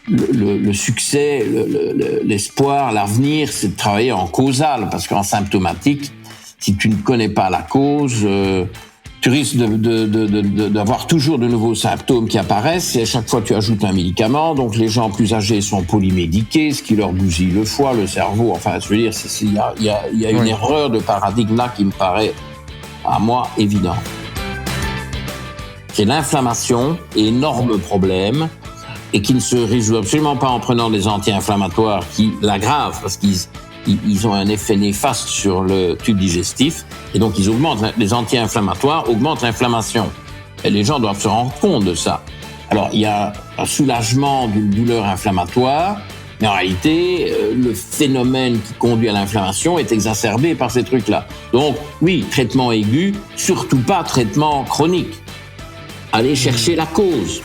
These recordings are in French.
le succès, l'espoir, l'avenir, c'est de travailler en causal, parce qu'en symptomatique, si tu ne connais pas la cause, tu risques d'avoir toujours de nouveaux symptômes qui apparaissent, et à chaque fois tu ajoutes un médicament, donc les gens plus âgés sont polymédiqués, ce qui leur bousille le foie, le cerveau, enfin je veux dire, il y a une erreur de paradigme là qui me paraît, à moi, évidente. C'est l'inflammation, énorme problème, et qui ne se résout absolument pas en prenant des anti-inflammatoires qui l'aggravent, parce qu'ils ont un effet néfaste sur le tube digestif, et donc ils augmentent, les anti-inflammatoires augmentent l'inflammation. Et les gens doivent se rendre compte de ça. Alors, il y a un soulagement d'une douleur inflammatoire, mais en réalité, le phénomène qui conduit à l'inflammation est exacerbé par ces trucs-là. Donc, oui, traitement aigu, surtout pas traitement chronique. Allez chercher la cause.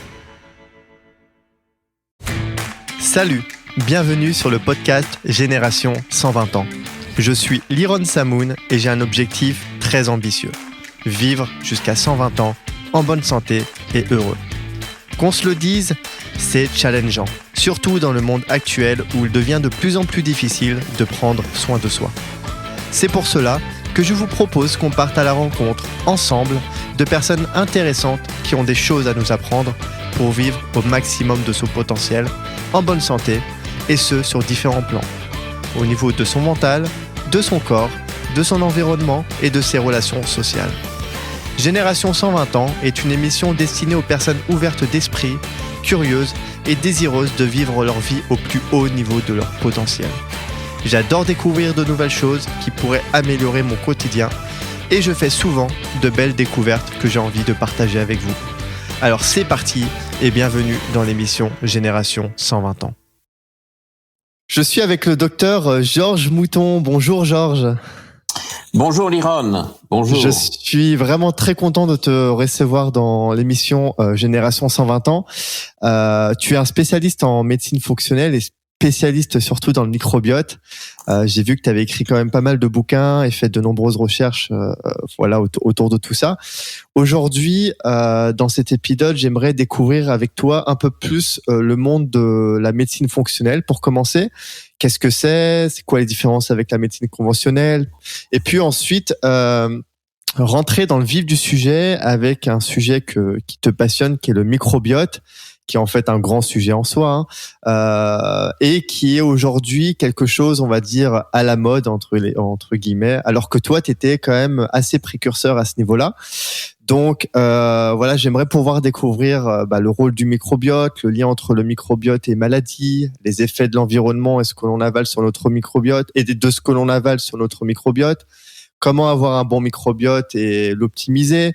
Salut, bienvenue sur le podcast Génération 120 ans. Je suis Liron Samoun et j'ai un objectif très ambitieux. Vivre jusqu'à 120 ans, en bonne santé et heureux. Qu'on se le dise, c'est challengeant, surtout dans le monde actuel où il devient de plus en plus difficile de prendre soin de soi. C'est pour cela que je vous propose qu'on parte à la rencontre, ensemble, de personnes intéressantes qui ont des choses à nous apprendre pour vivre au maximum de son potentiel, en bonne santé, et ce, sur différents plans. Au niveau de son mental, de son corps, de son environnement et de ses relations sociales. Génération 120 ans est une émission destinée aux personnes ouvertes d'esprit, curieuses et désireuses de vivre leur vie au plus haut niveau de leur potentiel. J'adore découvrir de nouvelles choses qui pourraient améliorer mon quotidien et je fais souvent de belles découvertes que j'ai envie de partager avec vous. Alors c'est parti et bienvenue dans l'émission Génération 120 ans. Je suis avec le docteur Georges Mouton. Bonjour Georges. Bonjour Liron. Bonjour. Je suis vraiment très content de te recevoir dans l'émission Génération 120 ans. Tu es un spécialiste en médecine fonctionnelle et spécialiste surtout dans le microbiote. J'ai vu que tu avais écrit quand même pas mal de bouquins et fait de nombreuses recherches autour de tout ça. Aujourd'hui, dans cet épisode, j'aimerais découvrir avec toi un peu plus le monde de la médecine fonctionnelle. Pour commencer, qu'est-ce que c'est quoi les différences avec la médecine conventionnelle? Et puis ensuite, rentrer dans le vif du sujet avec un sujet qui te passionne, qui est le microbiote, qui est en fait un grand sujet en soi, et qui est aujourd'hui quelque chose, on va dire, à la mode, entre guillemets, alors que toi, tu étais quand même assez précurseur à ce niveau-là. Donc, j'aimerais pouvoir découvrir le rôle du microbiote, le lien entre le microbiote et maladie, les effets de l'environnement et ce que l'on avale sur notre microbiote, et de ce que l'on avale sur notre microbiote, comment avoir un bon microbiote et l'optimiser.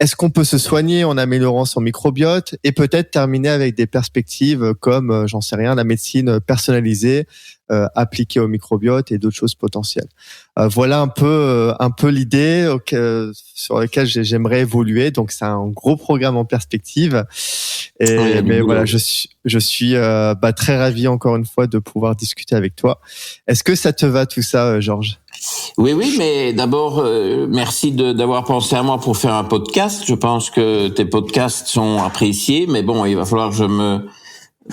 Est-ce qu'on peut se soigner en améliorant son microbiote et peut-être terminer avec des perspectives comme, j'en sais rien, la médecine personnalisée appliquée au microbiote et d'autres choses potentielles. Voilà un peu l'idée sur laquelle j'aimerais évoluer. Donc c'est un gros programme en perspective. Mais voilà, je suis très ravi encore une fois de pouvoir discuter avec toi. Est-ce que ça te va tout ça, Georges? Oui, mais d'abord, merci d'avoir pensé à moi pour faire un podcast. Je pense que tes podcasts sont appréciés, mais bon, il va falloir que je me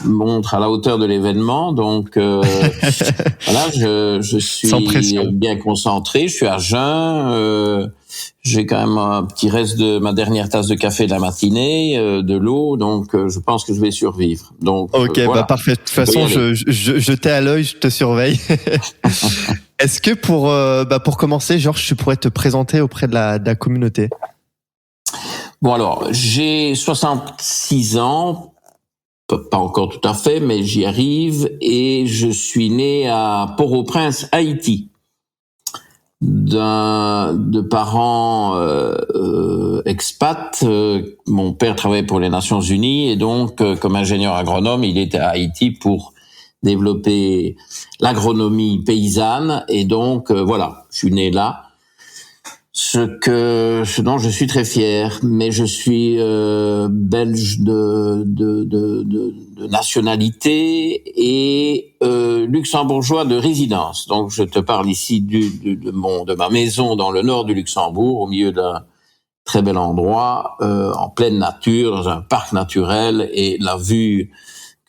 montre à la hauteur de l'événement. Donc, voilà, je suis bien concentré, je suis à jeun, j'ai quand même un petit reste de ma dernière tasse de café de la matinée, de l'eau, donc je pense que je vais survivre. Donc, ok, voilà. Parfait. De toute façon, je t'ai à l'œil, je te surveille. Est-ce que pour commencer, Georges, tu pourrais te présenter auprès de la communauté? Bon alors, j'ai 66 ans, pas encore tout à fait, mais j'y arrive, et je suis né à Port-au-Prince, Haïti, de parents expats. Mon père travaillait pour les Nations Unies et donc, comme ingénieur agronome, il était à Haïti pour développer l'agronomie paysanne, et donc voilà, je suis né là. Ce dont je suis très fier, mais je suis belge de nationalité et luxembourgeois de résidence. Donc je te parle ici de ma maison dans le nord du Luxembourg, au milieu d'un très bel endroit, en pleine nature, dans un parc naturel, et la vue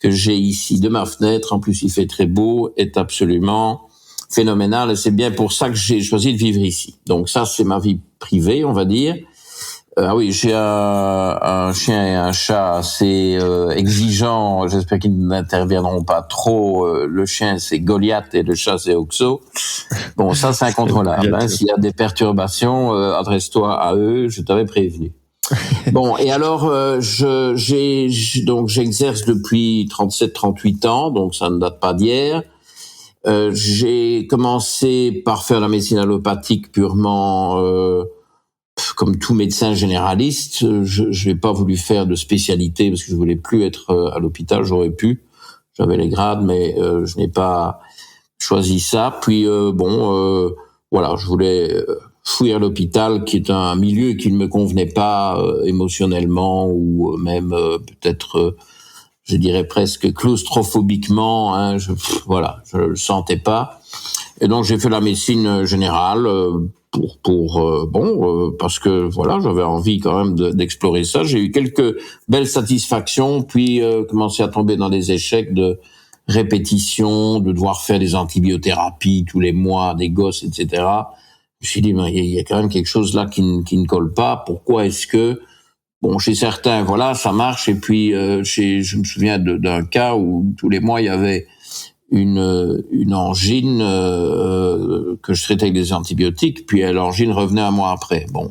que j'ai ici de ma fenêtre, en plus il fait très beau, est absolument phénoménal, et c'est bien pour ça que j'ai choisi de vivre ici. Donc ça, c'est ma vie privée, on va dire. Ah oui, j'ai un chien et un chat assez exigeants. J'espère qu'ils n'interviendront pas trop. Le chien, c'est Goliath, et le chat, c'est Oxo. Bon, ça, c'est incontrôlable. Hein. S'il y a des perturbations, adresse-toi à eux. Je t'avais prévenu. Bon, et alors, donc j'exerce depuis 37-38 ans, donc ça ne date pas d'hier. J'ai commencé par faire la médecine allopathique purement... comme tout médecin généraliste, je n'ai pas voulu faire de spécialité parce que je voulais plus être à l'hôpital. J'aurais pu, j'avais les grades, mais je n'ai pas choisi ça. Puis voilà, je voulais fuir l'hôpital, qui est un milieu qui ne me convenait pas émotionnellement, ou même peut-être, je dirais presque claustrophobiquement. Hein, je le sentais pas. Et donc j'ai fait la médecine générale. Parce que voilà, j'avais envie quand même d'explorer ça. J'ai eu quelques belles satisfactions, puis commencé à tomber dans des échecs de répétition, de devoir faire des antibiothérapies tous les mois, des gosses, etc. Je me suis dit, il y a quand même quelque chose là qui ne colle pas. Pourquoi est-ce que, bon, chez certains, voilà, ça marche, et puis je me souviens d'un cas où tous les mois il y avait une angine que je traitais avec des antibiotiques, puis l'angine revenait un mois après. Bon,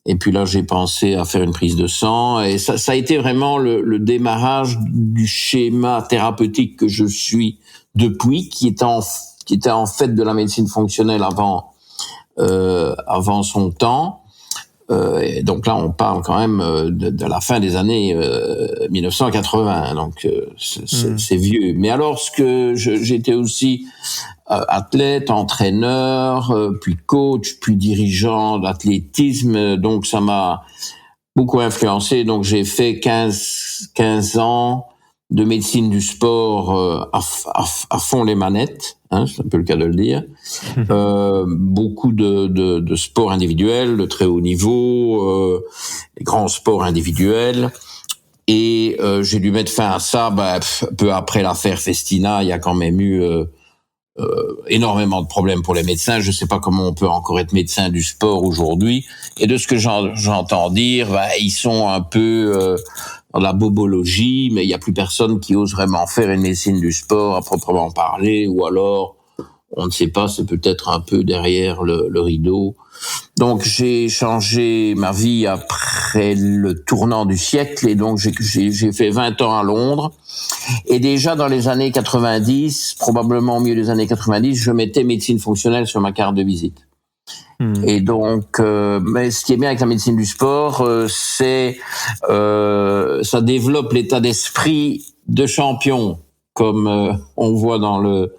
et puis là j'ai pensé à faire une prise de sang, et ça a été vraiment le démarrage du schéma thérapeutique que je suis depuis, qui était en fait de la médecine fonctionnelle avant son temps. Et donc là, on parle quand même de la fin des années 1980, donc c'est vieux. Mais alors, j'étais aussi athlète, entraîneur, puis coach, puis dirigeant d'athlétisme, donc ça m'a beaucoup influencé. Donc j'ai fait 15 ans de médecine du sport à fond les manettes, hein, c'est un peu le cas de le dire. Beaucoup de sports individuels, de très haut niveau, des grands sports individuels. Et j'ai dû mettre fin à ça peu après l'affaire Festina. Il y a quand même eu énormément de problèmes pour les médecins. Je ne sais pas comment on peut encore être médecin du sport aujourd'hui. Et de ce que j'entends dire, ils sont un peu dans la bobologie, mais il n'y a plus personne qui ose vraiment faire une médecine du sport à proprement parler, ou alors, on ne sait pas, c'est peut-être un peu derrière le rideau. Donc j'ai changé ma vie après le tournant du siècle, et donc j'ai fait 20 ans à Londres. Et déjà dans les années 90, probablement au milieu des années 90, je mettais médecine fonctionnelle sur ma carte de visite. Et donc, mais ce qui est bien avec la médecine du sport, c'est ça développe l'état d'esprit de champion, comme on voit dans le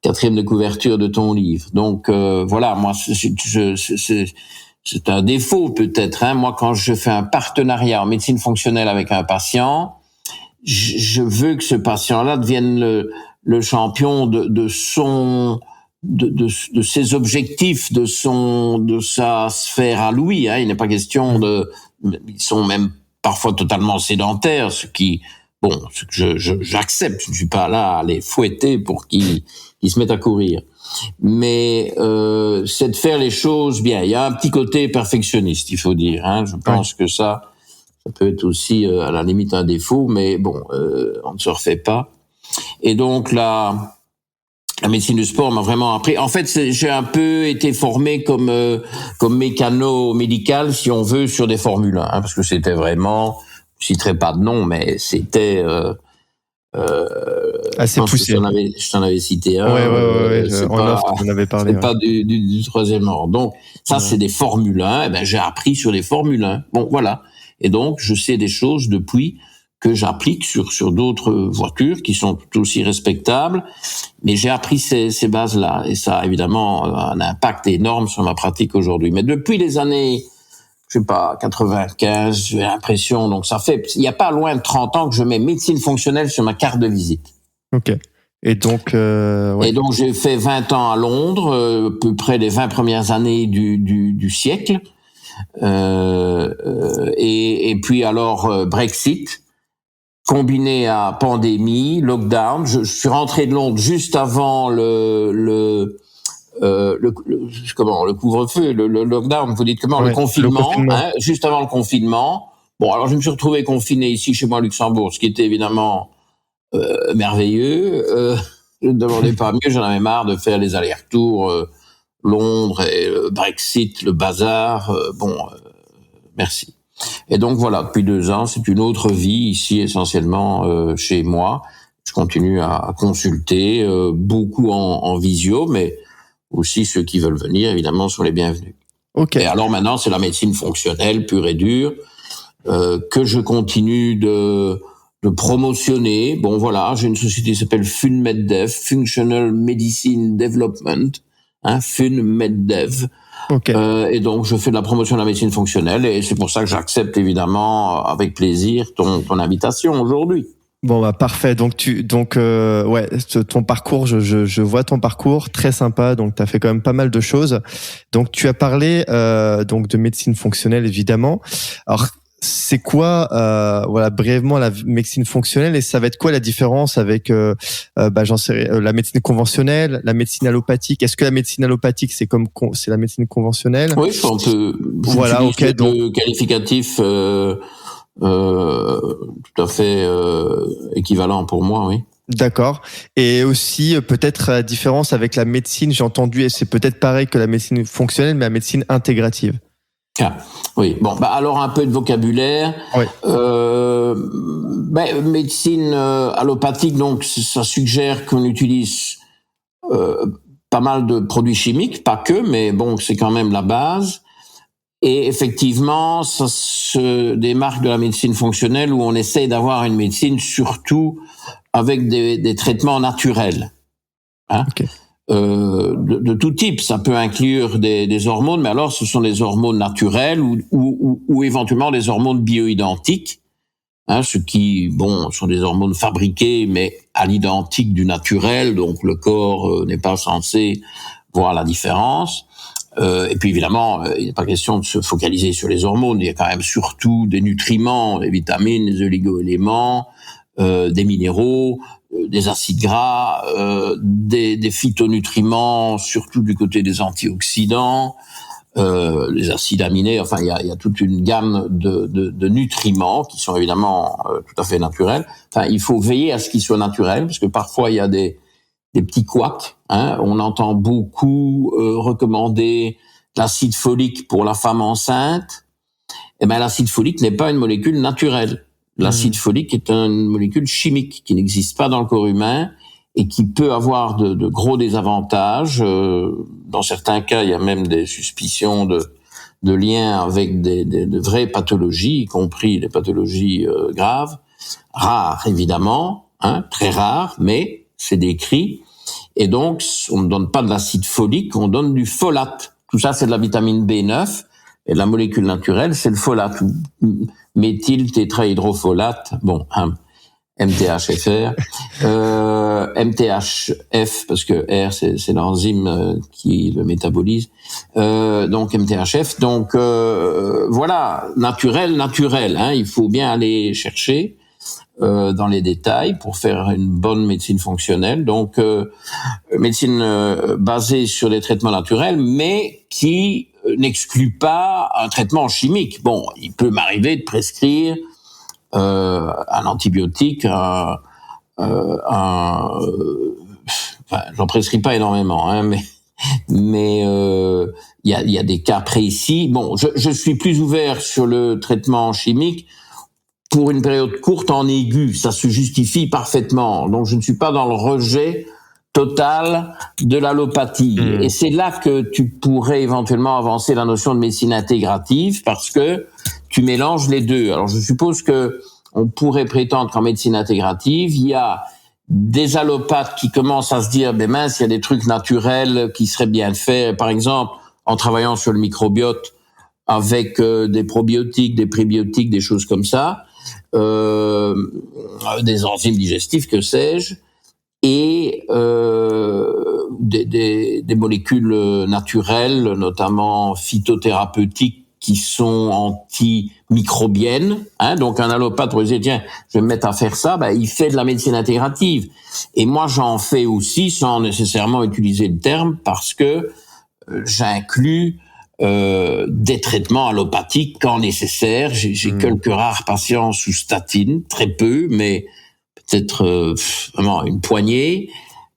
4e de couverture de ton livre. Donc voilà, moi c'est un défaut peut-être. Hein. Moi, quand je fais un partenariat en médecine fonctionnelle avec un patient, je veux que ce patient-là devienne le champion de ses objectifs, de sa sphère à lui. Hein. Il n'est pas question ils sont même parfois totalement sédentaires, ce que j'accepte. Je ne suis pas là à les fouetter pour qu'ils se mettent à courir. Mais c'est de faire les choses bien. Il y a un petit côté perfectionniste, il faut dire. Hein. Je pense que ça peut être aussi à la limite un défaut, mais bon, on ne se refait pas. Et donc la médecine du sport m'a vraiment appris. En fait, j'ai un peu été formé comme mécano-médical, si on veut, sur des Formule 1, hein, parce que c'était vraiment, je citerai pas de nom, mais c'était assez poussé. Je t'en avais cité un. On avait parlé. C'est pas du troisième ordre. Donc ça, c'est des Formule 1. Et ben j'ai appris sur des Formule 1. Bon, voilà. Et donc je sais des choses depuis que j'applique sur d'autres voitures qui sont tout aussi respectables, mais j'ai appris ces bases-là, et ça a évidemment un impact énorme sur ma pratique aujourd'hui. Mais depuis les années, je sais pas, 95, j'ai l'impression, donc ça fait, il y a pas loin de 30 ans que je mets médecine fonctionnelle sur ma carte de visite. Ok. Et donc, Et donc j'ai fait 20 ans à Londres, à peu près les 20 premières années du siècle, et puis alors Brexit. combiné à pandémie, lockdown. Je suis rentré de Londres juste avant le couvre-feu, le lockdown, vous dites comment, Ouais, le confinement, confinement. hein, juste avant le confinement. Bon, alors je me suis retrouvé confiné ici chez moi à Luxembourg, ce qui était évidemment merveilleux. Je ne demandais pas mieux, j'en avais marre de faire les allers-retours Londres et le Brexit, le bazar. Merci. Et donc voilà, depuis 2 ans, c'est une autre vie ici essentiellement chez moi. Je continue à consulter, beaucoup en visio, mais aussi ceux qui veulent venir, évidemment, sont les bienvenus. Ok. Et alors maintenant, c'est la médecine fonctionnelle pure et dure que je continue de promotionner. Bon voilà, j'ai une société qui s'appelle FunMedDev, Functional Medicine Development, FunMedDev. Ok. Et donc je fais de la promotion de la médecine fonctionnelle et c'est pour ça que j'accepte évidemment avec plaisir ton invitation aujourd'hui. Bon bah parfait. Donc ouais, ton parcours, je vois ton parcours très sympa. Donc tu as fait quand même pas mal de choses. Donc tu as parlé donc de médecine fonctionnelle évidemment. Alors c'est quoi voilà brièvement la médecine fonctionnelle et ça va être quoi la différence avec j'en sais la médecine conventionnelle, la médecine allopathique. Est-ce que la médecine allopathique c'est la médecine conventionnelle? Oui, je pense que Voilà, ok. Donc le qualificatif tout à fait équivalent pour moi, oui. d'accord. Et aussi, peut-être la différence avec la médecine, j'ai entendu, et c'est peut-être pareil que la médecine fonctionnelle, mais la médecine intégrative. Ah, oui, bon, alors un peu de vocabulaire. Oui. Médecine allopathique, donc ça suggère qu'on utilise pas mal de produits chimiques, pas que, mais bon, c'est quand même la base. Et effectivement, ça se démarque de la médecine fonctionnelle où on essaye d'avoir une médecine surtout avec des traitements naturels. Okay. De tout type, ça peut inclure des hormones, mais alors ce sont des hormones naturelles ou éventuellement des hormones bioidentiques, ce qui, sont des hormones fabriquées, mais à l'identique du naturel, donc le corps n'est pas censé voir la différence. Et puis évidemment, il n'est pas question de se focaliser sur les hormones, il y a quand même surtout des nutriments, des vitamines, des oligo-éléments, des minéraux, des acides gras, des phytonutriments, surtout du côté des antioxydants, les acides aminés, enfin il y a toute une gamme de nutriments qui sont évidemment tout à fait naturels. Enfin, il faut veiller à ce qu'ils soient naturels, parce que parfois il y a des petits couacs. On entend beaucoup recommander l'acide folique pour la femme enceinte. Eh ben, l'acide folique n'est pas une molécule naturelle. L'acide folique est une molécule chimique qui n'existe pas dans le corps humain et qui peut avoir de gros désavantages. Dans certains cas, il y a même des suspicions de liens avec de vraies pathologies, y compris les pathologies graves. Rares, évidemment, très rares, mais c'est décrit. Et donc, on ne donne pas de l'acide folique, on donne du folate. Tout ça, c'est de la vitamine B9. Et la molécule naturelle, c'est le folate. Méthyltétrahydrofolate. MTHFR. MTHF, parce que R, c'est l'enzyme qui le métabolise. Donc, MTHF. Donc, voilà, naturel. Il faut bien aller chercher dans les détails pour faire une bonne médecine fonctionnelle. Donc, médecine basée sur des traitements naturels, mais qui n'exclut pas un traitement chimique. Bon, il peut m'arriver de prescrire un antibiotique, j'en prescris pas énormément, mais il y a des cas précis. Bon, je suis plus ouvert sur le traitement chimique pour une période courte en aigu, ça se justifie parfaitement. Donc je ne suis pas dans le rejet total de l'allopathie. Et c'est là que tu pourrais éventuellement avancer la notion de médecine intégrative, parce que tu mélanges les deux. Alors je suppose que on pourrait prétendre qu'en médecine intégrative, il y a des allopathes qui commencent à se dire, mince, il y a des trucs naturels qui seraient bien faits. Par exemple, en travaillant sur le microbiote avec des probiotiques, des prébiotiques, des choses comme ça, des enzymes digestifs, que sais-je, et des molécules naturelles, notamment phytothérapeutiques, qui sont antimicrobiennes. Donc un allopathe pourrait dire tiens, je vais me mettre à faire ça. Il fait de la médecine intégrative. Et moi, j'en fais aussi sans nécessairement utiliser le terme parce que j'inclus des traitements allopathiques quand nécessaire. J'ai quelques rares patients sous statine, très peu, mais peut-être vraiment une poignée.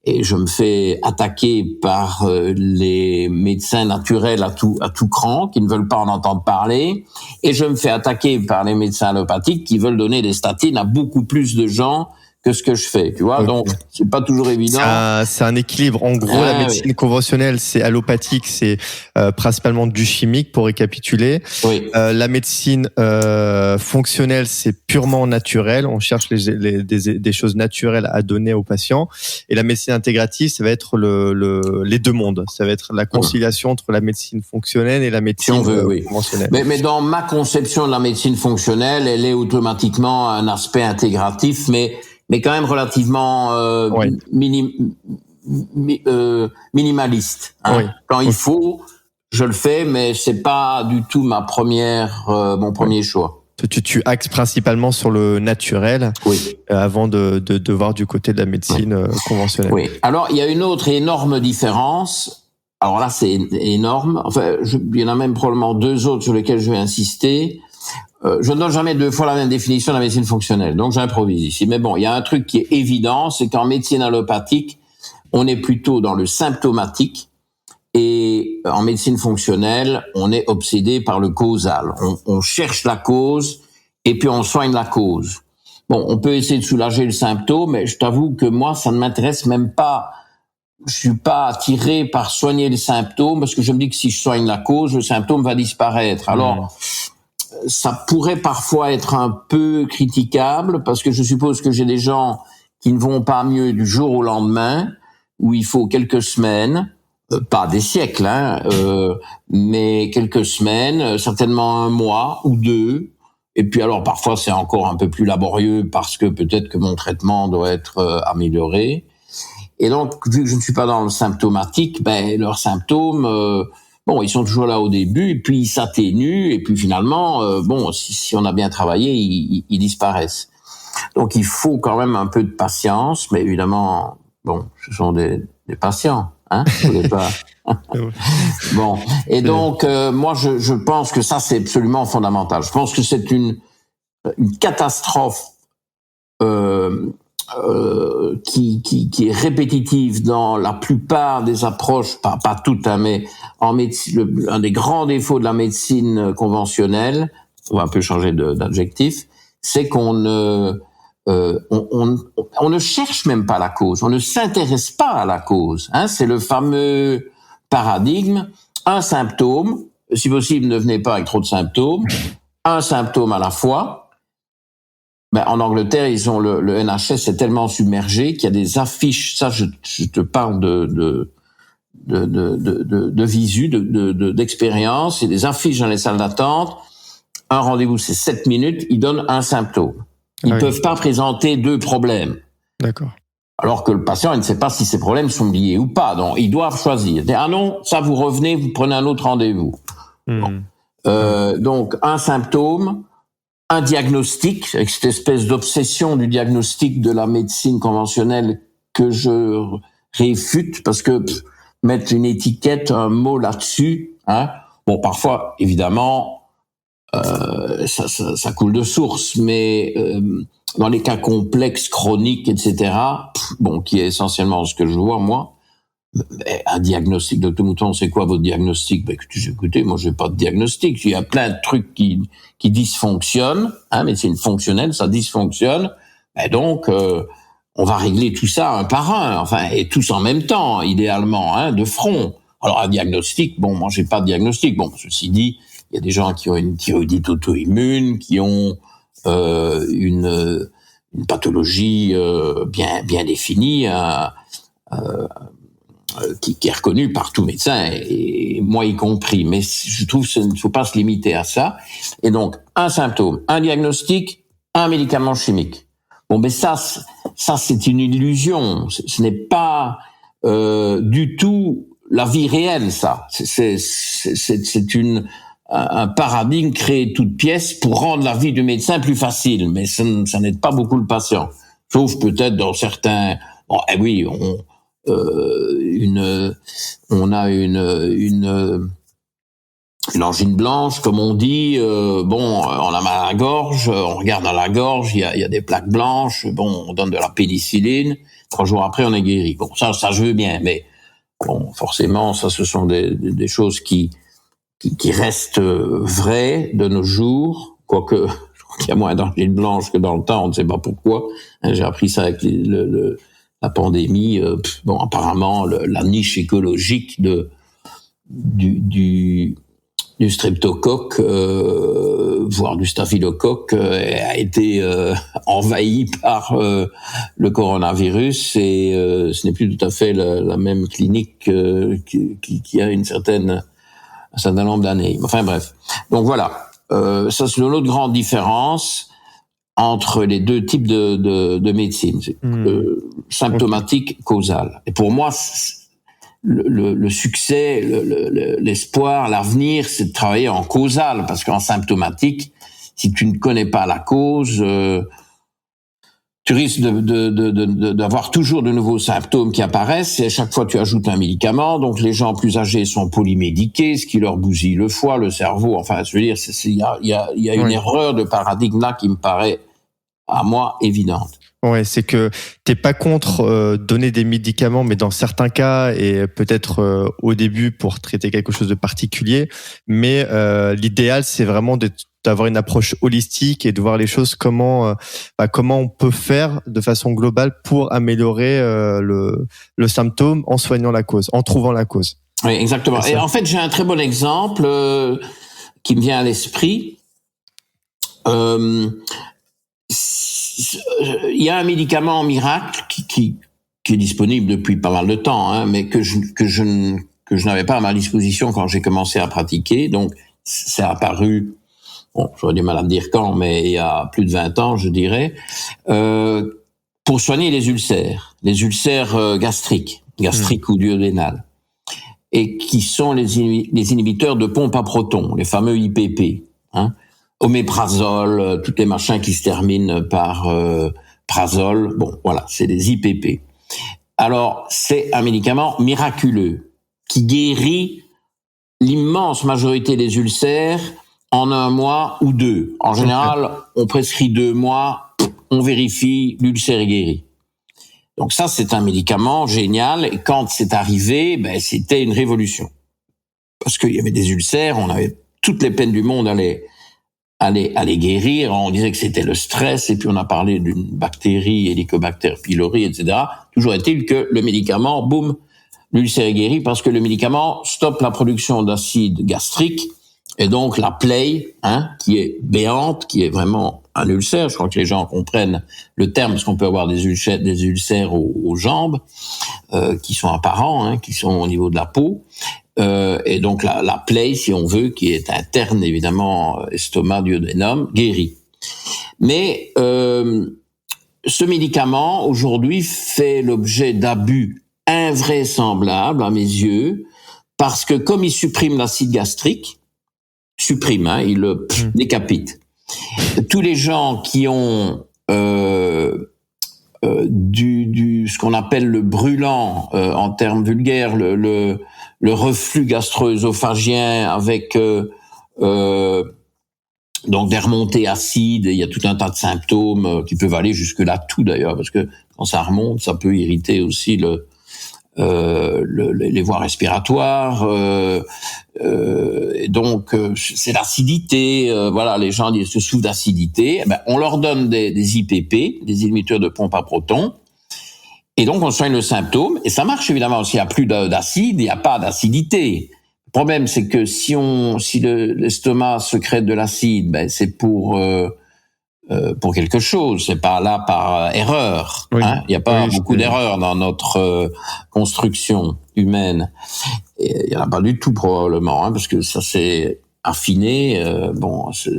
Et je me fais attaquer par les médecins naturels à tout cran, qui ne veulent pas en entendre parler. Et je me fais attaquer par les médecins allopathiques qui veulent donner des statines à beaucoup plus de gens que ce que je fais, tu vois. Okay. Donc, c'est pas toujours évident. C'est un équilibre. En gros, la médecine conventionnelle, c'est allopathique, c'est principalement du chimique, pour récapituler. Oui. La médecine fonctionnelle, c'est purement naturel. On cherche des choses naturelles à donner aux patients. Et la médecine intégrative, ça va être les deux mondes. Ça va être la conciliation entre la médecine fonctionnelle et la médecine conventionnelle. Mais dans ma conception de la médecine fonctionnelle, elle est automatiquement un aspect intégratif, mais quand même relativement minimaliste. Oui. Quand il faut, je le fais, mais c'est pas du tout mon premier choix. Tu axes principalement sur le naturel, avant de voir du côté de la médecine conventionnelle. Oui. Alors il y a une autre énorme différence. Alors là, c'est énorme. Enfin, il y en a même probablement deux autres sur lesquels je vais insister. Je ne donne jamais deux fois la même définition de la médecine fonctionnelle, donc j'improvise ici. Mais bon, il y a un truc qui est évident, c'est qu'en médecine allopathique, on est plutôt dans le symptomatique, et en médecine fonctionnelle, on est obsédé par le causal. On cherche la cause, et puis on soigne la cause. Bon, on peut essayer de soulager le symptôme, mais je t'avoue que moi, ça ne m'intéresse même pas. Je suis pas attiré par soigner le symptôme, parce que je me dis que si je soigne la cause, le symptôme va disparaître. Alors, ça pourrait parfois être un peu critiquable parce que je suppose que j'ai des gens qui ne vont pas mieux du jour au lendemain, où il faut quelques semaines, pas des siècles, mais quelques semaines, certainement un mois ou deux. Et puis alors parfois c'est encore un peu plus laborieux parce que peut-être que mon traitement doit être amélioré. Et donc vu que je ne suis pas dans le symptomatique, leurs symptômes ils sont toujours là au début, et puis ils s'atténuent, et puis finalement, si on a bien travaillé, ils disparaissent. Donc il faut quand même un peu de patience, mais évidemment, ce sont des patients, vous pas. Bon, et donc moi je pense que ça c'est absolument fondamental. Je pense que c'est une catastrophe qui est répétitive dans la plupart des approches, pas toutes, mais en médecine, un des grands défauts de la médecine conventionnelle, on va un peu changer d'adjectif, c'est qu'on ne cherche même pas la cause, on ne s'intéresse pas à la cause. C'est le fameux paradigme, un symptôme, si possible ne venez pas avec trop de symptômes, un symptôme à la fois. En Angleterre, ils ont le NHS est tellement submergé qu'il y a des affiches. Ça, je te parle de visu, d'expérience. Il y a des affiches dans les salles d'attente. Un rendez-vous, c'est 7 minutes. Ils donnent un symptôme. Ils peuvent pas présenter deux problèmes. D'accord. Alors que le patient, il ne sait pas si ces problèmes sont liés ou pas. Donc, ils doivent choisir. Ah non, ça vous revenez, vous prenez un autre rendez-vous. Donc, un symptôme. Un diagnostic, avec cette espèce d'obsession du diagnostic de la médecine conventionnelle que je réfute, parce que mettre une étiquette, un mot là-dessus, parfois, évidemment, ça coule de source, mais dans les cas complexes, chroniques, etc., qui est essentiellement ce que je vois, moi, un diagnostic, Dr Mouton, c'est quoi votre diagnostic? Écoutez, moi j'ai pas de diagnostic. Il y a plein de trucs qui dysfonctionnent, médecine fonctionnelle, ça dysfonctionne. Donc on va régler tout ça un par un, et tous en même temps, idéalement, de front. Alors un diagnostic, moi j'ai pas de diagnostic. Ceci dit, il y a des gens qui ont une thyroïdite auto-immune, qui ont une pathologie bien définie, qui est reconnu par tout médecin, et moi y compris. Mais je trouve qu'il ne faut pas se limiter à ça. Et donc, un symptôme, un diagnostic, un médicament chimique. Ça c'est une illusion. Ce n'est pas du tout la vie réelle, ça. C'est un paradigme créé toute pièce pour rendre la vie du médecin plus facile, mais ça n'aide pas beaucoup le patient. Sauf peut-être dans certains. Bon, oui, on a une angine blanche, comme on dit. On a mal à la gorge, on regarde dans la gorge, il y a des plaques blanches. Bon, on donne de la pénicilline. 3 jours après, on est guéri. Bon, ça je veux bien, mais bon, forcément, ça, ce sont des choses qui restent vraies de nos jours, quoique je crois qu'il y a moins d'angine blanche que dans le temps, on ne sait pas pourquoi. J'ai appris ça avec la pandémie. Apparemment, la niche écologique du streptocoque, voire du staphylocoque, a été envahi par le coronavirus, et ce n'est plus tout à fait la même clinique qui a un certain nombre d'années. Enfin bref. Donc voilà, ça c'est une autre grande différence entre les deux types de médecine, symptomatique, causale. Et pour moi, le succès, l'espoir, l'avenir, c'est de travailler en causal, parce qu'en symptomatique, si tu ne connais pas la cause, tu risques d'avoir toujours de nouveaux symptômes qui apparaissent, et à chaque fois tu ajoutes un médicament. Donc les gens plus âgés sont polymédiqués, ce qui leur bousille le foie, le cerveau. Enfin, je veux dire, il y a une erreur de paradigme là qui me paraît, à moi, évidente. Ouais, c'est que t'es pas contre donner des médicaments, mais dans certains cas, et peut-être au début pour traiter quelque chose de particulier. Mais l'idéal, c'est vraiment d'avoir une approche holistique et de voir les choses comment on peut faire de façon globale pour améliorer le symptôme en soignant la cause, en trouvant la cause. Oui, exactement. Et en fait, j'ai un très bon exemple qui me vient à l'esprit. Il y a un médicament miracle qui est disponible depuis pas mal de temps, mais que je n'avais pas à ma disposition quand j'ai commencé à pratiquer. Donc, c'est apparu, j'aurais du mal à me dire quand, mais il y a plus de 20 ans, je dirais, pour soigner les ulcères gastriques ou duodénales, et qui sont les inhibiteurs de pompe à protons, les fameux IPP, oméprazole, tous les machins qui se terminent par prazole. Bon, voilà, c'est des IPP. Alors, c'est un médicament miraculeux qui guérit l'immense majorité des ulcères en 1 mois ou 2. En général, on prescrit 2 mois, on vérifie, l'ulcère est guéri. Donc ça, c'est un médicament génial. Et quand c'est arrivé, c'était une révolution. Parce qu'il y avait des ulcères, on avait toutes les peines du monde à les guérir. On disait que c'était le stress, et puis on a parlé d'une bactérie, Helicobacter pylori, etc. Toujours est-il que le médicament, boum, l'ulcère est guéri, parce que le médicament stoppe la production d'acide gastrique, et donc la plaie, qui est béante, qui est vraiment un ulcère. Je crois que les gens comprennent le terme, parce qu'on peut avoir des ulcères aux jambes, qui sont apparents, qui sont au niveau de la peau. Et donc la plaie, si on veut, qui est interne évidemment, estomac, duodénum, guérit. Mais ce médicament aujourd'hui fait l'objet d'abus invraisemblables à mes yeux, parce que comme il supprime l'acide gastrique, il le décapite. Tous les gens qui ont ce qu'on appelle le brûlant, en termes vulgaires, le reflux gastro-œsophagien avec donc des remontées acides, il y a tout un tas de symptômes qui peuvent aller jusque là, tout d'ailleurs, parce que quand ça remonte, ça peut irriter aussi les voies respiratoires, et donc c'est l'acidité. Voilà, les gens se souffrent d'acidité. On leur donne des IPP, des inhibiteurs de pompe à protons, et donc on soigne le symptôme. Et ça marche évidemment. S'il y a plus d'acide, il n'y a pas d'acidité. Le problème, c'est que si l'estomac sécrète de l'acide, c'est pour quelque chose, c'est pas là par erreur. Oui. Il n'y a pas beaucoup d'erreurs dans notre construction humaine. Et il n'y en a pas du tout probablement, parce que ça s'est affiné,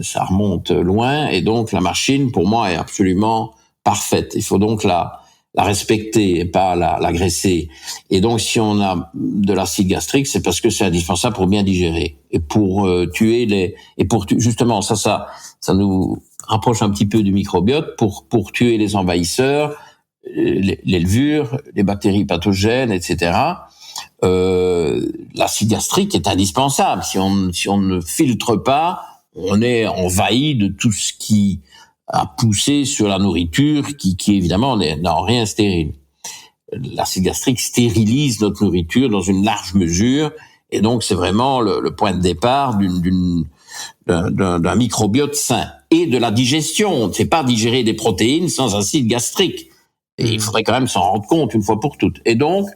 ça remonte loin, et donc la machine, pour moi, est absolument parfaite. Il faut donc la la respecter et pas l'agresser. Et donc, si on a de l'acide gastrique, c'est parce que c'est indispensable pour bien digérer et pour justement, ça nous rapproche un petit peu du microbiote pour tuer les envahisseurs, les levures, les bactéries pathogènes, etc. L'acide gastrique est indispensable. Si on ne filtre pas, on est envahi de tout ce qui a poussé sur la nourriture, qui évidemment n'est en rien stérile. L'acide gastrique stérilise notre nourriture dans une large mesure, et donc c'est vraiment le point de départ d'un microbiote sain et de la digestion. On ne sait pas digérer des protéines sans acide gastrique. Et il faudrait quand même s'en rendre compte une fois pour toutes. Et donc,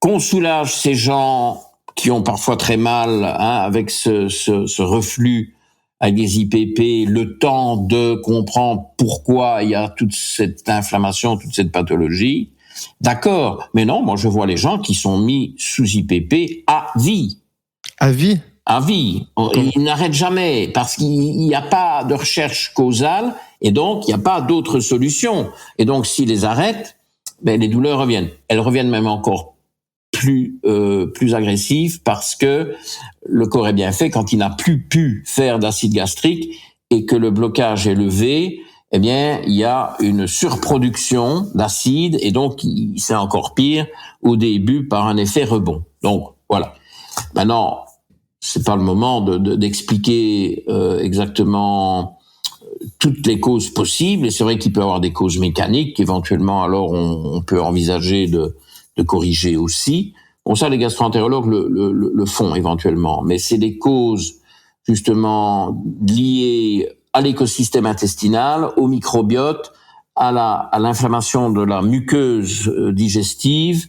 qu'on soulage ces gens qui ont parfois très mal, avec ce reflux avec des IPP, le temps de comprendre pourquoi il y a toute cette inflammation, toute cette pathologie. D'accord, mais non, moi je vois les gens qui sont mis sous IPP à vie. À vie ? À vie. Ils n'arrêtent jamais parce qu'il n'y a pas de recherche causale et donc il n'y a pas d'autre solution. Et donc s'ils les arrêtent, les douleurs reviennent. Elles reviennent même encore plus agressives parce que le corps est bien fait quand il n'a plus pu faire d'acide gastrique et que le blocage est levé. Eh bien, il y a une surproduction d'acide et donc c'est encore pire au début par un effet rebond. Donc voilà. Maintenant, c'est pas le moment d'expliquer exactement toutes les causes possibles. Et c'est vrai qu'il peut y avoir des causes mécaniques qu'éventuellement alors on peut envisager de corriger aussi. Bon, ça, les gastro-entérologues le font éventuellement, mais c'est des causes justement liées à l'écosystème intestinal, au microbiote, à l'inflammation de la muqueuse digestive.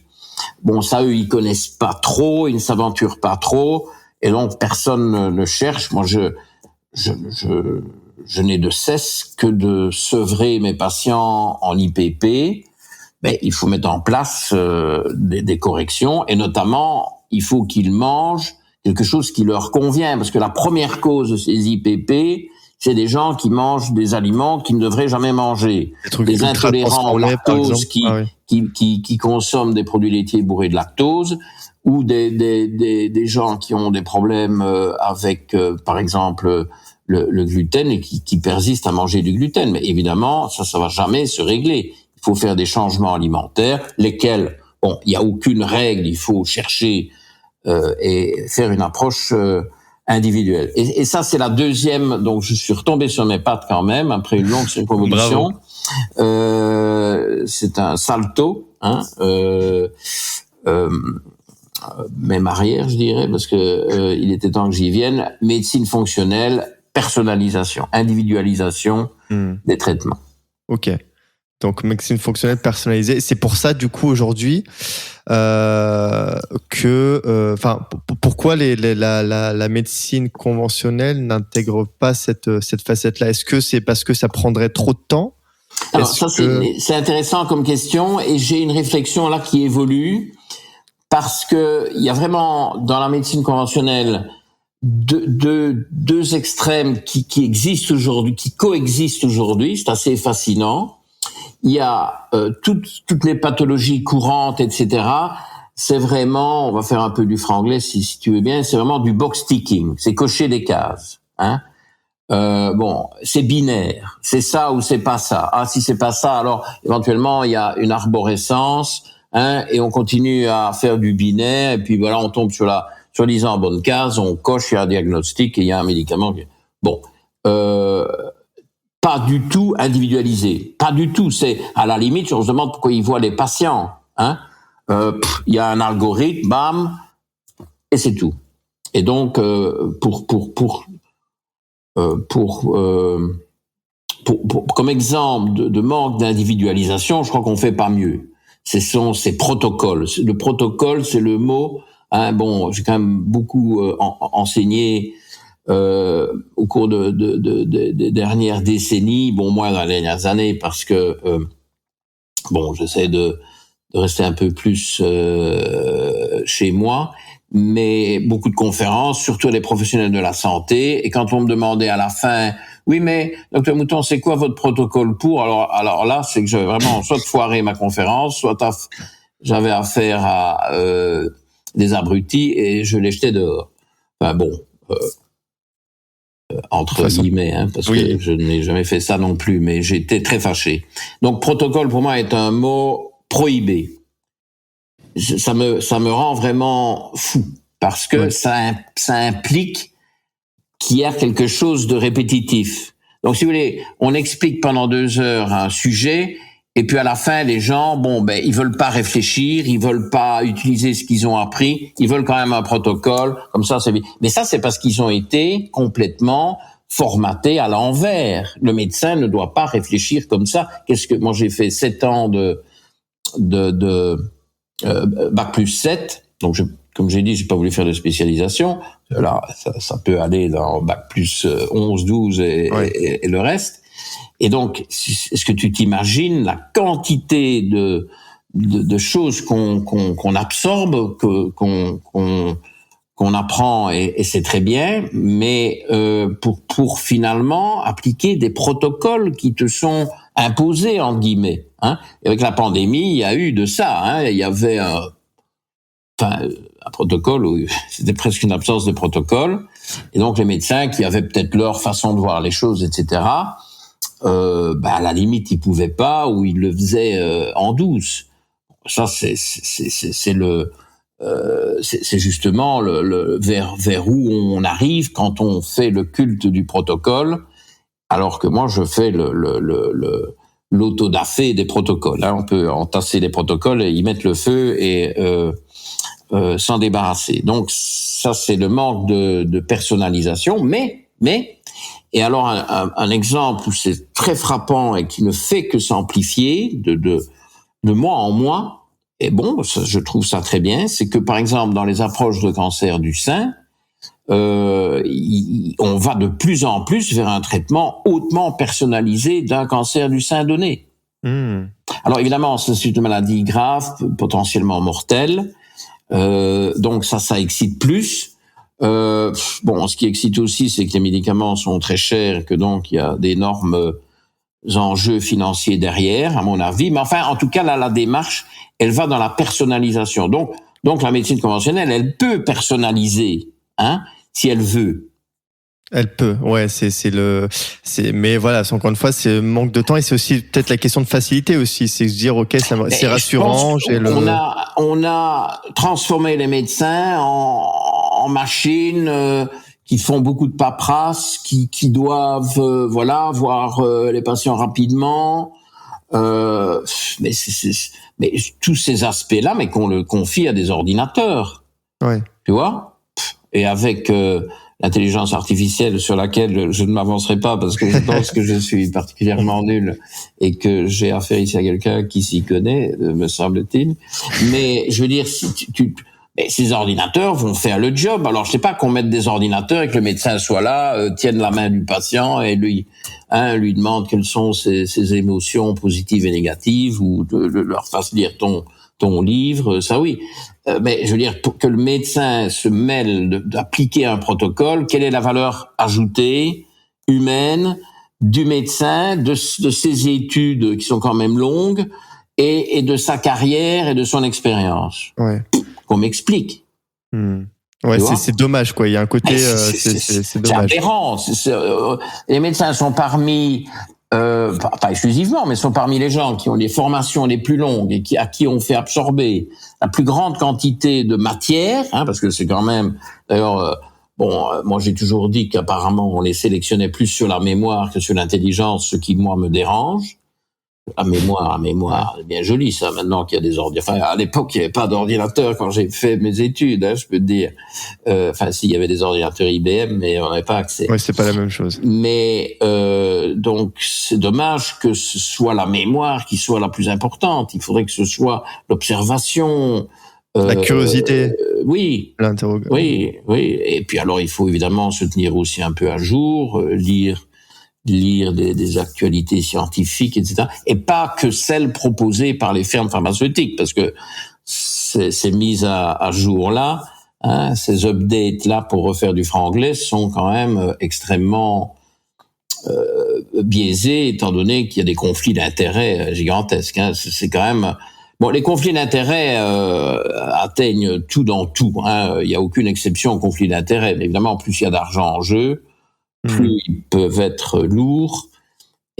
Bon, ça, eux, ils connaissent pas trop, ils ne s'aventurent pas trop, et donc personne ne cherche. Moi, je n'ai de cesse que de sevrer mes patients en IPP. Mais il faut mettre en place des corrections, et notamment, il faut qu'ils mangent quelque chose qui leur convient, parce que la première cause de ces IPP, c'est des gens qui mangent des aliments qu'ils ne devraient jamais manger. Des intolérants au lactose qui consomment des produits laitiers bourrés de lactose, ou des gens qui ont des problèmes avec, par exemple, le gluten et qui persistent à manger du gluten. Mais évidemment, ça va jamais se régler. Il faut faire des changements alimentaires, lesquels, bon, il n'y a aucune règle, il faut chercher et faire une approche individuelle. Et ça, c'est la deuxième, donc je suis retombé sur mes pattes quand même, après une longue circonvolution. C'est un salto, même arrière, je dirais, parce que il était temps que j'y vienne. Médecine fonctionnelle, personnalisation, individualisation des traitements. Ok. Donc, médecine fonctionnelle personnalisée. C'est pour ça, du coup, aujourd'hui, pourquoi la médecine conventionnelle n'intègre pas cette facette-là? Est-ce que c'est parce que ça prendrait trop de temps? Alors, c'est intéressant comme question, et j'ai une réflexion là qui évolue, parce que il y a vraiment, dans la médecine conventionnelle, deux extrêmes qui existent aujourd'hui, qui coexistent aujourd'hui. C'est assez fascinant. Il y a toutes les pathologies courantes, etc. C'est vraiment, on va faire un peu du franglais si tu veux bien, c'est vraiment du box ticking, c'est cocher des cases. Bon, c'est binaire, c'est ça ou c'est pas ça. Ah, si c'est pas ça, alors éventuellement il y a une arborescence, et on continue à faire du binaire, et puis voilà, on tombe sur la soi-disant bonne case, on coche, il y a un diagnostic et il y a un médicament. Bon. Pas du tout individualisé, pas du tout. C'est à la limite, on se demande pourquoi ils voient les patients. Il y a un algorithme, bam, et c'est tout. Et donc comme exemple de manque d'individualisation, je crois qu'on fait pas mieux. Ces protocoles. Le protocole, c'est le mot. Bon, j'ai quand même beaucoup enseigné. Au cours des dernières décennies, bon, moins dans les dernières années, parce que j'essaie de rester un peu plus chez moi, mais beaucoup de conférences, surtout les professionnels de la santé. Et quand on me demandait à la fin, Oui, mais docteur Mouton, c'est quoi votre protocole pour? Alors là, c'est que j'avais vraiment soit foiré ma conférence, soit j'avais affaire à des abrutis et je les jetais dehors. Enfin bon, entre guillemets, parce que je n'ai jamais fait ça non plus, mais j'étais très fâché. Donc protocole pour moi est un mot prohibé. Ça me rend vraiment fou parce que ça implique qu'il y a quelque chose de répétitif. Donc, si vous voulez, on explique pendant 2 heures un sujet, et puis à la fin, les gens, ils veulent pas réfléchir, ils veulent pas utiliser ce qu'ils ont appris, ils veulent quand même un protocole, comme ça, c'est bien. Mais ça, c'est parce qu'ils ont été complètement formatés à l'envers. Le médecin ne doit pas réfléchir comme ça. Moi, j'ai fait 7 ans de bac plus 7, donc comme j'ai dit, j'ai pas voulu faire de spécialisation. Là, ça peut aller dans bac plus 11, 12 et le reste. Et donc, est-ce que tu t'imagines la quantité de choses qu'on absorbe, qu'on apprend, et c'est très bien, mais pour finalement appliquer des protocoles qui te sont imposés, entre guillemets. Et avec la pandémie, il y a eu de ça. Il y avait un protocole où c'était presque une absence de protocole. Et donc les médecins qui avaient peut-être leur façon de voir les choses, etc., à la limite, ils pouvaient pas, ou ils le faisaient en douce. Ça, c'est justement le vers où on arrive quand on fait le culte du protocole, alors que moi, je fais l'autodafé des protocoles. On peut entasser les protocoles et y mettre le feu et s'en débarrasser. Donc ça, c'est le manque de personnalisation. Mais et alors un exemple où c'est très frappant et qui ne fait que s'amplifier de mois en mois. Et je trouve ça très bien. C'est que par exemple dans les approches de cancer du sein, on va de plus en plus vers un traitement hautement personnalisé d'un cancer du sein donné. Alors évidemment, c'est une maladie grave, potentiellement mortelle. Donc ça excite plus. Ce qui excite aussi, c'est que les médicaments sont très chers, que donc il y a d'énormes enjeux financiers derrière, à mon avis. Mais enfin, en tout cas, la démarche, elle va dans la personnalisation. Donc la médecine conventionnelle, elle peut personnaliser, si elle veut. Elle peut, mais voilà, encore une fois, c'est manque de temps et c'est aussi peut-être la question de facilité aussi, c'est se dire c'est rassurant. On a transformé les médecins en machines qui font beaucoup de paperasse, qui doivent voir les patients rapidement. Mais tous ces aspects-là, mais qu'on le confie à des ordinateurs. Tu vois, et avec l'intelligence artificielle sur laquelle je ne m'avancerai pas parce que je pense que je suis particulièrement nul et que j'ai affaire ici à quelqu'un qui s'y connaît, me semble-t-il. Mais je veux dire, ces ordinateurs vont faire le job. Alors je sais pas qu'on mette des ordinateurs et que le médecin soit là, tienne la main du patient et lui demande quelles sont ses émotions positives et négatives, ou leur fasse lire ton livre, ça oui. Mais je veux dire, pour que le médecin se mêle d'appliquer un protocole, quelle est la valeur ajoutée humaine du médecin, de ses études qui sont quand même longues, et de sa carrière et de son expérience. Qu'on m'explique. C'est dommage, quoi. Il y a un côté, c'est dommage. C'est aberrant. Les médecins sont parmi, pas exclusivement, mais sont parmi les gens qui ont les formations les plus longues et à qui on fait absorber la plus grande quantité de matière, parce que c'est quand même, d'ailleurs, moi j'ai toujours dit qu'apparemment on les sélectionnait plus sur la mémoire que sur l'intelligence, ce qui moi me dérange. La mémoire, c'est bien joli ça, maintenant qu'il y a des ordinateurs. Enfin, à l'époque, il n'y avait pas d'ordinateur quand j'ai fait mes études, je peux te dire. S'il y avait des ordinateurs IBM, mais on n'avait pas accès. C'est pas la même chose. Mais donc, c'est dommage que ce soit la mémoire qui soit la plus importante. Il faudrait que ce soit l'observation. La curiosité. Oui. L'interrogation. Oui. Et puis alors, il faut évidemment se tenir aussi un peu à jour, lire des actualités scientifiques, etc. Et pas que celles proposées par les firmes pharmaceutiques, parce que ces mises à jour là, ces updates là pour refaire du franc anglais sont quand même extrêmement biaisé, étant donné qu'il y a des conflits d'intérêts gigantesques. Hein. C'est quand même... Bon, les conflits d'intérêts atteignent tout dans tout. Hein. Il n'y a aucune exception aux conflits d'intérêts. Mais évidemment, plus il y a d'argent en jeu, plus ils peuvent être lourds.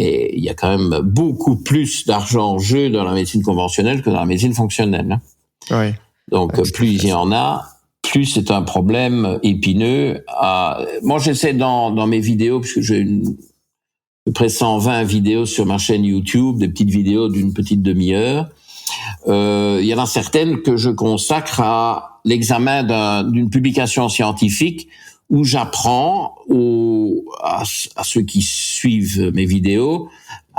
Et il y a quand même beaucoup plus d'argent en jeu dans la médecine conventionnelle que dans la médecine fonctionnelle. Hein. Oui. Donc, plus il y en a, plus c'est un problème épineux. Moi, j'essaie dans mes vidéos, parce que j'ai à peu près 120 vidéos sur ma chaîne YouTube, des petites vidéos d'une petite demi-heure. Il y en a certaines que je consacre à l'examen d'une publication scientifique où j'apprends à ceux qui suivent mes vidéos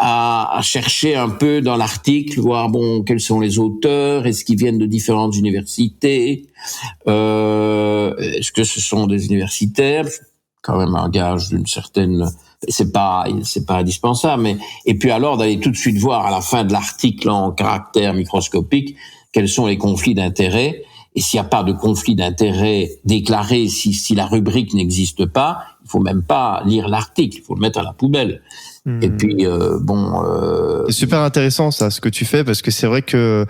à chercher un peu dans l'article, voir quels sont les auteurs, est-ce qu'ils viennent de différentes universités, est-ce que ce sont des universitaires, quand même un gage d'une certaine, c'est pas indispensable, mais et puis alors d'aller tout de suite voir à la fin de l'article en caractère microscopique quels sont les conflits d'intérêts. Et s'il n'y a pas de conflit d'intérêt déclaré, si la rubrique n'existe pas, il faut même pas lire l'article, il faut le mettre à la poubelle. Et puis c'est super intéressant ça, ce que tu fais, parce que c'est vrai que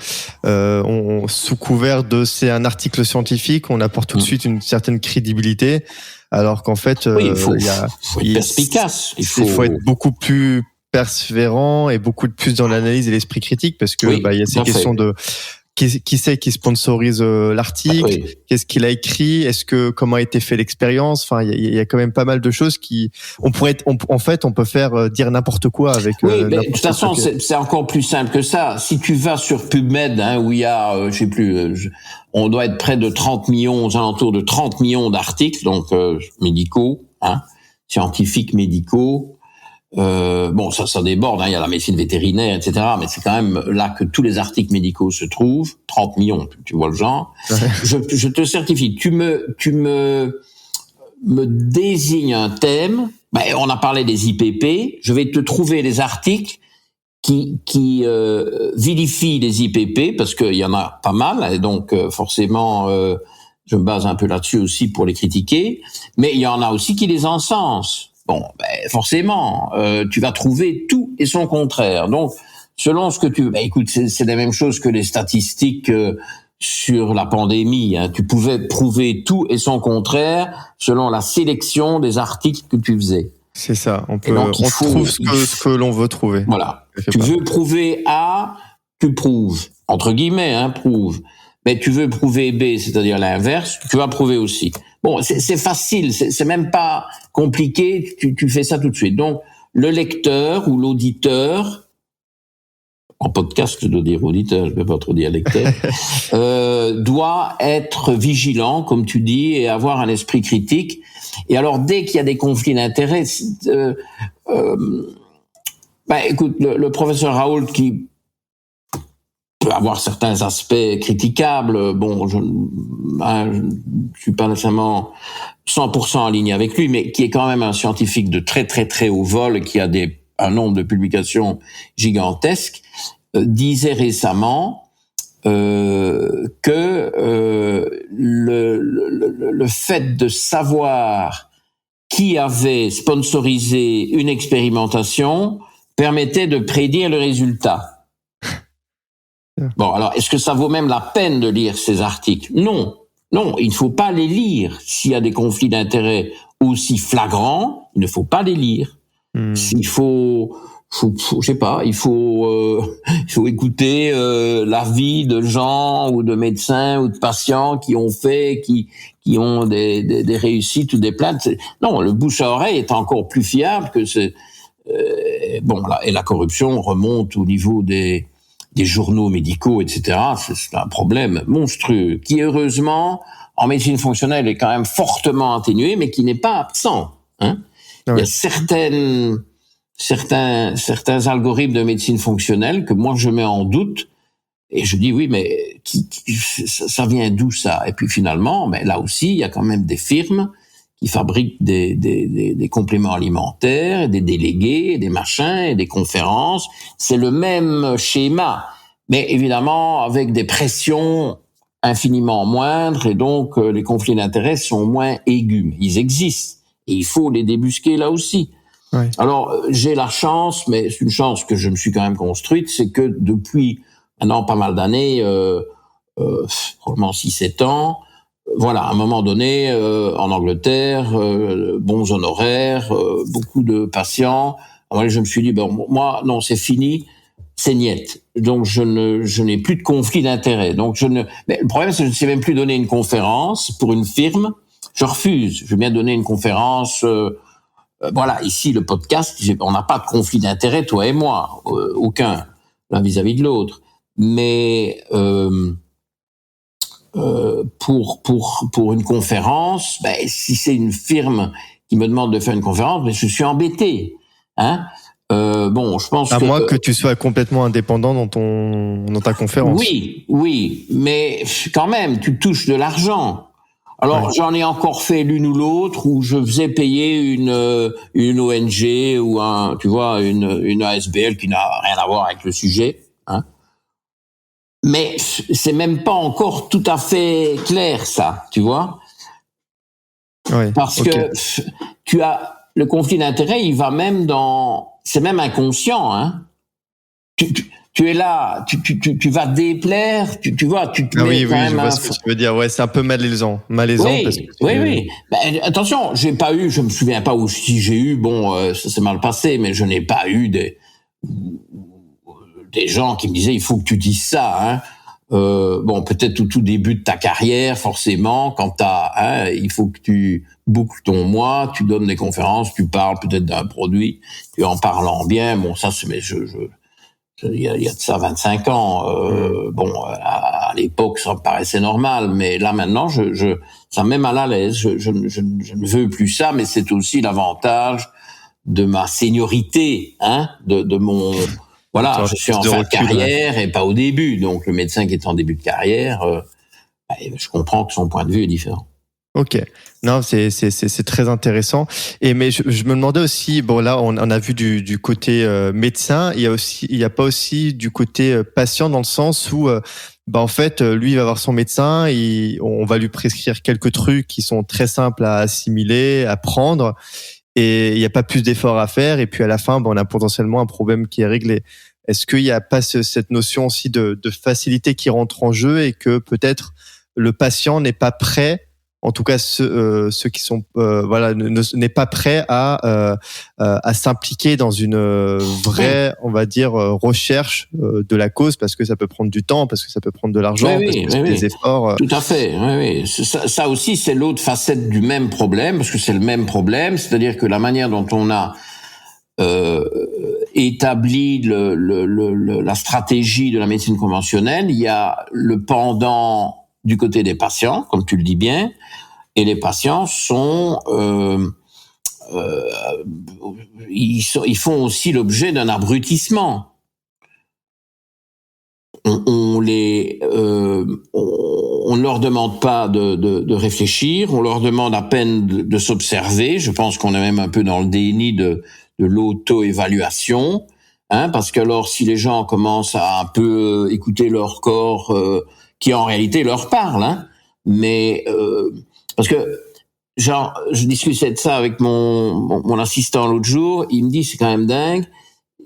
sous couvert de c'est un article scientifique, on apporte tout de suite une certaine crédibilité, alors qu'en fait, il faut être perspicace. Il faut être beaucoup plus persévérant et beaucoup plus dans l'analyse et l'esprit critique, parce que il y a ces questions de qui c'est qui sponsorise l'article, qu'est-ce qu'il a écrit, comment a été fait l'expérience. Enfin, il y a quand même pas mal de choses on peut faire dire n'importe quoi avec. Oui, mais de toute façon, c'est encore plus simple que ça. Si tu vas sur PubMed, où il y a, je sais plus, on doit être près de 30 millions, aux alentours de 30 millions d'articles, donc médicaux, scientifiques médicaux. Ça déborde, il y a la médecine vétérinaire, etc. Mais c'est quand même là que tous les articles médicaux se trouvent. 30 millions, tu vois le genre. Ouais. Je te certifie, tu me désignes un thème. On a parlé des IPP. Je vais te trouver les articles qui vilifient les IPP, parce qu'il y en a pas mal, et donc forcément je me base un peu là-dessus aussi pour les critiquer. Mais il y en a aussi qui les encensent. Forcément, tu vas trouver tout et son contraire. Donc, selon ce que écoute, c'est la même chose que les statistiques sur la pandémie. Tu pouvais prouver tout et son contraire selon la sélection des articles que tu faisais. C'est ça. On trouve ce que l'on veut trouver. Voilà. Tu veux prouver A, tu prouves. Entre guillemets, prouve. Mais tu veux prouver B, c'est-à-dire l'inverse, tu vas prouver aussi. C'est facile, c'est même pas compliqué, tu fais ça tout de suite. Donc, le lecteur ou l'auditeur, en podcast, je dois dire auditeur, je ne peux pas trop dire lecteur, doit être vigilant, comme tu dis, et avoir un esprit critique. Et alors, dès qu'il y a des conflits d'intérêts, écoute, le professeur Raoult qui peut avoir certains aspects critiquables. Je suis pas nécessairement 100% en ligne avec lui, mais qui est quand même un scientifique de très très très haut vol, qui a un nombre de publications gigantesques, disait récemment que le fait de savoir qui avait sponsorisé une expérimentation permettait de prédire le résultat. Alors, est-ce que ça vaut même la peine de lire ces articles ? Non, il ne faut pas les lire. S'il y a des conflits d'intérêts aussi flagrants, il ne faut pas les lire. Il faut écouter l'avis de gens ou de médecins ou de patients qui ont des réussites ou des plaintes. Non, le bouche à oreille est encore plus fiable que et la corruption remonte au niveau des journaux médicaux, etc. C'est un problème monstrueux qui, heureusement, en médecine fonctionnelle, est quand même fortement atténué, mais qui n'est pas absent. Il y a certains algorithmes de médecine fonctionnelle que moi je mets en doute, et je dis oui, mais ça vient d'où ça ? Et puis finalement, là aussi, il y a quand même des firmes qui fabriquent des compléments alimentaires, des délégués, des machins, et des conférences. C'est le même schéma, mais évidemment avec des pressions infiniment moindres, et donc les conflits d'intérêts sont moins aigus. Ils existent, et il faut les débusquer là aussi. Ouais. Alors, j'ai la chance, mais c'est une chance que je me suis quand même construite, c'est que depuis maintenant pas mal d'années, probablement 6-7 ans, voilà, à un moment donné, en Angleterre, bons honoraires, beaucoup de patients. Alors, je me suis dit, bon, moi, non, c'est fini, c'est niette. Donc, je n'ai plus de conflit d'intérêts. Donc, mais le problème, c'est que je ne sais même plus donner une conférence pour une firme. Je refuse. Je veux bien donner une conférence. Voilà, ici, le podcast, on n'a pas de conflit d'intérêts, toi et moi, aucun, l'un vis-à-vis de l'autre. Mais pour une conférence, ben, si c'est une firme qui me demande de faire une conférence, ben, je suis embêté. Hein. Bon, je pense À que moins que tu sois complètement indépendant dans ta conférence. oui, mais quand même, tu touches de l'argent. Alors, Ouais. j'en ai encore fait l'une ou l'autre où je faisais payer une ONG ou une ASBL qui n'a rien à voir avec le sujet, hein. Mais c'est même pas encore tout à fait clair, ça, tu vois. Ouais. Parce Ok. que tu as le conflit d'intérêts, il va même c'est même inconscient, hein. Tu es là, tu vas déplaire, tu vois, tu te Ah mets oui, quand oui, je même vois ce que tu veux dire. Ouais, c'est un peu malaisant parce que oui. Ben, attention, je me souviens pas où si j'ai eu, bon, ça s'est mal passé, mais je n'ai pas eu des gens qui me disaient il faut que tu dises ça, hein. Bon, peut-être au tout début de ta carrière, forcément, il faut que tu boucles ton mois, tu donnes des conférences, tu parles peut-être d'un produit, tu en parlant bien. Bon, ça, mais il y a de ça 25 ans. Bon, à l'époque, ça me paraissait normal, mais là maintenant, ça me met mal à l'aise. Je ne veux plus ça, mais c'est aussi l'avantage de ma seniorité, hein, de mon, voilà, je suis en de fin de recul. Ouais. carrière et pas au début. Donc le médecin qui est en début de carrière, je comprends que son point de vue est différent. Ok. Non, c'est très intéressant. Mais je me demandais aussi, bon là, on a vu du côté médecin. Il y a pas aussi du côté patient dans le sens où, en fait, lui il va voir son médecin, on va lui prescrire quelques trucs qui sont très simples à assimiler, à prendre, et il n'y a pas plus d'efforts à faire. Et puis à la fin, on a potentiellement un problème qui est réglé. Est-ce qu'il n'y a pas cette notion aussi de facilité qui rentre en jeu et que peut-être le patient n'est pas prêt, en tout cas ceux qui sont n'est pas prêt à s'impliquer dans une vraie, on va dire, recherche de la cause, parce que ça peut prendre du temps, parce que ça peut prendre de l'argent, parce que c'est des efforts. Tout à fait. Oui. Ça aussi, c'est l'autre facette du même problème, parce que c'est le même problème, c'est-à-dire que la manière dont on a établi la stratégie de la médecine conventionnelle, il y a le pendant du côté des patients, comme tu le dis bien, et les patients sont, ils font aussi l'objet d'un abrutissement. On ne leur demande pas de réfléchir, on leur demande à peine de s'observer. Je pense qu'on est même un peu dans le déni de l'auto-évaluation, hein, parce que alors si les gens commencent à un peu écouter leur corps, qui en réalité leur parle, hein, mais parce que genre je discutais de ça avec mon assistant l'autre jour, il me dit c'est quand même dingue.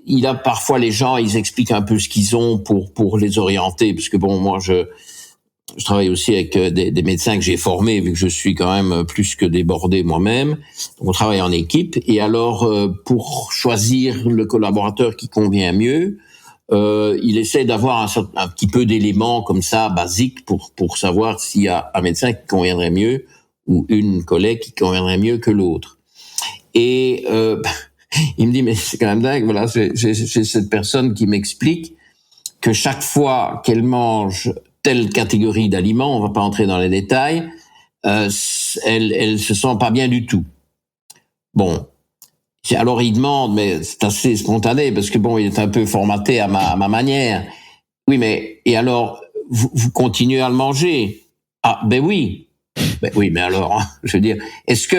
Il a parfois les gens, ils expliquent un peu ce qu'ils ont pour les orienter, parce que bon, moi je travaille aussi avec des médecins que j'ai formés, vu que je suis quand même plus que débordé moi-même. Donc on travaille en équipe, et alors pour choisir le collaborateur qui convient mieux, il essaie d'avoir un petit peu d'éléments comme ça basiques pour savoir s'il y a un médecin qui conviendrait mieux ou une collègue qui conviendrait mieux que l'autre. Et il me dit, mais c'est quand même dingue, voilà, j'ai cette personne qui m'explique que chaque fois qu'elle mange telle catégorie d'aliments, on va pas entrer dans les détails, elle se sent pas bien du tout. Bon. Alors il demande, mais c'est assez spontané, parce que bon, il est un peu formaté à ma manière. Oui, mais, et alors, vous continuez à le manger? Ah, ben oui. Ben oui, mais alors, je veux dire, est-ce que,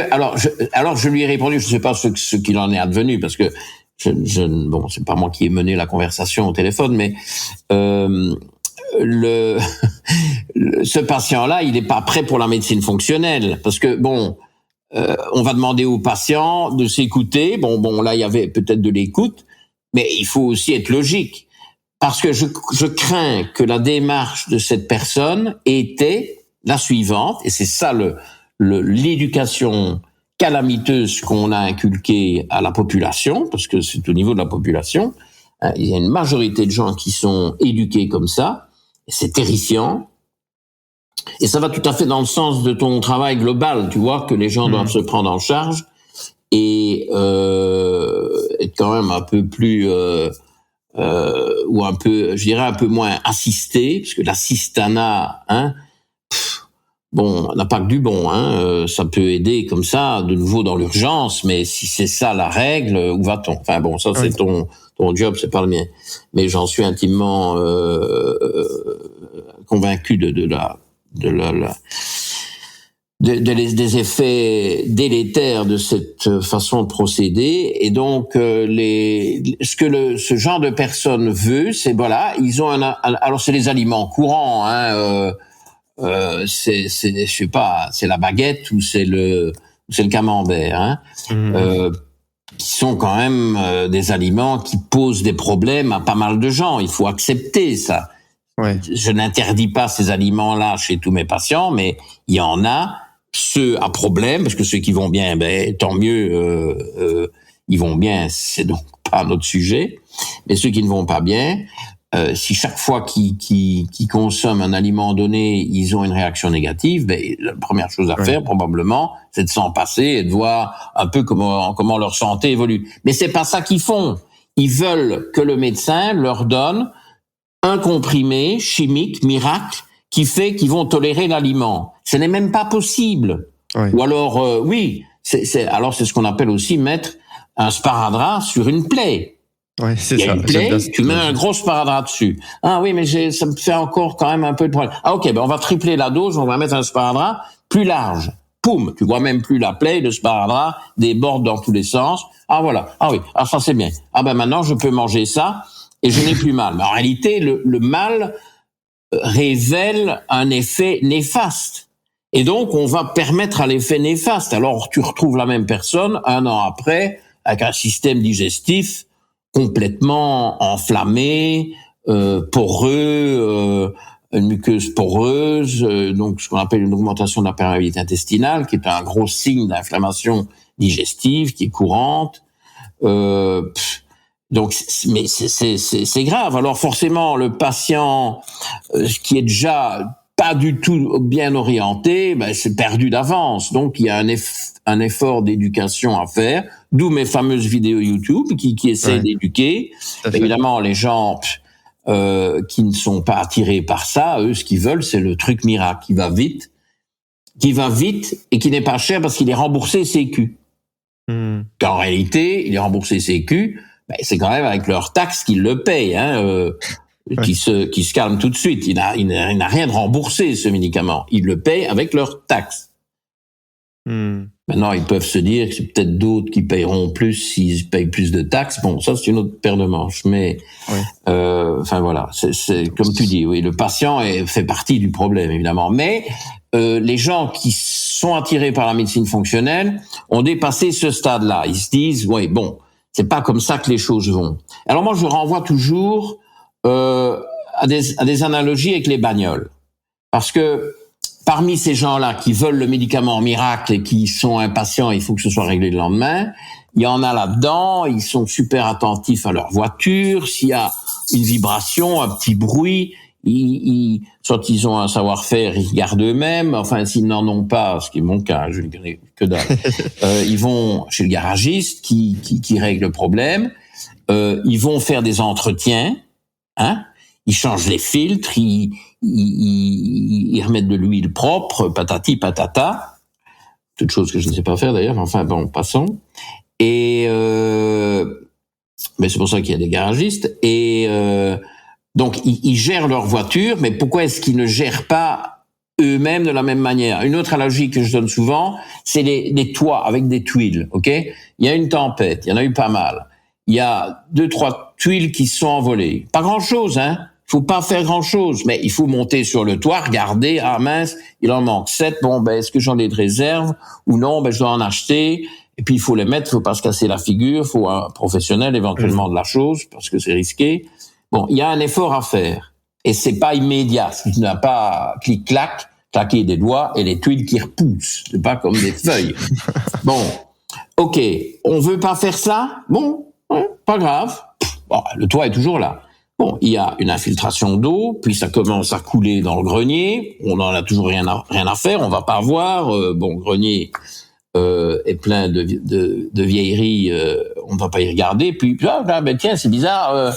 alors je lui ai répondu, je ne sais pas ce qu'il en est advenu, parce que bon, c'est pas moi qui ai mené la conversation au téléphone, mais ce patient-là, il n'est pas prêt pour la médecine fonctionnelle, parce que bon, on va demander aux patients de s'écouter. Bon, là, il y avait peut-être de l'écoute, mais il faut aussi être logique. Parce que je crains que la démarche de cette personne était la suivante, et c'est ça l'éducation calamiteuse qu'on a inculquée à la population, parce que c'est au niveau de la population, il y a une majorité de gens qui sont éduqués comme ça, et c'est terrifiant. Et ça va tout à fait dans le sens de ton travail global, tu vois, que les gens doivent se prendre en charge et être quand même un peu plus ou un peu, je dirais un peu moins assisté, parce que l'assistanat, bon, n'a pas que du bon, ça peut aider comme ça, de nouveau dans l'urgence, mais si c'est ça la règle, où va-t-on? Enfin bon, ça c'est ton job, c'est pas le mien. Mais j'en suis intimement convaincu des effets délétères de cette façon de procéder. Et donc ce genre de personne veut, c'est voilà, ils ont alors c'est les aliments courants, c'est je sais pas, c'est la baguette ou c'est le camembert, qui sont quand même des aliments qui posent des problèmes à pas mal de gens. Il faut accepter ça. Ouais. Je n'interdis pas ces aliments-là chez tous mes patients, mais il y en a ceux à problème, parce que ceux qui vont bien, tant mieux, ils vont bien, c'est donc pas notre sujet. Mais ceux qui ne vont pas bien, si chaque fois qu'ils consomment un aliment donné, ils ont une réaction négative, la première chose à faire, probablement, c'est de s'en passer et de voir un peu comment leur santé évolue. Mais c'est pas ça qu'ils font. Ils veulent que le médecin leur donne un comprimé chimique miracle qui fait qu'ils vont tolérer l'aliment. Ce n'est même pas possible. Oui. Ou alors, c'est ce qu'on appelle aussi mettre un sparadrap sur une plaie. Ouais, c'est ça. Il y a une plaie, tu mets un gros sparadrap dessus. Ah oui, mais ça me fait encore quand même un peu de problème. Ah ok, on va tripler la dose, on va mettre un sparadrap plus large. Poum, tu vois même plus la plaie, le sparadrap déborde dans tous les sens. Ah voilà, ah oui, ça c'est bien. Ah maintenant je peux manger ça et je n'ai plus mal. Mais en réalité, le mal révèle un effet néfaste. Et donc, on va permettre à l'effet néfaste. Alors, tu retrouves la même personne 1 an après, avec un système digestif complètement enflammé, poreux, une muqueuse poreuse, donc ce qu'on appelle une augmentation de la perméabilité intestinale, qui est un gros signe d'inflammation digestive, qui est courante. Donc, mais c'est grave. Alors forcément, le patient qui est déjà pas du tout bien orienté, c'est perdu d'avance. Donc, il y a un effort d'éducation à faire. D'où mes fameuses vidéos YouTube qui essaient d'éduquer. Évidemment, les gens qui ne sont pas attirés par ça, eux, ce qu'ils veulent, c'est le truc miracle qui va vite et qui n'est pas cher parce qu'il est remboursé Sécu. En réalité, il est remboursé Sécu. C'est quand même avec leurs taxes qu'ils le payent, qui se calment tout de suite. Il n'a rien de remboursé, ce médicament. Ils le payent avec leurs taxes. Maintenant, ils peuvent se dire que c'est peut-être d'autres qui payeront plus s'ils payent plus de taxes. Bon, ça, c'est une autre paire de manches. Mais, voilà. C'est comme tu dis, oui, le patient fait partie du problème, évidemment. Mais, les gens qui sont attirés par la médecine fonctionnelle ont dépassé ce stade-là. Ils se disent, c'est pas comme ça que les choses vont. Alors moi, je renvoie toujours à des analogies avec les bagnoles. Parce que parmi ces gens-là qui veulent le médicament miracle et qui sont impatients, il faut que ce soit réglé le lendemain, il y en a là-dedans, ils sont super attentifs à leur voiture. S'il y a une vibration, un petit bruit, soit ils ont un savoir-faire, ils regardent eux-mêmes. Enfin, s'ils n'en ont pas, ce qui est mon cas, je ne connais que dalle, ils vont chez le garagiste qui règle le problème. Ils vont faire des entretiens, ils changent les filtres, ils remettent de l'huile propre, patati patata. Toute chose que je ne sais pas faire d'ailleurs. Enfin bon, passons. Et mais c'est pour ça qu'il y a des garagistes. Et donc, ils gèrent leur voiture, mais pourquoi est-ce qu'ils ne gèrent pas eux-mêmes de la même manière? Une autre analogie que je donne souvent, c'est les toits avec des tuiles, ok? Il y a une tempête, il y en a eu pas mal. Il y a 2-3 tuiles qui se sont envolées. Pas grand-chose, Il faut pas faire grand-chose, mais il faut monter sur le toit, regarder, ah mince, il en manque 7, bon, ben, est-ce que j'en ai de réserve ou non, ben, je dois en acheter, et puis il faut les mettre, il faut pas se casser la figure, il faut un professionnel éventuellement de la chose, parce que c'est risqué. Bon, il y a un effort à faire, et c'est pas immédiat, tu n'as pas clic-clac, claquer des doigts et les tuiles qui repoussent, c'est pas comme des feuilles. Bon, ok, on veut pas faire ça, bon, ouais, pas grave, bon, le toit est toujours là. Bon, il y a une infiltration d'eau, puis ça commence à couler dans le grenier. On n'en a toujours rien à faire, on va pas voir. Bon, le grenier est plein de vieilleries, on va pas y regarder. Puis là, ben tiens, c'est bizarre.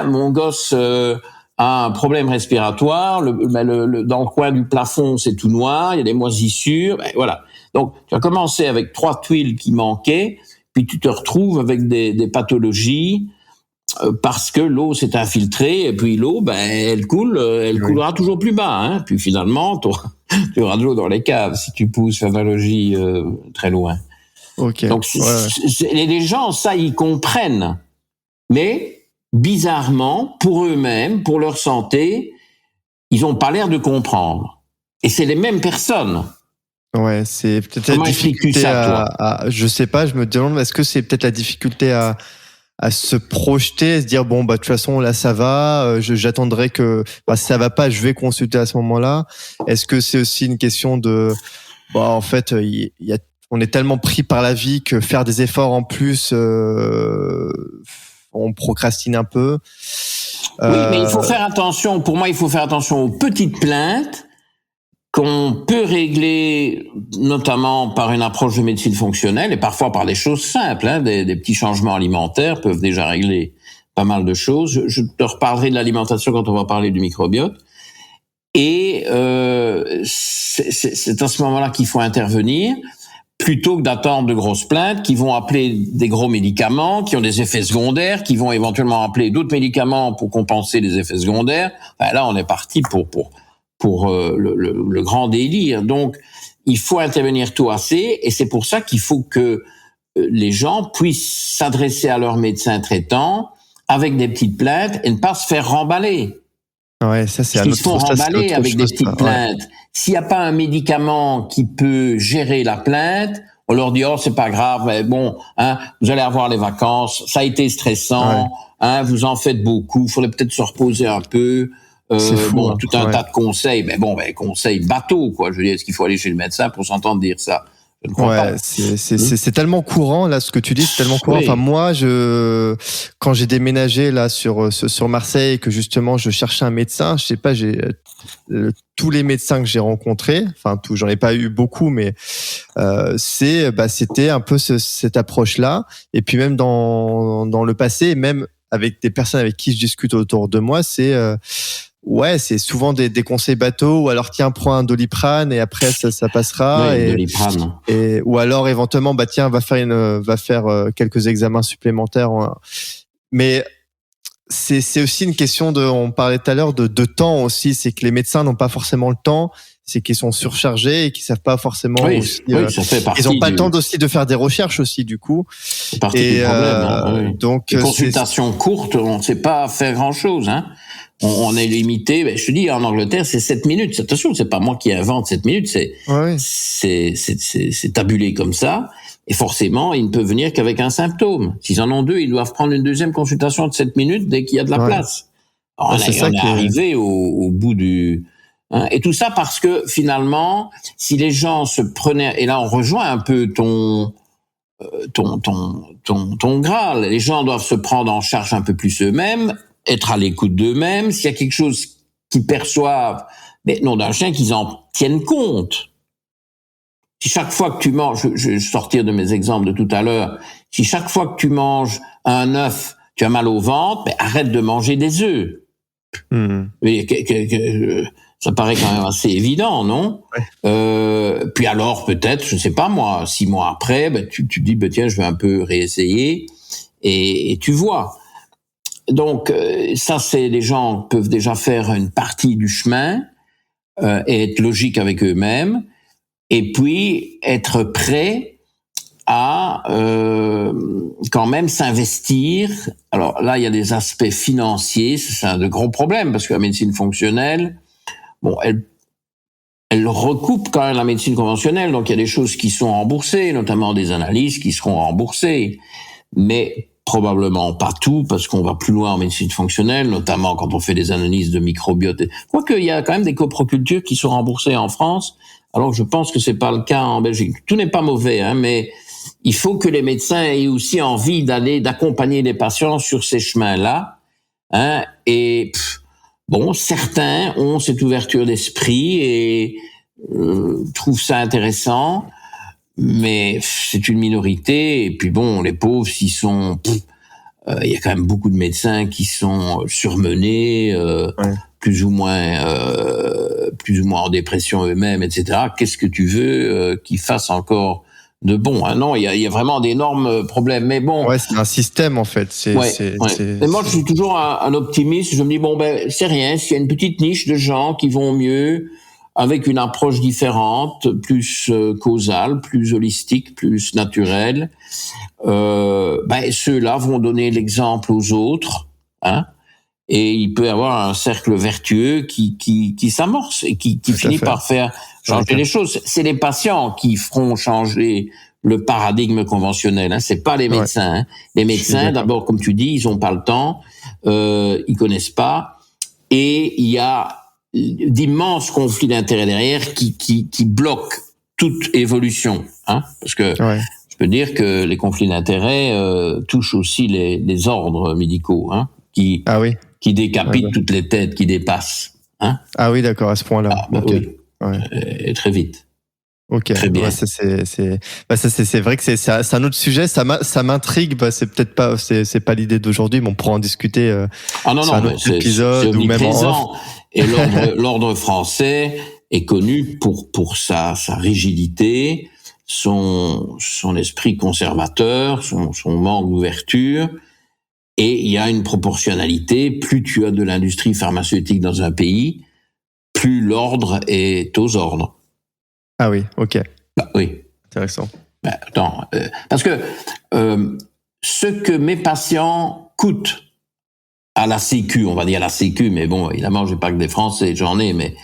Mon gosse a un problème respiratoire. Dans le coin du plafond, c'est tout noir. Il y a des moisissures. Ben, voilà. Donc, tu as commencé avec 3 tuiles qui manquaient, puis tu te retrouves avec des pathologies. Parce que l'eau s'est infiltrée, et puis l'eau, ben, elle coulera toujours plus bas, hein. Puis finalement, tu auras de l'eau dans les caves si tu pousses l'analogie très loin. Ok. Donc, les gens, ça, ils comprennent. Mais, bizarrement, pour eux-mêmes, pour leur santé, ils ont pas l'air de comprendre. Et c'est les mêmes personnes. Ouais, c'est peut-être Comment la difficulté ça, toi? je sais pas, je me demande, est-ce que c'est peut-être la difficulté à se projeter, à se dire bon bah de toute façon là ça va, j'attendrai que si ça va pas, je vais consulter à ce moment-là. Est-ce que c'est aussi une question de en fait on est tellement pris par la vie que faire des efforts en plus on procrastine un peu. Oui, mais il faut faire attention. Pour moi, il faut faire attention aux petites plaintes qu'on peut régler notamment par une approche de médecine fonctionnelle et parfois par des choses simples. Des petits changements alimentaires peuvent déjà régler pas mal de choses. Je te reparlerai de l'alimentation quand on va parler du microbiote. Et c'est à ce moment-là qu'il faut intervenir, plutôt que d'attendre de grosses plaintes qui vont appeler des gros médicaments, qui ont des effets secondaires, qui vont éventuellement appeler d'autres médicaments pour compenser les effets secondaires. Ben là, on est parti pour le grand délire. Donc, il faut intervenir tôt assez, et c'est pour ça qu'il faut que les gens puissent s'adresser à leur médecin traitant avec des petites plaintes et ne pas se faire remballer. Ouais, ça c'est Ils se font remballer avec des petites plaintes. Ouais. S'il n'y a pas un médicament qui peut gérer la plainte, on leur dit, oh, c'est pas grave, mais bon, vous allez avoir les vacances, ça a été stressant, vous en faites beaucoup, il faudrait peut-être se reposer un peu. C'est fou, tout un tas de conseils, mais bon, conseils bateaux, quoi. Je veux dire, est-ce qu'il faut aller chez le médecin pour s'entendre dire ça? Je ne crois pas. C'est tellement courant, là, ce que tu dis, c'est tellement courant. Oui. Enfin, moi, quand j'ai déménagé, là, sur Marseille, que justement, je cherchais un médecin, je sais pas, tous les médecins que j'ai rencontrés, enfin, j'en ai pas eu beaucoup, mais, c'était un peu cette approche-là. Et puis, même dans le passé, même avec des personnes avec qui je discute autour de moi, c'est souvent des conseils bateaux, ou alors tiens, prends un Doliprane et après ça passera. Oui, Doliprane. Ou alors éventuellement tiens, va faire quelques examens supplémentaires. Mais c'est aussi une question on parlait tout à l'heure de temps aussi, c'est que les médecins n'ont pas forcément le temps, c'est qu'ils sont surchargés et qu'ils savent pas forcément aussi, ça fait partie ils ont pas le temps aussi de faire des recherches aussi, du coup. C'est partie du problème, Donc, les consultations courtes, on ne sait pas faire grand chose, On est limité, je te dis, en Angleterre, c'est 7 minutes. Attention, c'est pas moi qui invente 7 minutes, c'est tabulé comme ça. Et forcément, ils ne peuvent venir qu'avec un symptôme. S'ils en ont 2, ils doivent prendre une deuxième consultation de 7 minutes dès qu'il y a de la place. Alors, on est arrivé au bout du... Et tout ça parce que, finalement, si les gens se prenaient... Et là, on rejoint un peu ton Graal. Les gens doivent se prendre en charge un peu plus eux-mêmes, être à l'écoute d'eux-mêmes. S'il y a quelque chose qu'ils perçoivent, mais non d'un chien, qu'ils en tiennent compte. Si chaque fois que tu manges, je vais sortir de mes exemples de tout à l'heure, si chaque fois que tu manges un œuf, tu as mal au ventre, arrête de manger des œufs. Mais ça paraît quand même assez évident, non? Puis alors, peut-être, je ne sais pas moi, 6 mois après, tu dis, tiens, je vais un peu réessayer, et tu vois. Donc, ça, les gens peuvent déjà faire une partie du chemin, et être logique avec eux-mêmes, et puis être prêts à quand même s'investir. Alors là, il y a des aspects financiers, c'est un de gros problèmes, parce que la médecine fonctionnelle, bon, elle recoupe quand même la médecine conventionnelle, donc il y a des choses qui sont remboursées, notamment des analyses qui seront remboursées, mais probablement pas tout, parce qu'on va plus loin en médecine fonctionnelle, notamment quand on fait des analyses de microbiote. Quoique, il y a quand même des coprocultures qui sont remboursées en France, alors que je pense que c'est pas le cas en Belgique. Tout n'est pas mauvais, hein, mais il faut que les médecins aient aussi envie d'accompagner les patients sur ces chemins-là, hein, et bon, certains ont cette ouverture d'esprit et trouvent ça intéressant, mais c'est une minorité. Et puis bon, les pauvres, s'ils sont, il y a quand même beaucoup de médecins qui sont surmenés, plus ou moins en dépression eux-mêmes, etc. Qu'est-ce que tu veux qu'ils fassent encore de bon, hein? Non, il y a vraiment d'énormes problèmes. Mais bon. Ouais, c'est un système, en fait. Mais moi, je suis toujours un optimiste. Je me dis, bon, ben, c'est rien. S'il y a une petite niche de gens qui vont mieux, avec une approche différente, plus causale, plus holistique, plus naturelle, ben, ceux-là vont donner l'exemple aux autres, hein. Et il peut y avoir un cercle vertueux qui s'amorce et qui finit par faire changer les choses. C'est les patients qui feront changer le paradigme conventionnel, hein. C'est pas les médecins, hein. Les médecins, d'abord, comme tu dis, ils ont pas le temps, ils connaissent pas, et il y a d'immenses conflits d'intérêts derrière qui bloquent toute évolution, hein. Parce que je peux dire que les conflits d'intérêts touchent aussi les ordres médicaux, hein, qui décapitent toutes les têtes qui dépassent, hein. Ah oui, d'accord, à ce point-là. Ah, bah oui. Et très vite. Ok. Très bien. Ouais, c'est vrai que c'est un autre sujet. Ça m'intrigue. Bah, c'est peut-être pas, c'est pas l'idée d'aujourd'hui, mais on pourra en discuter. Ah non, sur un autre épisode ou même en off. Et l'ordre français est connu pour sa rigidité, son esprit conservateur, son manque d'ouverture. Et il y a une proportionnalité. Plus tu as de l'industrie pharmaceutique dans un pays, plus l'ordre est aux ordres. Ah oui, ok. Bah, oui. Intéressant. Bah, attends, parce que ce que mes patients coûtent à la Sécu, on va dire la Sécu, mais bon, évidemment, j'ai pas que des Français, j'en ai, mais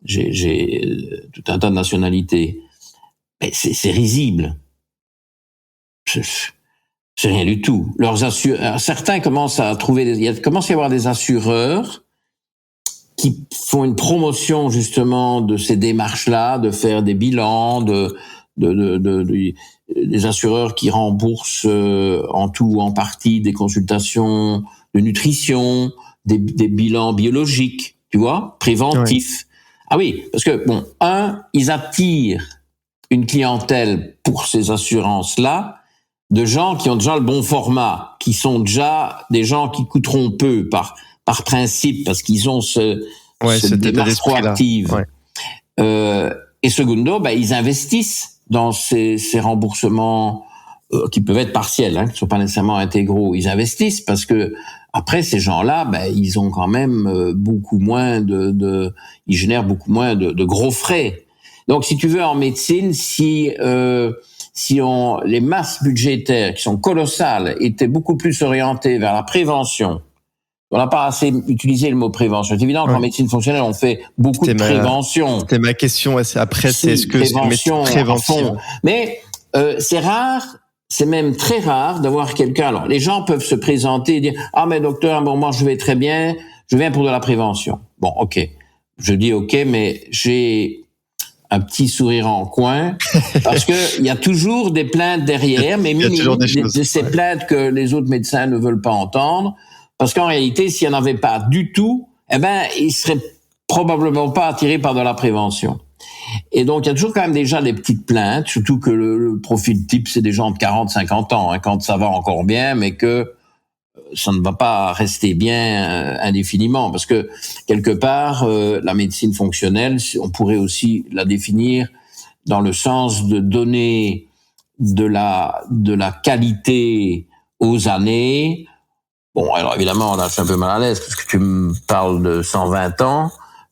j'ai tout un tas de nationalités. Mais c'est risible. C'est rien du tout. Certains commencent à trouver, il commence à y avoir des assureurs qui font une promotion justement de ces démarches-là, de faire des bilans, des assureurs qui remboursent en tout ou en partie des consultations de nutrition, des bilans biologiques, tu vois, préventifs. Ouais. Ah oui, parce que bon, ils attirent une clientèle pour ces assurances-là de gens qui ont déjà le bon format, qui sont déjà des gens qui coûteront peu par principe, parce qu'ils ont cette démarche proactive. Ouais. Et secondo, ils investissent dans ces remboursements qui peuvent être partiels, qui ne sont pas nécessairement intégraux. Ils investissent parce que après ces gens-là, ils ont quand même beaucoup moins ils génèrent beaucoup moins de gros frais. Donc, si tu veux, en médecine, si les masses budgétaires qui sont colossales étaient beaucoup plus orientées vers la prévention. On n'a pas assez utilisé le mot prévention. C'est évident qu'en médecine fonctionnelle, on fait beaucoup de prévention. C'était ma question. Après, c'est est-ce que prévention, prévention. Mais c'est rare, c'est même très rare d'avoir quelqu'un. Alors, les gens peuvent se présenter et dire « Ah, mais docteur, bon, moi, je vais très bien, je viens pour de la prévention. » Bon, ok. Je dis « Ok, mais j'ai un petit sourire en coin, parce que il y a toujours des plaintes derrière, mais minimes, ces plaintes que les autres médecins ne veulent pas entendre. Parce qu'en réalité, s'il n'y en avait pas du tout, ils seraient probablement pas attirés par de la prévention. Et donc, il y a toujours quand même déjà des petites plaintes, surtout que le profil type, c'est des gens de 40, 50 ans, quand ça va encore bien, mais que ça ne va pas rester bien indéfiniment. Parce que, quelque part, la médecine fonctionnelle, on pourrait aussi la définir dans le sens de donner de la qualité aux années. Bon, alors évidemment, là, je suis un peu mal à l'aise parce que tu me parles de 120 ans.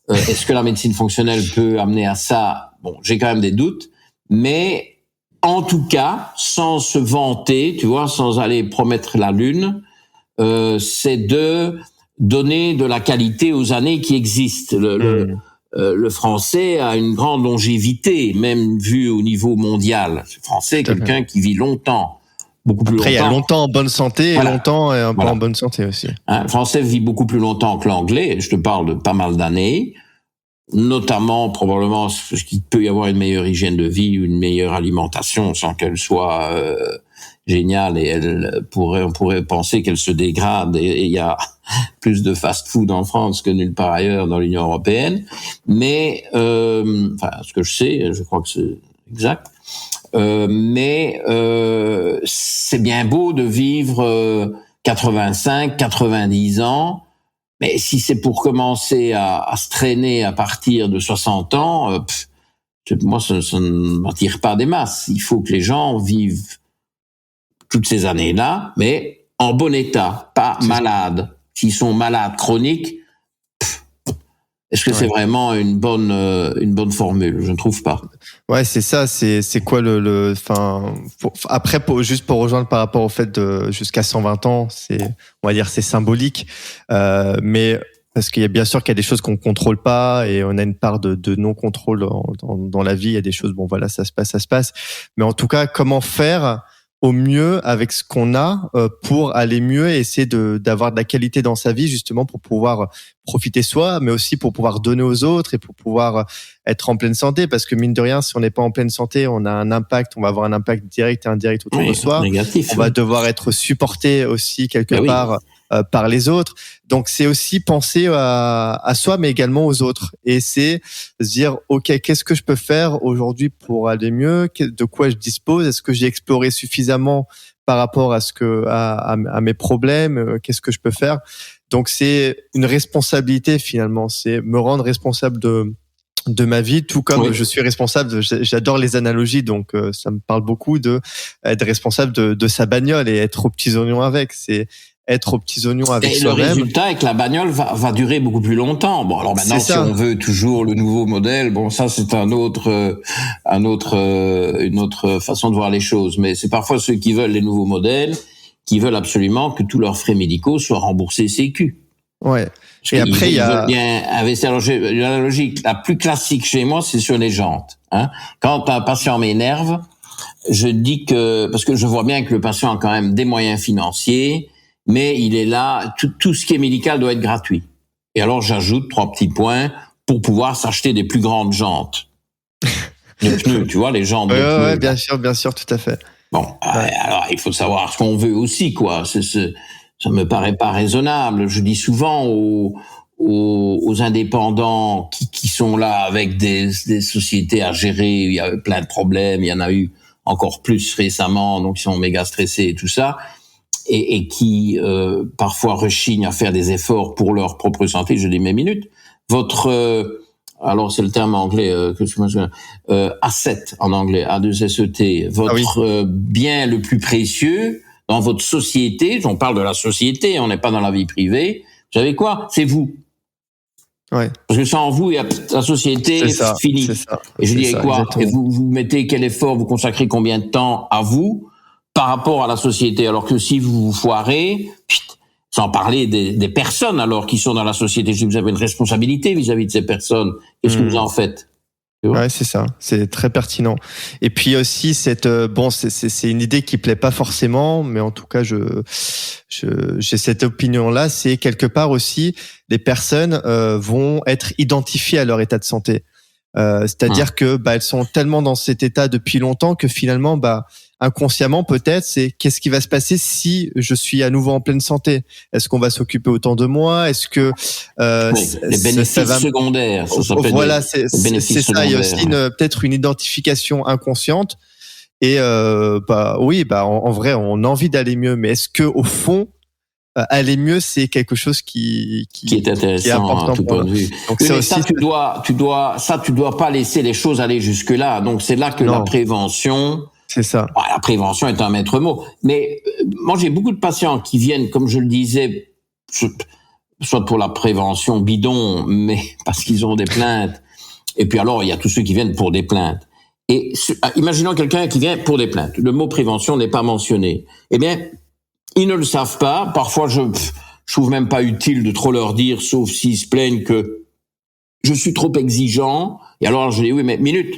Est-ce que la médecine fonctionnelle peut amener à ça? Bon, j'ai quand même des doutes, mais en tout cas, sans se vanter, tu vois, sans aller promettre la lune, c'est de donner de la qualité aux années qui existent. Le français a une grande longévité, même vu au niveau mondial. Le français est quelqu'un qui vit longtemps, beaucoup plus Après, longtemps. il y a longtemps en bonne santé et longtemps et un peu en bonne santé aussi. Le français vit beaucoup plus longtemps que l'anglais. Je te parle de pas mal d'années. Notamment, probablement, parce qu'il peut y avoir une meilleure hygiène de vie, une meilleure alimentation, sans qu'elle soit géniale, et on pourrait penser qu'elle se dégrade, et il y a plus de fast-food en France que nulle part ailleurs dans l'Union européenne. Mais, ce que je sais, je crois que c'est exact. Mais c'est bien beau de vivre 85, 90 ans. Mais si c'est pour commencer à se traîner à partir de 60 ans, moi, ça ne m'attire pas des masses. Il faut que les gens vivent toutes ces années-là, mais en bon état, pas malades. S'ils sont malades chroniques, est-ce que c'est vraiment une bonne formule? Je ne trouve pas. Ouais, c'est ça. C'est quoi après, juste pour rejoindre par rapport au fait de jusqu'à 120 ans, on va dire, c'est symbolique. Mais parce qu'il y a bien sûr qu'il y a des choses qu'on contrôle pas et on a une part de non-contrôle dans la vie. Il y a des choses, bon voilà, ça se passe. Mais en tout cas, comment faire au mieux avec ce qu'on a pour aller mieux et essayer d'avoir de la qualité dans sa vie, justement pour pouvoir profiter soi, mais aussi pour pouvoir donner aux autres et pour pouvoir être en pleine santé, parce que mine de rien, si on n'est pas en pleine santé, on va avoir un impact direct et indirect autour de soi. Négatif, on va devoir être supporté aussi quelque part par les autres. Donc c'est aussi penser à soi, mais également aux autres. Et c'est se dire, ok, qu'est-ce que je peux faire aujourd'hui pour aller mieux? De quoi je dispose? Est-ce que j'ai exploré suffisamment par rapport à mes problèmes? Qu'est-ce que je peux faire? Donc c'est une responsabilité finalement. C'est me rendre responsable de ma vie, tout comme je suis responsable. J'adore les analogies, donc ça me parle beaucoup de être responsable de sa bagnole et être aux petits oignons avec. C'est être aux petits oignons avec soi-même. Et le résultat est que la bagnole va durer beaucoup plus longtemps. Bon, alors maintenant, si on veut toujours le nouveau modèle, bon, ça c'est une autre façon de voir les choses. Mais c'est parfois ceux qui veulent les nouveaux modèles, qui veulent absolument que tous leurs frais médicaux soient remboursés Sécu. Ouais. Et après, il y a bien investir. La logique la plus classique chez moi, c'est sur les jantes. Quand un patient m'énerve, je dis parce que je vois bien que le patient a quand même des moyens financiers, mais il est là, tout ce qui est médical doit être gratuit. Et alors j'ajoute 3 petits points pour pouvoir s'acheter des plus grandes jantes. De pneus, tu vois, les jantes de pneus. Ouais, bien sûr, tout à fait. Bon, alors il faut savoir ce qu'on veut aussi, quoi. Ça me paraît pas raisonnable. Je dis souvent aux indépendants qui sont là avec des sociétés à gérer, il y a plein de problèmes, il y en a eu encore plus récemment, donc ils sont méga stressés et tout ça. Et qui parfois rechignent à faire des efforts pour leur propre santé. Je dis mes minutes. Alors c'est le terme anglais asset en anglais, A2SET. Votre bien le plus précieux dans votre société. On parle de la société, on n'est pas dans la vie privée. Vous savez quoi? C'est vous. Ouais. Parce que sans vous, il y a la société finie. Et je dis quoi? Et vous mettez quel effort, vous consacrez combien de temps à vous par rapport à la société, alors que si vous vous foirez, sans parler des personnes alors qui sont dans la société, vous avez une responsabilité vis-à-vis de ces personnes. Qu'est-ce que vous en faites? Ouais, c'est ça. C'est très pertinent. Et puis aussi c'est une idée qui plaît pas forcément, mais en tout cas j'ai cette opinion-là. C'est quelque part aussi les personnes vont être identifiées à leur état de santé. C'est-à-dire que elles sont tellement dans cet état depuis longtemps que finalement inconsciemment peut-être c'est qu'est-ce qui va se passer si je suis à nouveau en pleine santé? Est-ce qu'on va s'occuper autant de moi? Est-ce que les bénéfices secondaires, ça s'appelle c'est ça. Il y a aussi peut-être une identification inconsciente et en vrai on a envie d'aller mieux, mais est-ce que au fond aller mieux, c'est quelque chose qui est intéressant, qui est important à tout point de vue. Donc mais ça, tu dois pas laisser les choses aller jusque là. Donc c'est là que la prévention. C'est ça. La prévention est un maître mot. Mais moi, j'ai beaucoup de patients qui viennent, comme je le disais, soit pour la prévention bidon, mais parce qu'ils ont des plaintes. Et puis alors, il y a tous ceux qui viennent pour des plaintes. Et imaginons quelqu'un qui vient pour des plaintes. Le mot prévention n'est pas mentionné. Eh bien, ils ne le savent pas. Parfois, je trouve même pas utile de trop leur dire, sauf s'ils se plaignent que je suis trop exigeant. Et alors, je dis, oui, mais minute,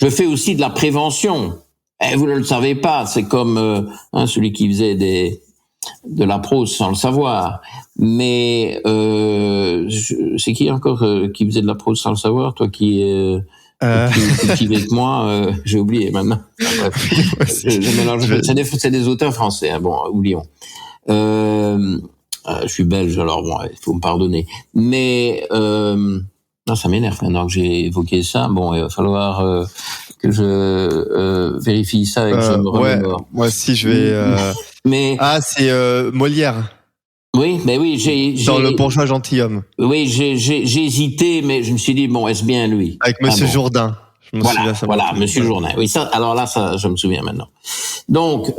je fais aussi de la prévention. Et vous ne le savez pas. C'est comme celui qui faisait de la prose sans le savoir. Mais c'est qui encore qui faisait de la prose sans le savoir, toi qui cultivé avec moi, j'ai oublié maintenant. Je mélange. C'est des auteurs français. Hein, bon, oublions. Je suis belge, alors bon, il faut me pardonner. Mais non, ça m'énerve maintenant que j'ai évoqué ça. Bon, il va falloir que je vérifie ça et que je me remémore. Moi aussi, je vais. Mais c'est Molière. Oui, mais oui, j'ai dans Le Bourgeois Gentilhomme. Oui, j'ai hésité, mais je me suis dit bon, est-ce bien lui? Avec Monsieur Jourdain. Voilà, Monsieur Jourdain. Oui, ça. Alors là, ça, je me souviens maintenant. Donc,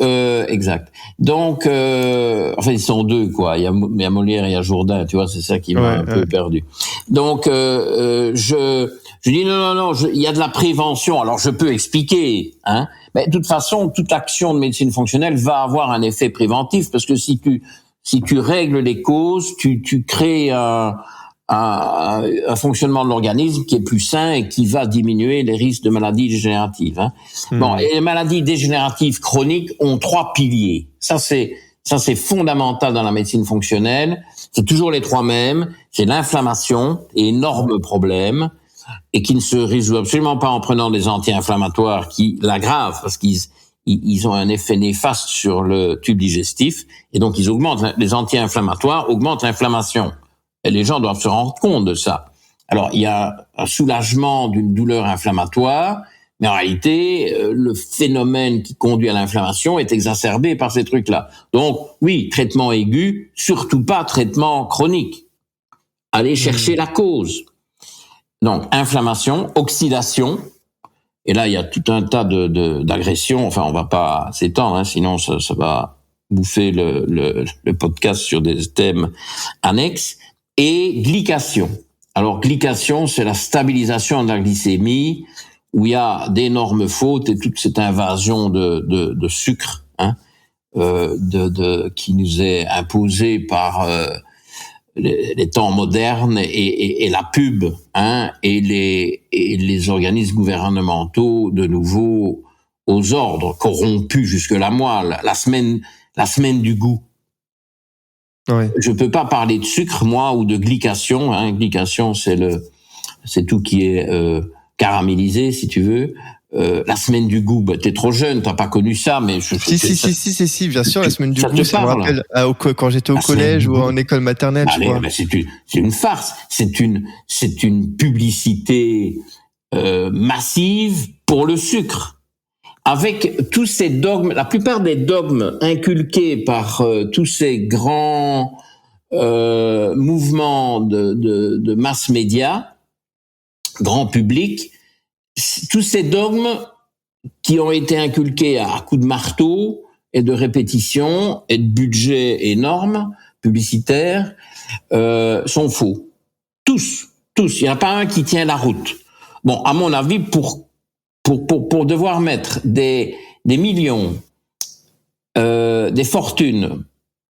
exact. Donc, enfin, ils sont deux, quoi. Il y a Molière et il y a Jourdain. Tu vois, c'est ça qui m'a un peu perdu. Donc, je dis non. Il y a de la prévention. Alors, je peux expliquer, hein. Mais de toute façon, toute action de médecine fonctionnelle va avoir un effet préventif parce que si tu règles les causes, tu crées un fonctionnement de l'organisme qui est plus sain et qui va diminuer les risques de maladies dégénératives. Hein. Bon, et les maladies dégénératives chroniques ont 3 piliers. Ça c'est fondamental dans la médecine fonctionnelle. C'est toujours les 3 mêmes. C'est l'inflammation, énorme problème, et qui ne se résout absolument pas en prenant des anti-inflammatoires qui l'aggravent parce qu'ils ont un effet néfaste sur le tube digestif, et donc les anti-inflammatoires augmentent l'inflammation. Et les gens doivent se rendre compte de ça. Alors, il y a un soulagement d'une douleur inflammatoire, mais en réalité, le phénomène qui conduit à l'inflammation est exacerbé par ces trucs-là. Donc, oui, traitement aigu, surtout pas traitement chronique. Allez chercher la cause. Donc, inflammation, oxydation, et là, il y a tout un tas d'agressions. Enfin, on va pas s'étendre, hein, sinon ça va bouffer le podcast sur des thèmes annexes. Et glycation. Alors, glycation, c'est la stabilisation de la glycémie, où il y a d'énormes fautes et toute cette invasion de sucre, hein, qui nous est imposée par les temps modernes et la pub, hein, et les organismes gouvernementaux de nouveau aux ordres, corrompus jusque la moelle, la semaine du goût. Oui. Je peux pas parler de sucre, moi, ou de glycation. Hein. Glycation, c'est tout qui est caramélisé, si tu veux. La semaine du goût, t'es trop jeune, t'as pas connu ça, mais Si, bien sûr, la semaine du goût, ça me rappelle quand j'étais au collège ou en école maternelle, je crois. Mais c'est une farce, c'est une publicité massive pour le sucre. Avec tous ces dogmes, la plupart des dogmes inculqués par tous ces grands mouvements de mass média, grand public, tous ces dogmes qui ont été inculqués à coups de marteau et de répétition et de budget énorme publicitaire sont faux. Tous. Il n'y en a pas un qui tient la route. Bon, à mon avis, pour devoir mettre des millions, des fortunes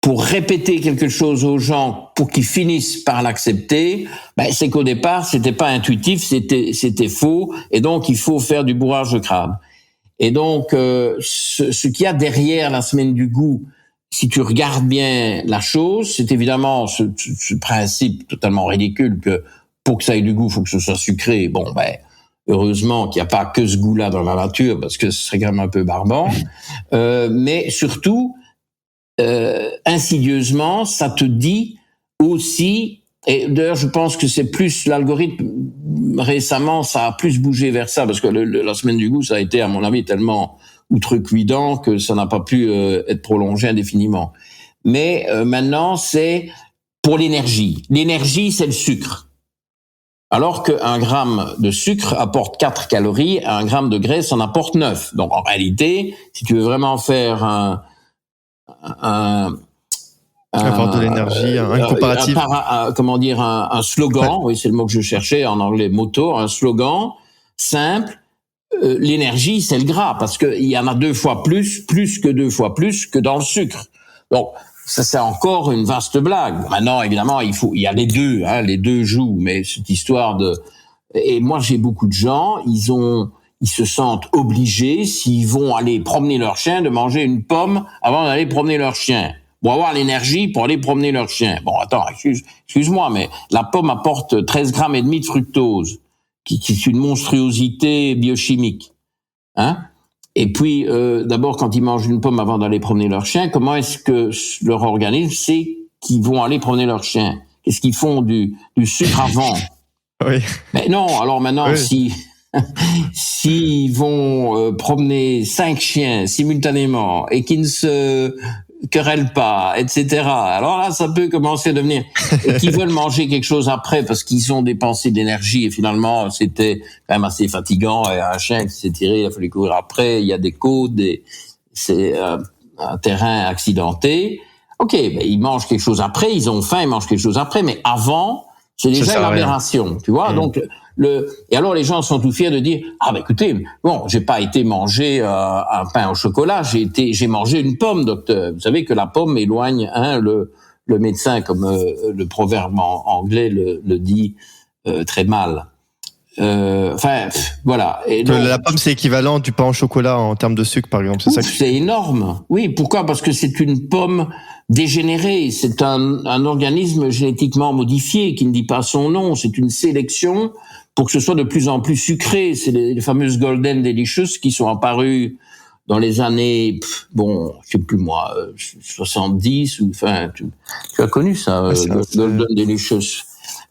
pour répéter quelque chose aux gens pour qu'ils finissent par l'accepter, c'est qu'au départ, c'était pas intuitif, c'était faux, et donc il faut faire du bourrage de crâne. Et donc, ce qu'il y a derrière la semaine du goût, si tu regardes bien la chose, c'est évidemment ce principe totalement ridicule que pour que ça ait du goût, il faut que ce soit sucré. Bon, heureusement qu'il n'y a pas que ce goût-là dans la nature, parce que ce serait quand même un peu barbant. Mais surtout, insidieusement, ça te dit aussi, et d'ailleurs je pense que c'est plus l'algorithme, récemment ça a plus bougé vers ça, parce que la semaine du goût, ça a été à mon avis tellement outrecuidant que ça n'a pas pu être prolongé indéfiniment. Mais maintenant, c'est pour l'énergie. L'énergie, c'est le sucre. Alors qu'un gramme de sucre apporte 4 calories, un gramme de graisse en apporte 9. Donc en réalité, si tu veux vraiment faire apporte de l'énergie, un comparatif. Un slogan, oui, c'est le mot que je cherchais en anglais, motto, un slogan simple. l'énergie, c'est le gras, parce qu'il y en a 2 fois plus que 2 fois plus que dans le sucre. Donc, ça, c'est encore une vaste blague. Maintenant, évidemment, il y a les deux, les deux jouent, mais cette histoire et moi, j'ai beaucoup de gens, ils se sentent obligés, s'ils vont aller promener leur chien, de manger une pomme avant d'aller promener leur chien. Pour avoir l'énergie pour aller promener leur chien. Bon, attends, excuse-moi, mais la pomme apporte 13 grammes et demi de fructose, qui est une monstruosité biochimique. Hein? Et puis, d'abord, quand ils mangent une pomme avant d'aller promener leur chien, comment est-ce que leur organisme sait qu'ils vont aller promener leur chien? Qu'est-ce qu'ils font du sucre avant? Oui. Mais non, alors maintenant, oui. S'ils vont promener 5 chiens simultanément et qu'ils ne se querellent pas, etc. Alors là, ça peut commencer à devenir... Et qu'ils veulent manger quelque chose après parce qu'ils ont dépensé de l'énergie et finalement, c'était quand même assez fatigant. Et un chien qui s'est tiré, il a fallu courir après. Il y a des côtes, c'est un terrain accidenté. OK, ben, ils mangent quelque chose après. Ils ont faim, ils mangent quelque chose après. Mais avant, c'est déjà une aberration, tu vois. Donc, et alors les gens sont tout fiers de dire bah écoutez, bon, j'ai pas été manger un pain au chocolat, j'ai mangé une pomme, docteur. Vous savez que la pomme éloigne le médecin, comme le proverbe anglais le dit très mal. Voilà. Et donc, la pomme, c'est équivalent du pain au chocolat en termes de sucre, par exemple. C'est énorme. Oui, pourquoi? Parce que c'est une pomme dégénérée. C'est un organisme génétiquement modifié qui ne dit pas son nom. C'est une sélection pour que ce soit de plus en plus sucré. C'est les fameuses Golden Delicious qui sont apparues dans les années, je sais plus moi, 70 ou tu as connu ça, Golden Delicious.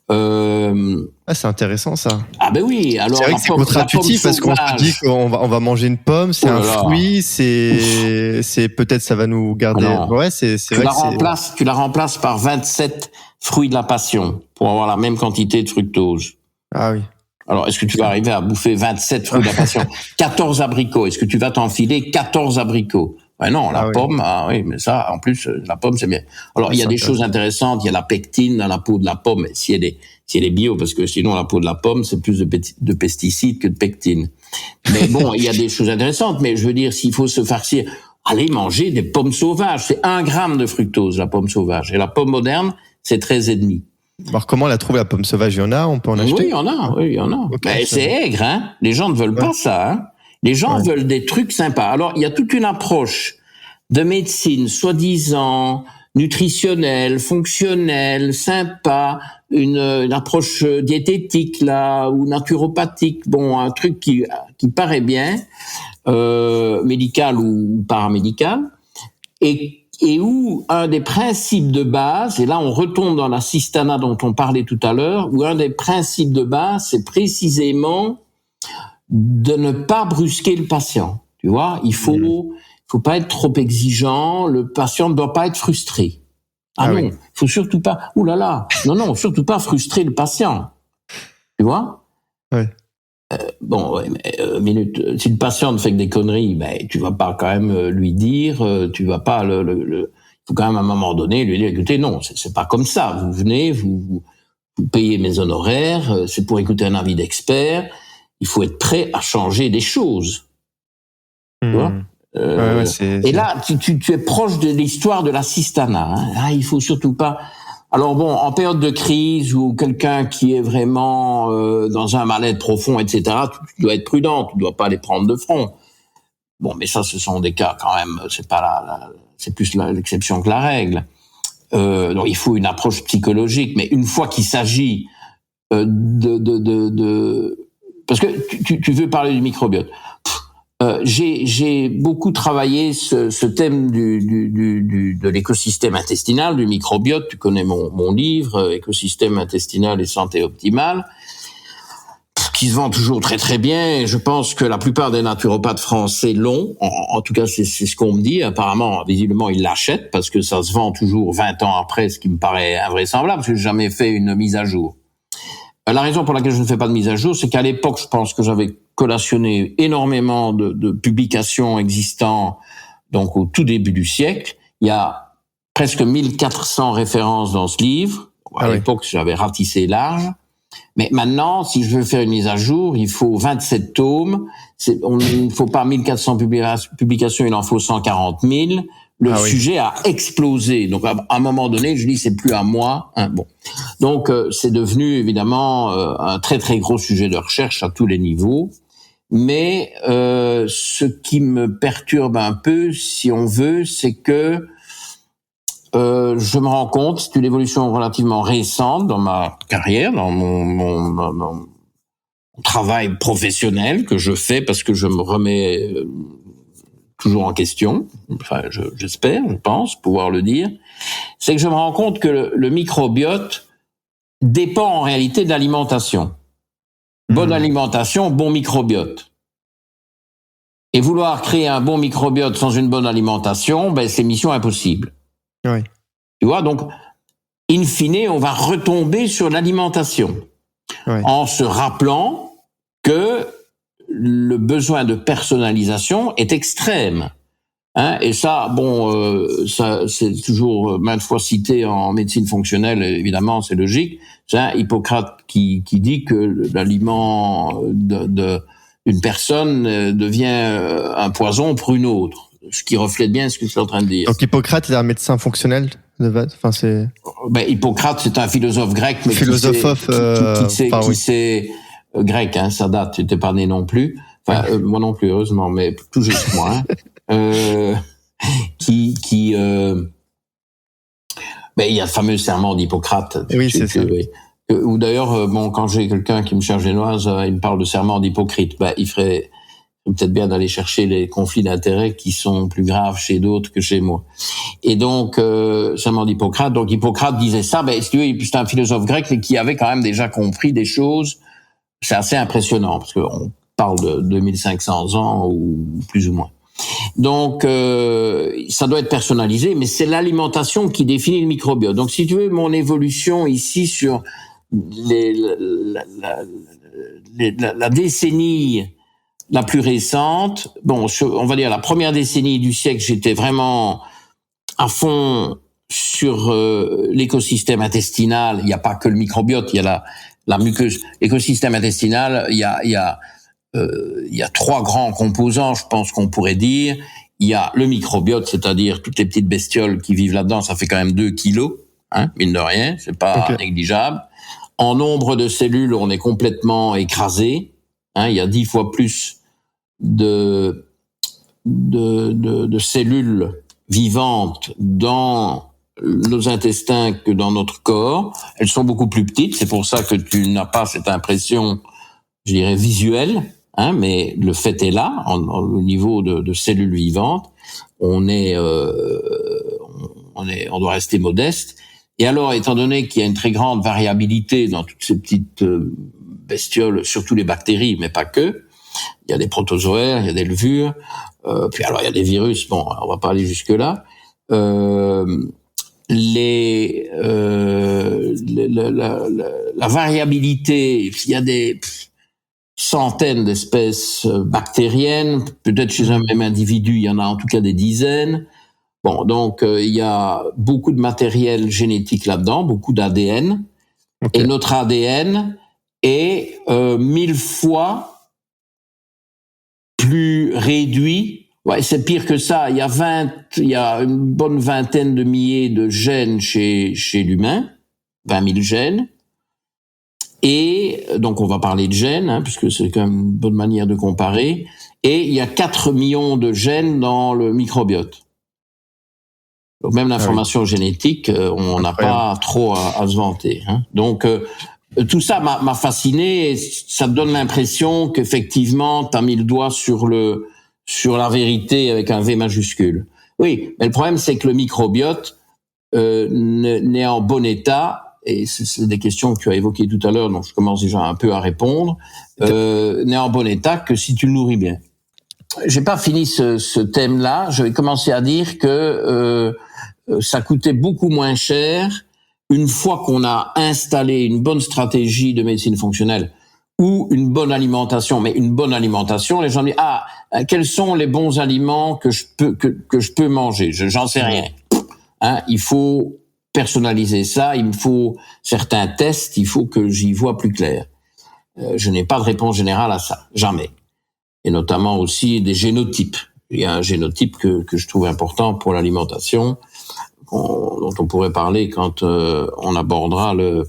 C'est intéressant ça. Ah ben oui, alors c'est vrai que c'est contre-intuitif parce qu'on se dit qu'on va manger une pomme, c'est un fruit, c'est peut-être ça va nous garder. Ouais, c'est vrai tu la remplaces par 27 fruits de la passion pour avoir la même quantité de fructose. Ah oui. Alors, est-ce que tu vas arriver à bouffer 27 fruits de la passion? 14 abricots. Est-ce que tu vas t'enfiler 14 abricots? Ben non, la pomme, oui, mais ça, en plus, la pomme, c'est bien. Alors, il y a des choses intéressantes. Il y a la pectine dans la peau de la pomme, si elle est bio, parce que sinon, la peau de la pomme, c'est plus de pesticides que de pectine. Mais bon, il y a des choses intéressantes. Mais je veux dire, s'il faut se farcir, allez manger des pommes sauvages. C'est 1 gramme de fructose, la pomme sauvage. Et la pomme moderne, c'est 13,5. Alors, comment la trouve la pomme sauvage? Il y en a? On peut en acheter? Oui, il y en a. Okay, mais c'est aigre, hein. Les gens ne veulent pas ça, hein. Les gens veulent des trucs sympas. Alors, il y a toute une approche de médecine, soi-disant nutritionnelle, fonctionnelle, sympa, une approche diététique là ou naturopathique. Bon, un truc qui paraît bien, médical ou paramédical, et où un des principes de base, et là on retombe dans la Sistana dont on parlait tout à l'heure, où un des principes de base, c'est précisément de ne pas brusquer le patient. Tu vois, il faut pas être trop exigeant, le patient ne doit pas être frustré. Il faut surtout pas, surtout pas frustrer le patient. Tu vois? Oui. Minute. Si le patient ne fait que des conneries, tu vas pas quand même lui dire, tu vas pas il faut quand même à un moment donné lui dire, écoutez, non, c'est pas comme ça. Vous venez, vous payez mes honoraires, c'est pour écouter un avis d'expert. Il faut être prêt à changer des choses. Tu vois? Et là, tu es proche de l'histoire de la Sistana. Hein. Là, il faut surtout pas. Alors bon, en période de crise ou quelqu'un qui est vraiment dans un mal-être profond, etc., tu dois être prudent, tu dois pas les prendre de front. Bon, mais ça, ce sont des cas quand même. C'est pas c'est plus l'exception que la règle. Donc il faut une approche psychologique, mais une fois qu'il s'agit parce que tu veux parler du microbiote. J'ai beaucoup travaillé ce thème de l'écosystème intestinal, du microbiote. Tu connais mon livre, Écosystème intestinal et santé optimale, qui se vend toujours très très bien. Et je pense que la plupart des naturopathes français l'ont. En tout cas, c'est ce qu'on me dit. Apparemment, visiblement, ils l'achètent parce que ça se vend toujours 20 ans après, ce qui me paraît invraisemblable, parce que j'ai jamais fait une mise à jour. La raison pour laquelle je ne fais pas de mise à jour, c'est qu'à l'époque, je pense que j'avais collationné énormément de publications existantes, donc au tout début du siècle. Il y a presque 1400 références dans ce livre. À l'époque, j'avais ratissé large. Mais maintenant, si je veux faire une mise à jour, il faut 27 tomes. Il ne faut pas 1400 publications, il en faut 140 000. Le sujet a explosé. Donc, à un moment donné, je dis, c'est plus à moi. Bon. Donc, c'est devenu, évidemment, un très, très gros sujet de recherche à tous les niveaux. Mais ce qui me perturbe un peu, si on veut, c'est que je me rends compte, c'est une évolution relativement récente dans ma carrière, dans mon travail professionnel que je fais parce que je me remets toujours en question, enfin j'espère, je pense pouvoir le dire, c'est que je me rends compte que le microbiote dépend en réalité de l'alimentation. Bonne alimentation, bon microbiote. Et vouloir créer un bon microbiote sans une bonne alimentation, c'est mission impossible. Oui. Tu vois, donc, in fine, on va retomber sur l'alimentation. Oui. En se rappelant que le besoin de personnalisation est extrême. Et ça, ça c'est toujours maintes fois cité en médecine fonctionnelle, évidemment, c'est logique. C'est Hippocrate qui dit que l'aliment d'une personne devient un poison pour une autre. Ce qui reflète bien ce que je suis en train de dire. Donc Hippocrate est un médecin fonctionnel de base. Enfin, c'est. Hippocrate, c'est un philosophe grec, mais qui sait grec. Ça date. J'étais pas né non plus. Enfin, moi non plus, heureusement, mais tout juste moi. Il y a le fameux serment d'Hippocrate. Oui, c'est ça. Ou d'ailleurs, quand j'ai quelqu'un qui me cherche génoise, il me parle de serment d'Hippocrate. Il ferait peut-être bien d'aller chercher les conflits d'intérêts qui sont plus graves chez d'autres que chez moi. Et donc, serment d'Hippocrate. Donc, Hippocrate disait ça. C'est un philosophe grec, mais qui avait quand même déjà compris des choses. C'est assez impressionnant, parce qu'on parle de 2500 ans, ou plus ou moins. Donc, ça doit être personnalisé, mais c'est l'alimentation qui définit le microbiote. Donc, si tu veux, mon évolution ici sur la décennie la plus récente, on va dire la première décennie du siècle, j'étais vraiment à fond sur l'écosystème intestinal. Il n'y a pas que le microbiote, il y a la muqueuse. L'écosystème intestinal, il y a 3 grands composants, je pense qu'on pourrait dire. Il y a le microbiote, c'est-à-dire toutes les petites bestioles qui vivent là-dedans, ça fait quand même 2 kilos, mine de rien, c'est pas négligeable. En nombre de cellules, on est complètement écrasé. Il y a 10 fois plus de cellules vivantes dans nos intestins que dans notre corps. Elles sont beaucoup plus petites, c'est pour ça que tu n'as pas cette impression, je dirais, visuelle, mais le fait est là, au niveau de cellules vivantes. On doit rester modeste. Et alors, étant donné qu'il y a une très grande variabilité dans toutes ces petites bestioles, surtout les bactéries, mais pas que, il y a des protozoaires, il y a des levures, puis alors il y a des virus, on va pas aller jusque-là. La variabilité, il y a des centaines d'espèces bactériennes, peut-être chez un même individu, il y en a en tout cas des dizaines. Donc il y a beaucoup de matériel génétique là-dedans, beaucoup d'ADN, et notre ADN est 1000 fois plus réduit. C'est pire que ça. Il y a une bonne vingtaine de milliers de gènes chez l'humain, 20 000 gènes. Et donc on va parler de gènes, puisque c'est quand même une bonne manière de comparer. Et il y a 4 millions de gènes dans le microbiote. Donc même l'information génétique, on n'a pas trop à se vanter. Donc tout ça m'a fasciné, et ça donne l'impression qu'effectivement t'as mis le doigt sur la vérité avec un V majuscule. Oui, mais le problème c'est que le microbiote n'est en bon état, et c'est des questions que tu as évoquées tout à l'heure, donc je commence déjà un peu à répondre, n'est en bon état que si tu le nourris bien. J'ai pas fini ce thème-là, je vais commencer à dire que ça coûtait beaucoup moins cher une fois qu'on a installé une bonne stratégie de médecine fonctionnelle ou une bonne alimentation. Mais une bonne alimentation, les gens disent quels sont les bons aliments que je peux manger? J'en sais rien. Il faut personnaliser ça, il me faut certains tests, il faut que j'y vois plus clair. Je n'ai pas de réponse générale à ça, jamais. Et notamment aussi des génotypes. Il y a un génotype que je trouve important pour l'alimentation, dont on pourrait parler quand on abordera le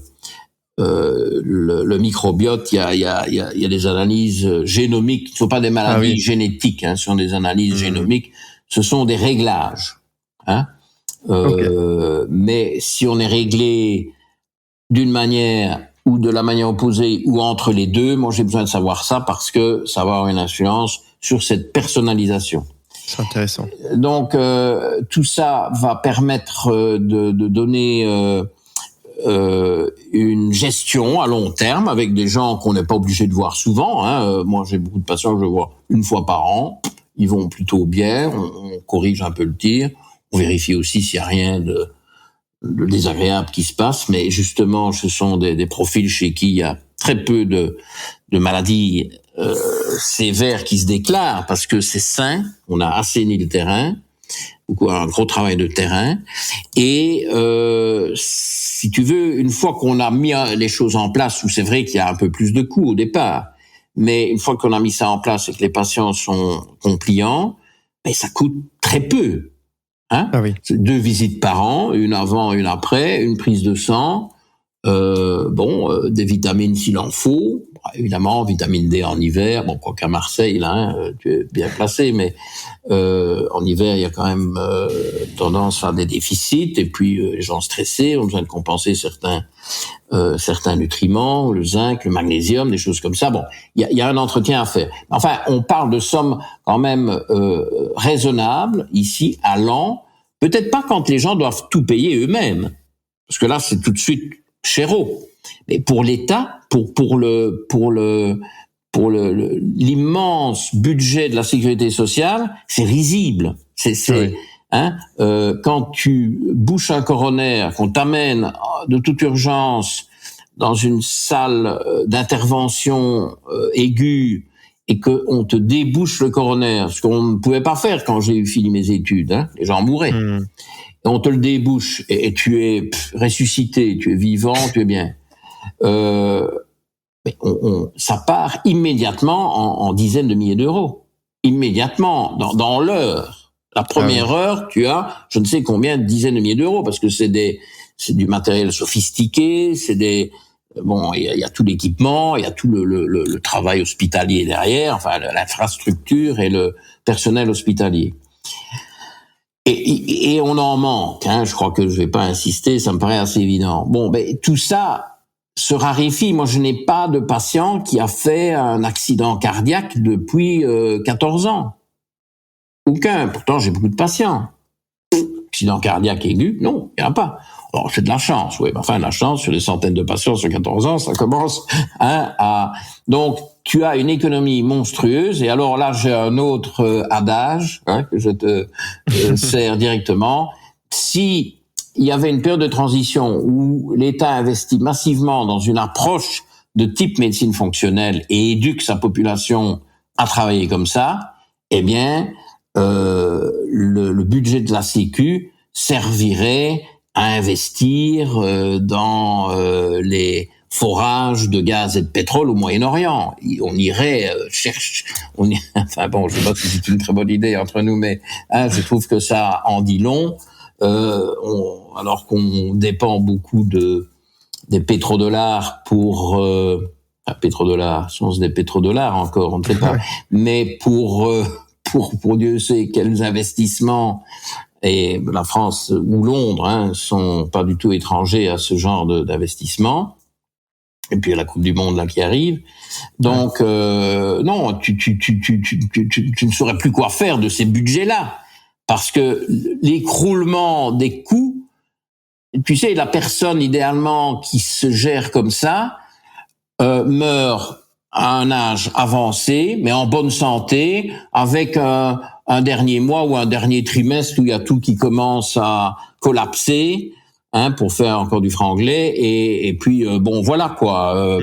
microbiote. Il y a des analyses génomiques. Ce ne sont pas des maladies génétiques, ce sont des analyses génomiques. Ce sont des réglages. Mais si on est réglé d'une manière ou de la manière opposée ou entre les deux, moi j'ai besoin de savoir ça parce que ça va avoir une influence sur cette personnalisation. C'est intéressant. Donc tout ça va permettre de donner une gestion à long terme avec des gens qu'on n'est pas obligé de voir souvent. Moi j'ai beaucoup de patients que je vois une fois par an. Ils vont plutôt bien, on corrige un peu le tir, on vérifie aussi s'il n'y a rien de désagréable qui se passe, mais justement, ce sont des profils chez qui il y a très peu de maladies sévères qui se déclarent parce que c'est sain, on a assaini le terrain, un gros travail de terrain, et si tu veux, une fois qu'on a mis les choses en place, où c'est vrai qu'il y a un peu plus de coûts au départ, mais une fois qu'on a mis ça en place et que les patients sont compliants, ben ça coûte très peu. C'est 2 visites par an, une avant, une après, une prise de sang, des vitamines s'il en faut, évidemment, vitamine D en hiver, quoiqu'à Marseille, là, tu es bien placé, mais en hiver, il y a quand même tendance à faire des déficits, et puis les gens stressés ont besoin de compenser certains nutriments, le zinc, le magnésium, des choses comme ça. Il y a un entretien à faire. Enfin, on parle de sommes quand même raisonnables, ici, à l'an, peut-être pas quand les gens doivent tout payer eux-mêmes, parce que là, c'est tout de suite chéro. Mais pour l'État, pour l'immense budget de la sécurité sociale, c'est risible. Quand tu bouches un coronaire, qu'on t'amène de toute urgence dans une salle d'intervention aiguë et qu'on te débouche le coronaire, ce qu'on ne pouvait pas faire quand j'ai fini mes études, les gens mouraient. Et on te le débouche et tu es ressuscité, tu es vivant, tu es bien. Ça part immédiatement en dizaines de milliers d'euros. Immédiatement, dans l'heure. La première heure, tu as je ne sais combien de dizaines de milliers d'euros, parce que c'est du matériel sophistiqué, il y a tout l'équipement, il y a tout le travail hospitalier derrière, enfin l'infrastructure et le personnel hospitalier. Et on en manque, je crois que je vais pas insister, ça me paraît assez évident. Tout ça se raréfie. Moi, je n'ai pas de patient qui a fait un accident cardiaque depuis 14 ans. Aucun. Pourtant, j'ai beaucoup de patients. Accident cardiaque aigu, non, il n'y en a pas. Alors, c'est de la chance, oui. Enfin, la chance, sur des centaines de patients sur 14 ans, ça commence à... Donc, tu as une économie monstrueuse. Et alors là, j'ai un autre adage que je te sers directement. Si il y avait une période de transition où l'État investit massivement dans une approche de type médecine fonctionnelle et éduque sa population à travailler comme ça, eh bien, le budget de la Sécu servirait à investir dans les forages de gaz et de pétrole au Moyen-Orient. On irait chercher... je sais pas si c'est une très bonne idée entre nous, mais je trouve que ça en dit long. Alors qu'on dépend beaucoup des pétrodollars pour... pétrodollars, sont-ce des pétrodollars encore, on ne sait pas. Mais pour Dieu sait quels investissements, et la France ou Londres sont pas du tout étrangers à ce genre d'investissement. Et puis il y a la Coupe du Monde là qui arrive. Donc non, tu ne saurais plus quoi faire de ces budgets-là, parce que l'écroulement des coûts, tu sais, la personne idéalement qui se gère comme ça meurt à un âge avancé, mais en bonne santé, avec un dernier mois ou un dernier trimestre où il y a tout qui commence à collapser, pour faire encore du franglais, et puis voilà quoi.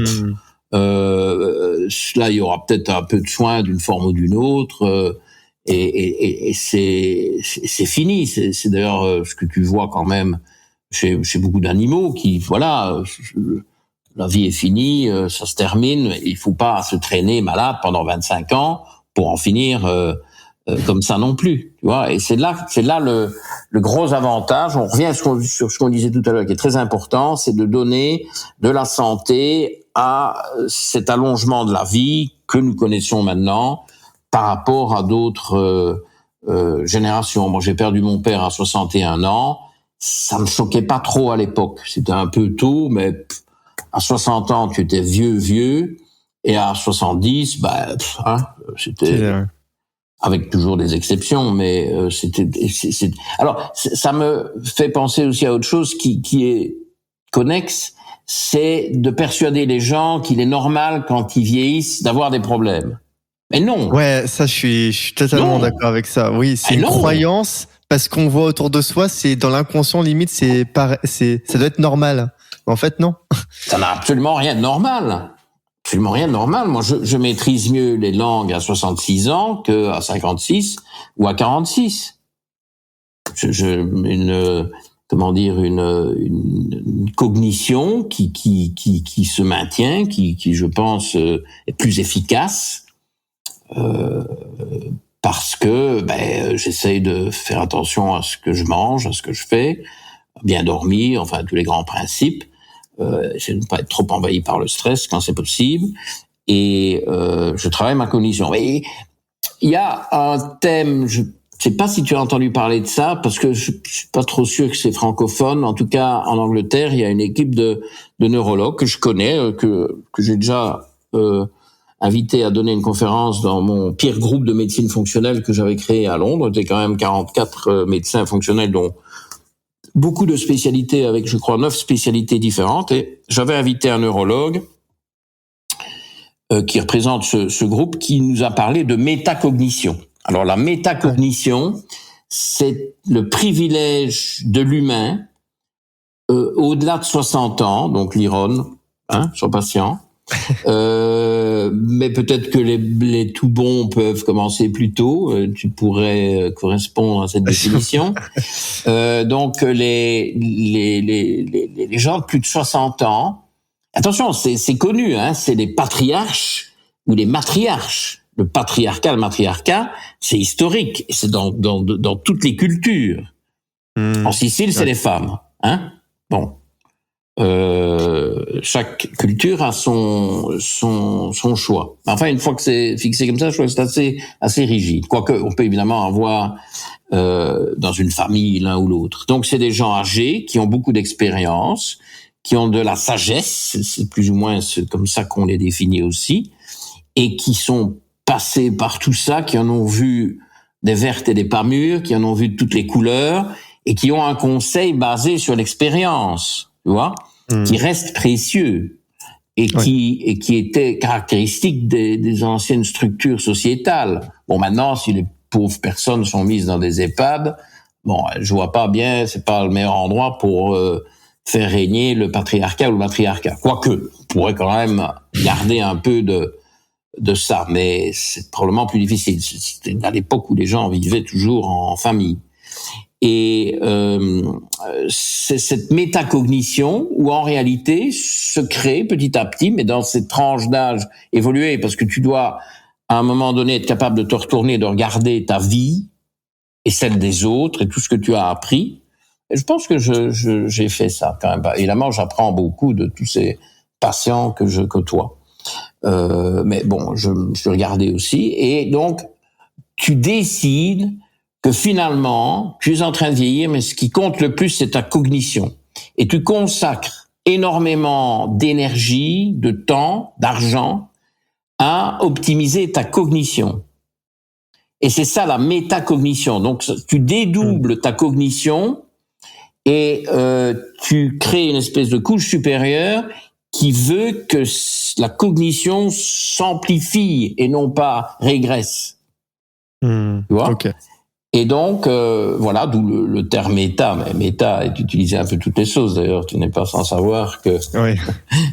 Là, il y aura peut-être un peu de soin d'une forme ou d'une autre, et c'est fini. C'est d'ailleurs ce que tu vois quand même chez beaucoup d'animaux qui, voilà, la vie est finie, ça se termine. Il faut pas se traîner malade pendant 25 ans pour en finir comme ça non plus, tu vois. Et c'est là le gros avantage. On revient sur ce qu'on disait tout à l'heure, qui est très important, c'est de donner de la santé à cet allongement de la vie que nous connaissons maintenant par rapport à d'autres générations. Moi, j'ai perdu mon père à 61 ans. Ça me choquait pas trop à l'époque. C'était un peu tôt, mais à 60 ans, tu étais vieux, et à 70, c'était avec toujours des exceptions, mais alors ça me fait penser aussi à autre chose qui est connexe, c'est de persuader les gens qu'il est normal quand ils vieillissent d'avoir des problèmes. Mais non. Ouais, ça je suis totalement d'accord avec ça. Oui, c'est une croyance parce qu'on voit autour de soi, c'est dans l'inconscient limite, ça doit être normal. En fait, non. Ça n'a absolument rien de normal. Absolument rien de normal. Moi, je maîtrise mieux les langues à 66 ans qu'à 56 ou à 46. Une cognition qui se maintient, qui je pense est plus efficace, parce que j'essaye de faire attention à ce que je mange, à ce que je fais, bien dormir, enfin tous les grands principes. J'essaie de ne pas être trop envahi par le stress quand c'est possible, et je travaille ma cognition. Et il y a un thème, je sais pas si tu as entendu parler de ça, parce que je suis pas trop sûr que c'est francophone. En tout cas, en Angleterre, il y a une équipe de neurologues que je connais, que j'ai déjà invité à donner une conférence dans mon peer group de médecine fonctionnelle que j'avais créé à Londres. C'était quand même 44 médecins fonctionnels, dont beaucoup de spécialités, avec, je crois, 9 spécialités différentes. Et j'avais invité un neurologue qui représente ce groupe, qui nous a parlé de métacognition. Alors, la métacognition, c'est le privilège de l'humain au-delà de 60 ans, donc l'IRON, son patient. Mais peut-être que les tout bons peuvent commencer plus tôt. Tu pourrais correspondre à cette définition. Donc les gens de plus de 60 ans, attention, c'est connu, c'est les patriarches ou les matriarches. Le patriarcat, le matriarcat, c'est historique, et c'est dans toutes les cultures. En Sicile, c'est les femmes, Bon. Chaque culture a son choix. Enfin, une fois que c'est fixé comme ça, je trouve que c'est assez rigide. Quoique, on peut évidemment avoir dans une famille l'un ou l'autre. Donc, c'est des gens âgés qui ont beaucoup d'expérience, qui ont de la sagesse, c'est plus ou moins comme ça qu'on les définit aussi, et qui sont passés par tout ça, qui en ont vu des vertes et des pas mûres, qui en ont vu de toutes les couleurs, et qui ont un conseil basé sur l'expérience. Tu vois, qui reste précieux et qui était caractéristique des anciennes structures sociétales. Bon, maintenant, si les pauvres personnes sont mises dans des EHPAD, bon, je vois pas bien, c'est pas le meilleur endroit pour faire régner le patriarcat ou le matriarcat. Quoique, on pourrait quand même garder un peu de ça, mais c'est probablement plus difficile. C'était à l'époque où les gens vivaient toujours en famille. Et c'est cette métacognition où en réalité se crée petit à petit, mais dans cette tranche d'âge évoluée, parce que tu dois à un moment donné être capable de te retourner, de regarder ta vie et celle des autres et tout ce que tu as appris. Et je pense que j'ai fait ça quand même. Évidemment, j'apprends beaucoup de tous ces patients que je côtoie. Mais bon, je me suis regardé aussi. Et donc, tu décides que finalement, tu es en train de vieillir, mais ce qui compte le plus, c'est ta cognition. Et tu consacres énormément d'énergie, de temps, d'argent à optimiser ta cognition. Et c'est ça la métacognition. Donc, tu dédoubles ta cognition et tu crées une espèce de couche supérieure qui veut que la cognition s'amplifie et non pas régresse. Tu vois ? Okay. Et donc, voilà, d'où le terme méta. Mais méta est utilisé un peu toutes les sauces, d'ailleurs. Tu n'es pas sans savoir que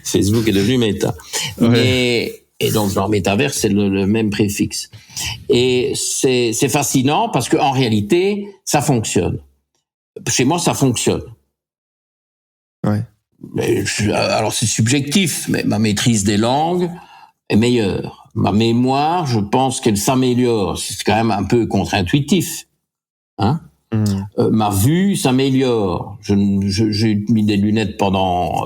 Facebook est devenu méta. Et donc, dans métaverse, c'est le même préfixe. Et c'est fascinant parce qu'en réalité, ça fonctionne. Chez moi, ça fonctionne. Ouais. Alors c'est subjectif, mais ma maîtrise des langues est meilleure. Ma mémoire, je pense qu'elle s'améliore. C'est quand même un peu contre-intuitif. Hein? Ma vue s'améliore. J'ai mis des lunettes pendant,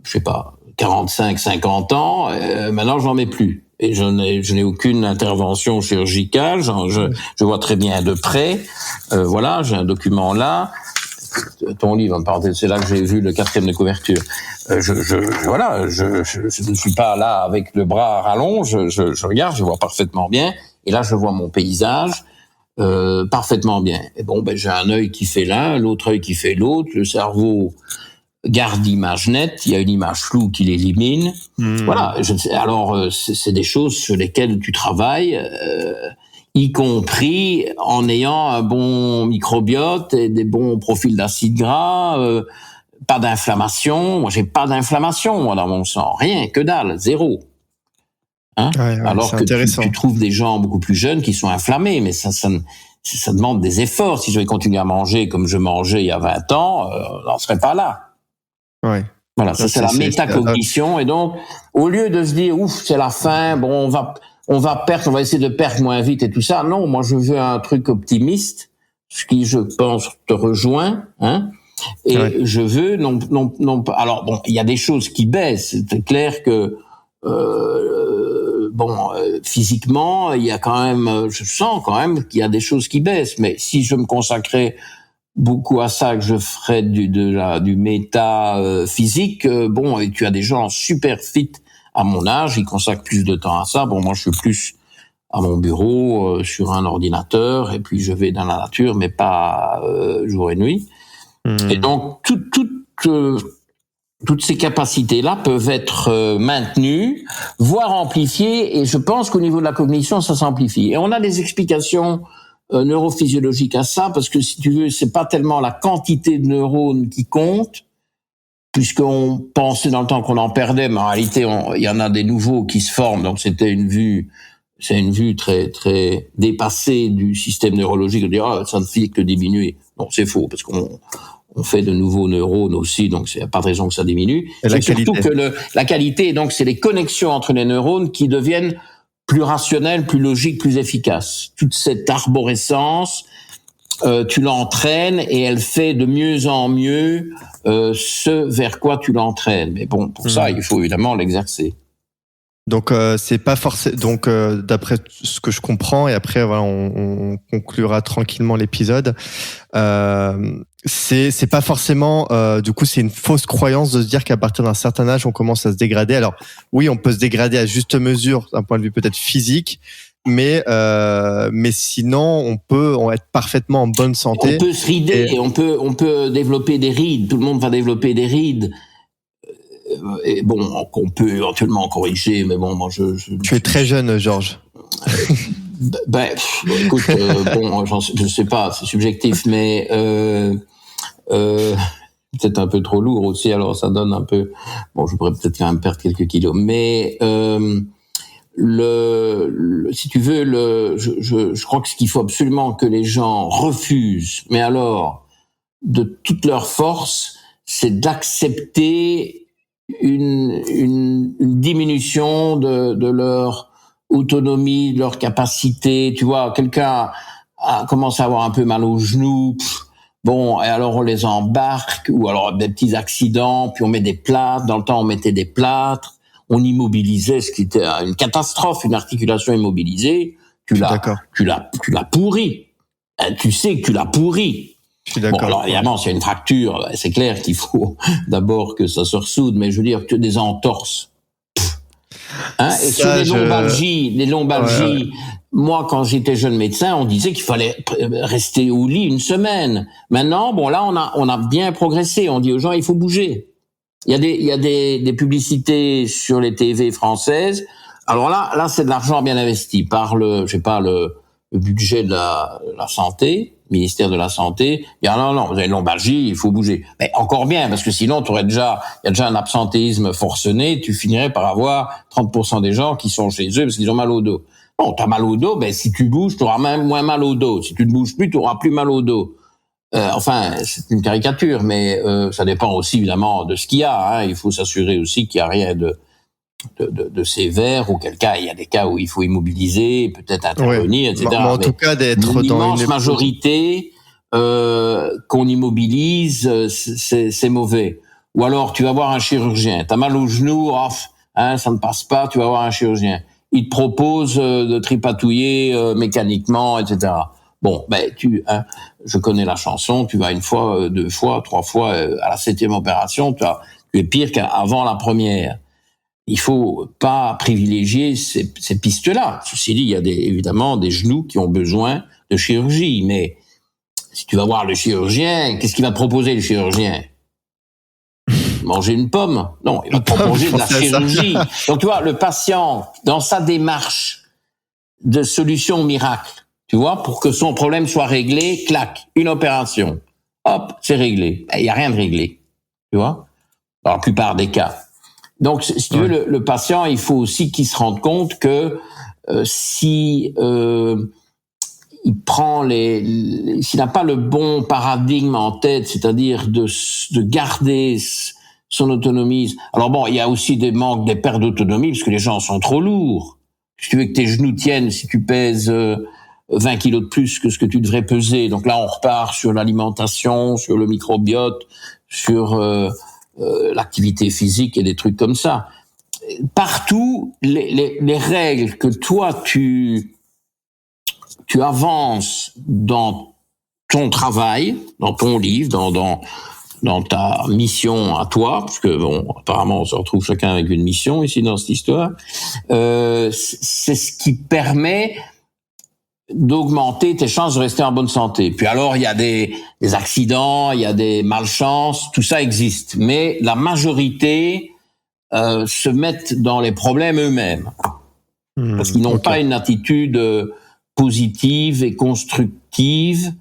je sais pas, 45, 50 ans. Maintenant, j'en mets plus. Et je n'ai aucune intervention chirurgicale. Je vois très bien de près. Voilà, j'ai un document là. Ton livre, c'est là que j'ai vu le 4e de couverture. Je ne suis pas là avec le bras à rallonge. Je regarde, je vois parfaitement bien. Et là, je vois mon paysage parfaitement bien. Et bon, j'ai un œil qui fait l'un, l'autre œil qui fait l'autre. Le cerveau garde l'image nette. Il y a une image floue qui l'élimine. Voilà. Alors, c'est des choses sur lesquelles tu travailles. Y compris en ayant un bon microbiote et des bons profils d'acides gras, pas d'inflammation. Moi, j'ai pas d'inflammation, moi, dans mon sang. Rien, que dalle, zéro. Hein? Ouais, alors que tu trouves des gens beaucoup plus jeunes qui sont inflammés, mais ça demande des efforts. Si je vais continuer à manger comme je mangeais il y a 20 ans, on n'en serait pas là. Ouais. Voilà, ça c'est la métacognition. Et donc, au lieu de se dire, ouf, c'est la fin, bon, on va essayer de perdre moins vite et tout ça. Non, moi je veux un truc optimiste, ce qui je pense te rejoint, hein. Et je veux non. Alors bon, il y a des choses qui baissent. C'est clair que physiquement, il y a quand même, je sens quand même qu'il y a des choses qui baissent. Mais si je me consacrais beaucoup à ça, que je ferais du méta physique, et tu as des gens super fit à mon âge, ils consacrent plus de temps à ça. Bon, moi, je suis plus à mon bureau, sur un ordinateur, et puis je vais dans la nature, mais pas jour et nuit. Et donc, toutes ces capacités-là peuvent être maintenues, voire amplifiées, et je pense qu'au niveau de la cognition, ça s'amplifie. Et on a des explications neurophysiologiques à ça, parce que si tu veux, c'est pas tellement la quantité de neurones qui compte, puisqu'on pensait dans le temps qu'on en perdait, mais en réalité, il y en a des nouveaux qui se forment. Donc, c'est une vue très, très dépassée du système neurologique de dire, ça ne fait que diminuer. Non, c'est faux, parce qu'on fait de nouveaux neurones aussi, donc il n'y a pas de raison que ça diminue. C'est surtout que la qualité, donc, c'est les connexions entre les neurones qui deviennent plus rationnelles, plus logiques, plus efficaces. Toute cette arborescence, tu l'entraînes et elle fait de mieux en mieux ce vers quoi tu l'entraînes. Mais bon, pour ça, il faut évidemment l'exercer. Donc c'est pas forcément. Donc d'après ce que je comprends, et après voilà, on conclura tranquillement l'épisode. C'est pas forcément. Du coup, c'est une fausse croyance de se dire qu'à partir d'un certain âge, on commence à se dégrader. Alors oui, on peut se dégrader à juste mesure d'un point de vue peut-être physique. Mais sinon, on peut être parfaitement en bonne santé. On peut se rider, et on peut développer des rides. Tout le monde va développer des rides. Et bon, qu'on peut éventuellement corriger, mais bon, moi Tu es très jeune, Georges. Écoute, je sais pas, c'est subjectif, mais peut-être un peu trop lourd aussi. Alors ça donne un peu. Bon, je pourrais peut-être quand même perdre quelques kilos, mais si tu veux, je crois que ce qu'il faut absolument que les gens refusent, mais alors de toute leur force, c'est d'accepter une diminution de leur autonomie, de leur capacité. Tu vois, quelqu'un commence à avoir un peu mal aux genoux. Bon, et alors on les embarque, ou alors des petits accidents, puis on met des plâtres. Dans le temps, on mettait des plâtres. On immobilisait, ce qui était une catastrophe, une articulation immobilisée. Tu l'as pourri. Tu sais que tu l'as pourri. Je suis d'accord. Bon, alors évidemment, s'il y a une fracture, c'est clair qu'il faut d'abord que ça se ressoude, mais je veux dire que des entorses. Hein, et sur les lombalgies, moi, quand j'étais jeune médecin, on disait qu'il fallait rester au lit une semaine. Maintenant, bon, là, on a bien progressé. On dit aux gens, il faut bouger. Il y a des publicités sur les TV françaises. Alors là, c'est de l'argent bien investi par le budget de la santé, ministère de la Santé. Il y a non, vous avez une lombalgie, il faut bouger. Mais encore bien, parce que sinon, il y a déjà un absentéisme forcené, tu finirais par avoir 30% des gens qui sont chez eux parce qu'ils ont mal au dos. Bon, t'as mal au dos, si tu bouges, t'auras même moins mal au dos. Si tu ne bouges plus, t'auras plus mal au dos. Enfin, c'est une caricature, mais ça dépend aussi évidemment de ce qu'il y a. Hein. Il faut s'assurer aussi qu'il n'y a rien de sévère, ou quel cas, il y a des cas où il faut immobiliser, peut-être intervenir, etc. Mais en tout cas, d'être dans l'immense majorité qu'on immobilise, c'est mauvais. Ou alors, tu vas voir un chirurgien, t'as mal au genou, ça ne passe pas, tu vas voir un chirurgien. Il te propose de tripatouiller mécaniquement, etc. Bon, je connais la chanson, tu vas une fois, 2 fois, 3 fois, à la 7e opération, tu es pire qu'avant la première. Il faut pas privilégier ces pistes-là. Ceci dit, il y a évidemment des genoux qui ont besoin de chirurgie, mais si tu vas voir le chirurgien, qu'est-ce qu'il va te proposer, le chirurgien? Manger une pomme? Non, il va te proposer de la chirurgie. Donc tu vois, le patient, dans sa démarche de solution miracle, tu vois, pour que son problème soit réglé, clac, une opération. Hop, c'est réglé. Il n'y a rien de réglé. Tu vois? Dans la plupart des cas. Donc, si tu veux, le patient, il faut aussi qu'il se rende compte que si il prend s'il n'a pas le bon paradigme en tête, c'est-à-dire de garder son autonomie. Alors bon, il y a aussi des pertes d'autonomie parce que les gens sont trop lourds. Si tu veux que tes genoux tiennent, si tu pèses 20 kilos de plus que ce que tu devrais peser. Donc là, on repart sur l'alimentation, sur le microbiote, sur l'activité physique et des trucs comme ça. Partout, les règles que toi tu avances dans ton travail, dans ton livre, dans ta mission à toi, parce que bon, apparemment on se retrouve chacun avec une mission ici dans cette histoire, c'est ce qui permet d'augmenter tes chances de rester en bonne santé. Puis alors, il y a des accidents, il y a des malchances, tout ça existe. Mais la majorité se mettent dans les problèmes eux-mêmes. Parce qu'ils n'ont pas une attitude positive et constructive,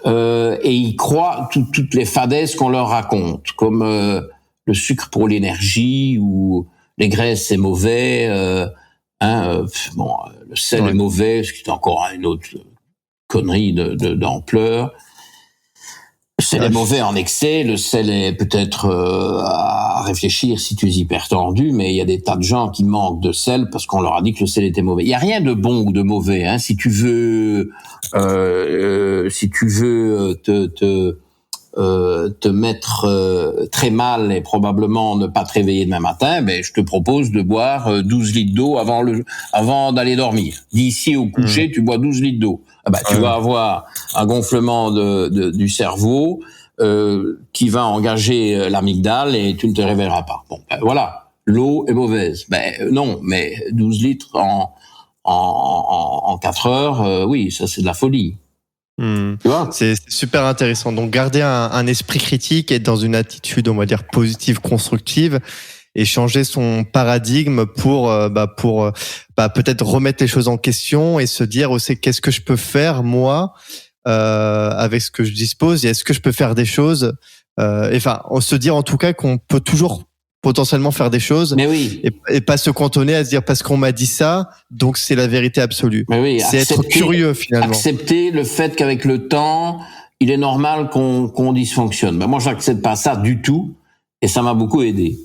et ils croient toutes les fadaises qu'on leur raconte, comme le sucre pour l'énergie, ou les graisses c'est mauvais, le sel est mauvais, ce qui est encore une autre connerie d'ampleur. Le sel est mauvais en excès, le sel est peut-être à réfléchir si tu es hypertendu, mais il y a des tas de gens qui manquent de sel parce qu'on leur a dit que le sel était mauvais. Il y a rien de bon ou de mauvais, hein. Si tu veux te mettre très mal et probablement ne pas te réveiller demain matin, je te propose de boire 12 litres d'eau avant d'aller dormir. D'ici au coucher, tu bois 12 litres d'eau. Tu vas avoir un gonflement du cerveau qui va engager l'amygdale et tu ne te réveilleras pas. Bon, voilà, l'eau est mauvaise. Non, mais 12 litres en 4 heures, oui, ça c'est de la folie. Tu vois, c'est super intéressant. Donc garder un esprit critique, être dans une attitude, on va dire, positive, constructive, et changer son paradigme pour peut-être remettre les choses en question et se dire aussi qu'est-ce que je peux faire moi avec ce que je dispose, et est-ce que je peux faire des choses, on se dire en tout cas qu'on peut toujours potentiellement faire des choses, mais oui, et pas se cantonner à se dire parce qu'on m'a dit ça, donc c'est la vérité absolue. Mais oui, c'est être curieux finalement. Accepter le fait qu'avec le temps, il est normal qu'on dysfonctionne. Moi, j'accepte pas ça du tout, et ça m'a beaucoup aidé.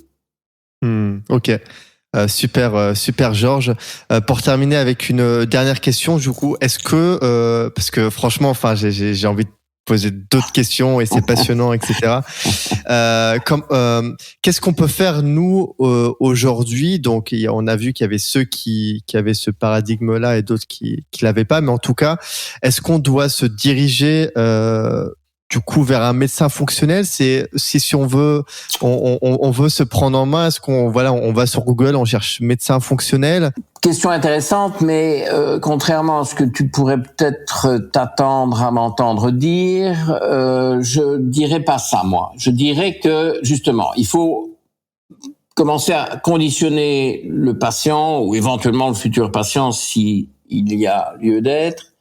Ok. Super Georges. Pour terminer avec une dernière question, du coup, est-ce que parce que franchement, j'ai envie de poser d'autres questions et c'est passionnant, etc. Qu'est-ce qu'on peut faire nous aujourd'hui? Donc, on a vu qu'il y avait ceux qui avaient ce paradigme-là et d'autres qui l'avaient pas. Mais en tout cas, est-ce qu'on doit se diriger du coup vers un médecin fonctionnel? C'est si on veut se prendre en main, est-ce qu'on va sur Google, on cherche médecin fonctionnel? Question intéressante, mais contrairement à ce que tu pourrais peut-être t'attendre à m'entendre dire, je dirais pas ça, moi. Je dirais que justement, il faut commencer à conditionner le patient, ou éventuellement le futur patient si il y a lieu d'être,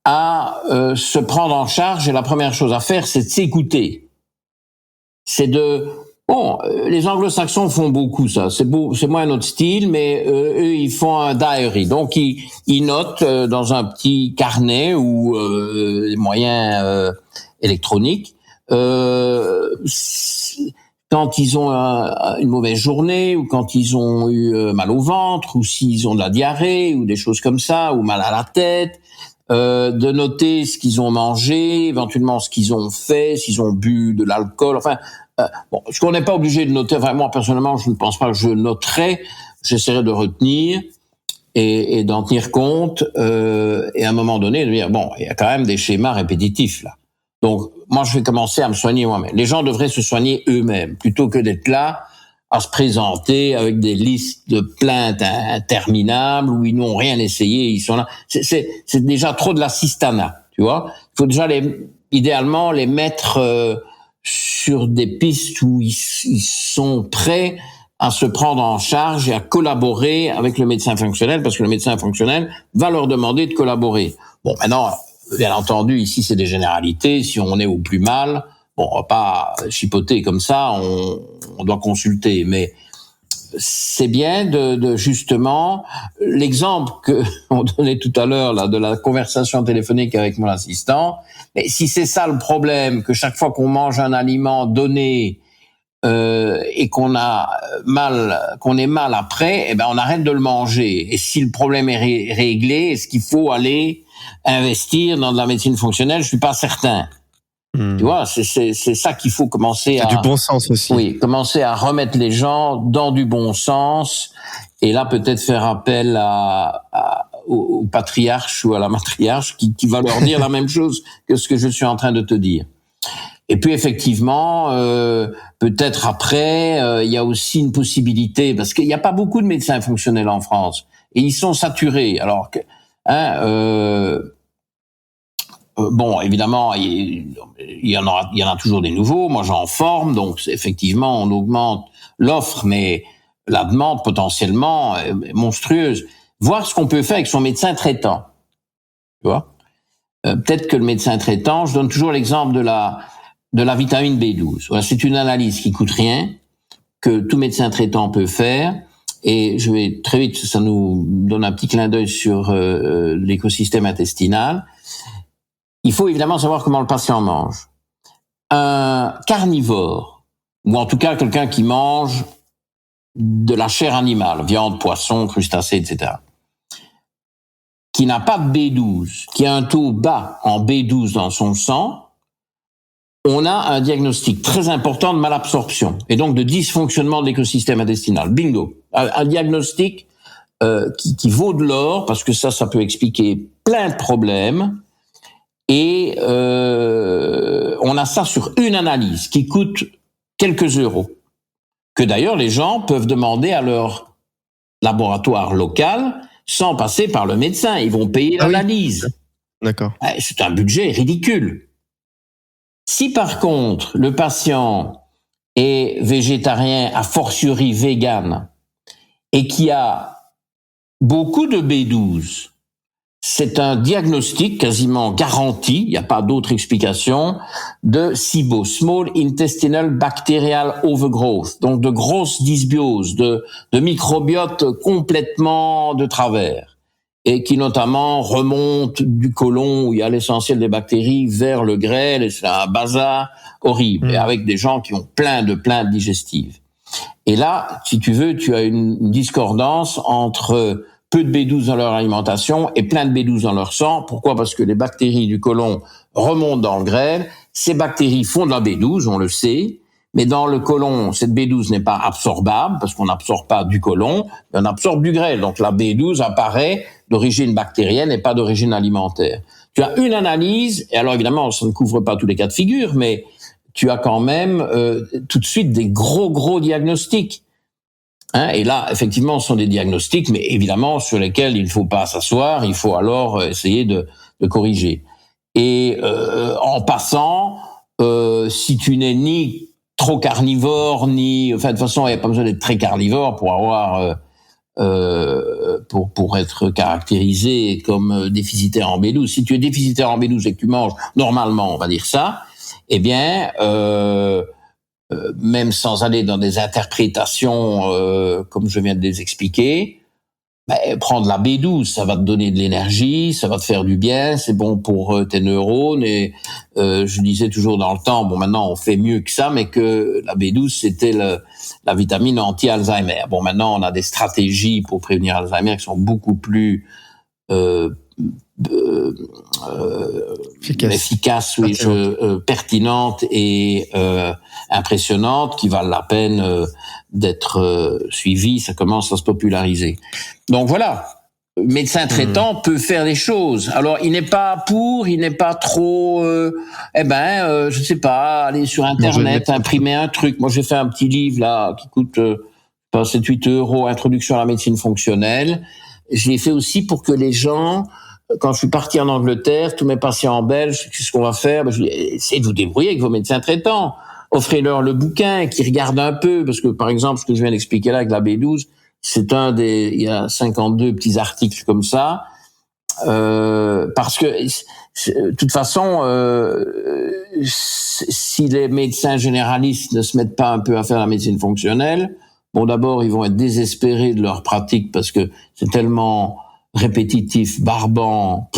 à se prendre en charge. Et la première chose à faire, c'est de s'écouter. C'est de Bon, les anglo-saxons font beaucoup ça. C'est moins notre style, mais eux, ils font un diary. Donc, ils notent dans un petit carnet ou les moyens électroniques quand ils ont une mauvaise journée ou quand ils ont eu mal au ventre ou s'ils ont de la diarrhée ou des choses comme ça ou mal à la tête. De noter ce qu'ils ont mangé, éventuellement ce qu'ils ont fait, s'ils ont bu de l'alcool. Enfin, bon, ce qu'on n'est pas obligé de noter. Enfin, moi personnellement, je ne pense pas que je noterais. J'essaierai de retenir et d'en tenir compte. Et à un moment donné, de dire bon, il y a quand même des schémas répétitifs là. Donc, moi, je vais commencer à me soigner moi-même. Les gens devraient se soigner eux-mêmes plutôt que d'être là à se présenter avec des listes de plaintes interminables où ils n'ont rien essayé, ils sont là. C'est déjà trop de l'assistanat, tu vois. Il faut déjà idéalement les mettre sur des pistes où ils sont prêts à se prendre en charge et à collaborer avec le médecin fonctionnel, parce que le médecin fonctionnel va leur demander de collaborer. Bon, maintenant, bien entendu, ici c'est des généralités. Si on est au plus mal, bon, on va pas chipoter comme ça, on doit consulter, mais c'est bien de justement l'exemple que on donnait tout à l'heure là de la conversation téléphonique avec mon assistant. Mais si c'est ça le problème, que chaque fois qu'on mange un aliment donné et qu'on est mal après, eh ben on arrête de le manger. Et si le problème est réglé, est-ce qu'il faut aller investir dans de la médecine fonctionnelle? Je suis pas certain. Tu vois, c'est ça qu'il faut commencer à... C'est du bon sens aussi. Oui, commencer à remettre les gens dans du bon sens. Et là, peut-être faire appel au patriarche ou à la matriarche qui va leur dire la même chose que ce que je suis en train de te dire. Et puis, effectivement, peut-être après, il y a aussi une possibilité, parce qu'il n'y a pas beaucoup de médecins fonctionnels en France. Et ils sont saturés. Alors que... bon, évidemment, il y en a toujours des nouveaux. Moi, j'en forme, donc effectivement, on augmente l'offre, mais la demande potentiellement est monstrueuse. Voir ce qu'on peut faire avec son médecin traitant. Tu vois, peut-être que le médecin traitant, je donne toujours l'exemple de la vitamine B12. Voilà, c'est une analyse qui coûte rien, que tout médecin traitant peut faire. Et je vais très vite, ça nous donne un petit clin d'œil sur l'écosystème intestinal. Il faut évidemment savoir comment le patient mange. Un carnivore, ou en tout cas quelqu'un qui mange de la chair animale, viande, poisson, crustacés, etc., qui n'a pas de B12, qui a un taux bas en B12 dans son sang, on a un diagnostic très important de malabsorption et donc de dysfonctionnement de l'écosystème intestinal. Bingo. Un diagnostic qui vaut de l'or, parce que ça peut expliquer plein de problèmes. Et on a ça sur une analyse qui coûte quelques euros, que d'ailleurs les gens peuvent demander à leur laboratoire local sans passer par le médecin. Ils vont payer l'analyse. Oui. D'accord. C'est un budget ridicule. Si par contre le patient est végétarien, a fortiori vegan, et qui a beaucoup de B12, c'est un diagnostic quasiment garanti, il n'y a pas d'autre explication, de SIBO, Small Intestinal Bacterial Overgrowth, donc de grosses dysbioses, de microbiote complètement de travers, et qui notamment remonte du côlon où il y a l'essentiel des bactéries vers le grêle, et c'est un bazar horrible, et avec des gens qui ont plein de plaintes digestives. Et là, si tu veux, tu as une discordance entre peu de B12 dans leur alimentation et plein de B12 dans leur sang. Pourquoi ? Parce que les bactéries du côlon remontent dans le grêle. Ces bactéries font de la B12, on le sait, mais dans le côlon, cette B12 n'est pas absorbable parce qu'on n'absorbe pas du côlon, mais on absorbe du grêle. Donc la B12 apparaît d'origine bactérienne et pas d'origine alimentaire. Tu as une analyse, et alors évidemment, ça ne couvre pas tous les cas de figure, mais tu as quand même tout de suite des gros diagnostics. Et là, effectivement, ce sont des diagnostics, mais évidemment sur lesquels il ne faut pas s'asseoir, il faut alors essayer de corriger. Et en passant, si tu n'es ni trop carnivore, ni... Enfin, de toute façon, il n'y a pas besoin d'être très carnivore pour avoir... pour être caractérisé comme déficitaire en B12. Si tu es déficitaire en B12 et que tu manges normalement, on va dire ça, eh bien... même sans aller dans des interprétations comme je viens de les expliquer, prendre la B12, ça va te donner de l'énergie, ça va te faire du bien, c'est bon pour tes neurones. Et je disais toujours dans le temps, bon maintenant on fait mieux que ça, mais que la B12 c'était la vitamine anti-Alzheimer. Bon maintenant on a des stratégies pour prévenir Alzheimer qui sont beaucoup plus efficaces, oui, pertinentes et impressionnantes, qui valent la peine d'être suivies. Ça commence à se populariser. Donc voilà, le médecin traitant peut faire des choses. Alors il n'est pas il n'est pas trop, je sais pas, aller sur Internet, imprimer un truc. Moi j'ai fait un petit livre là qui coûte 7-8 €, Introduction à la médecine fonctionnelle. Je l'ai fait aussi pour que les gens, quand je suis parti en Angleterre, tous mes patients en Belge, qu'est-ce qu'on va faire? Je dis, essayez de vous débrouiller avec vos médecins traitants. Offrez-leur le bouquin, qu'ils regardent un peu, parce que par exemple, ce que je viens d'expliquer là avec la B12, il y a 52 petits articles comme ça, parce que, de toute façon, si les médecins généralistes ne se mettent pas un peu à faire la médecine fonctionnelle, bon, d'abord, ils vont être désespérés de leur pratique parce que c'est tellement répétitif, barbant,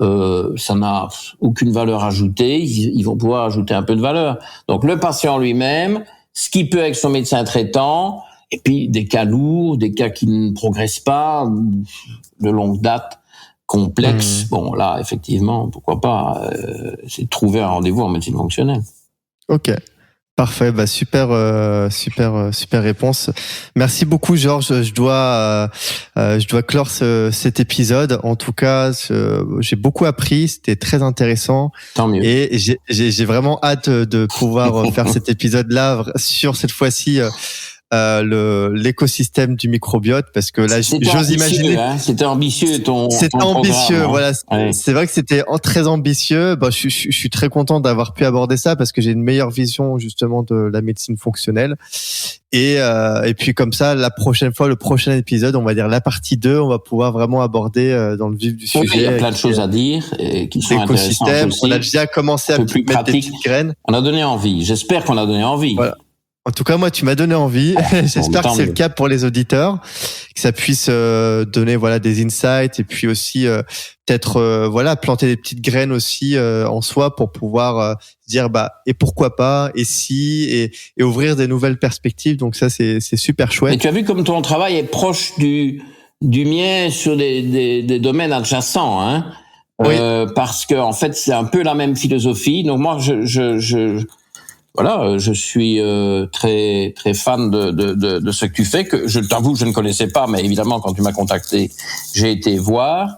ça n'a aucune valeur ajoutée. Ils vont pouvoir ajouter un peu de valeur. Donc, le patient lui-même, ce qu'il peut avec son médecin traitant, et puis des cas lourds, des cas qui ne progressent pas, de longue date, complexes. Bon, là, effectivement, pourquoi pas, c'est de trouver un rendez-vous en médecine fonctionnelle. Ok. Parfait, super réponse. Merci beaucoup, Georges. Je dois clore cet épisode. En tout cas, j'ai beaucoup appris. C'était très intéressant. Tant mieux. Et j'ai vraiment hâte de pouvoir faire cet épisode-là sur cette fois-ci. L'écosystème du microbiote, parce que là j'ose imaginer c'était ambitieux c'était ambitieux, voilà. Ouais. C'est vrai que c'était très ambitieux. Je suis très content d'avoir pu aborder ça parce que j'ai une meilleure vision justement de la médecine fonctionnelle et puis comme ça la prochaine fois, le prochain épisode, on va dire la partie 2, on va pouvoir vraiment aborder dans le vif du sujet. Il y a plein de choses à dire et qui sont intéressantes aussi. On a déjà commencé à mettre des petites graines. On a donné envie. J'espère qu'on a donné envie. Voilà. En tout cas, moi, tu m'as donné envie. J'espère que c'est le cas pour les auditeurs, que ça puisse donner des insights et puis aussi peut-être planter des petites graines aussi en soi pour pouvoir dire et pourquoi pas et si et ouvrir des nouvelles perspectives. Donc ça, c'est super chouette. Et tu as vu comme ton travail est proche du mien sur des domaines adjacents, hein. Oui. Parce que en fait, c'est un peu la même philosophie. Donc moi, je suis très très fan de ce que tu fais, que je t'avoue je ne connaissais pas, mais évidemment quand tu m'as contacté, j'ai été voir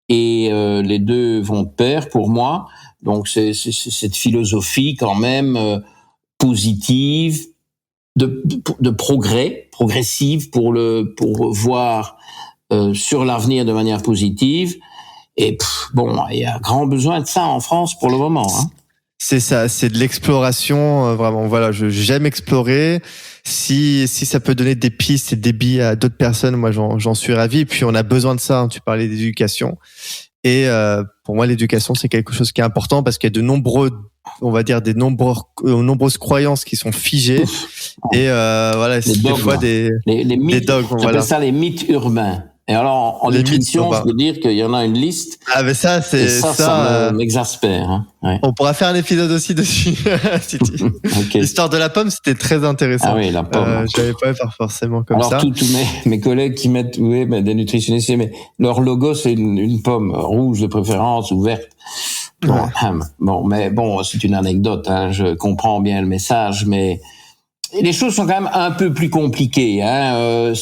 et les deux vont de pair pour moi. Donc c'est cette philosophie quand même positive de progressive pour voir sur l'avenir de manière positive. Et il y a grand besoin de ça en France pour le moment, hein. C'est ça, c'est de l'exploration, vraiment. Voilà, j'aime explorer. Si ça peut donner des pistes et des billes à d'autres personnes, moi j'en suis ravi. Et puis on a besoin de ça, hein. Tu parlais d'éducation. Et pour moi, l'éducation, c'est quelque chose qui est important parce qu'il y a des nombreuses croyances qui sont figées. Et c'est des fois des mythes, des dogmes. J'appelle ça les mythes urbains. Et alors, en nutrition, je peux dire qu'il y en a une liste. Ah, mais ça, ça m'exaspère, hein. Ouais. On pourra faire un épisode aussi dessus. Okay. L'histoire de la pomme, c'était très intéressant. Ah oui, la pomme. J'avais pas forcément comme ça. Alors, tous mes collègues qui mettent, des nutritionnistes, mais leur logo, c'est une pomme rouge de préférence ou verte. Bon, c'est une anecdote, hein. Je comprends bien le message, mais les choses sont quand même un peu plus compliquées, hein.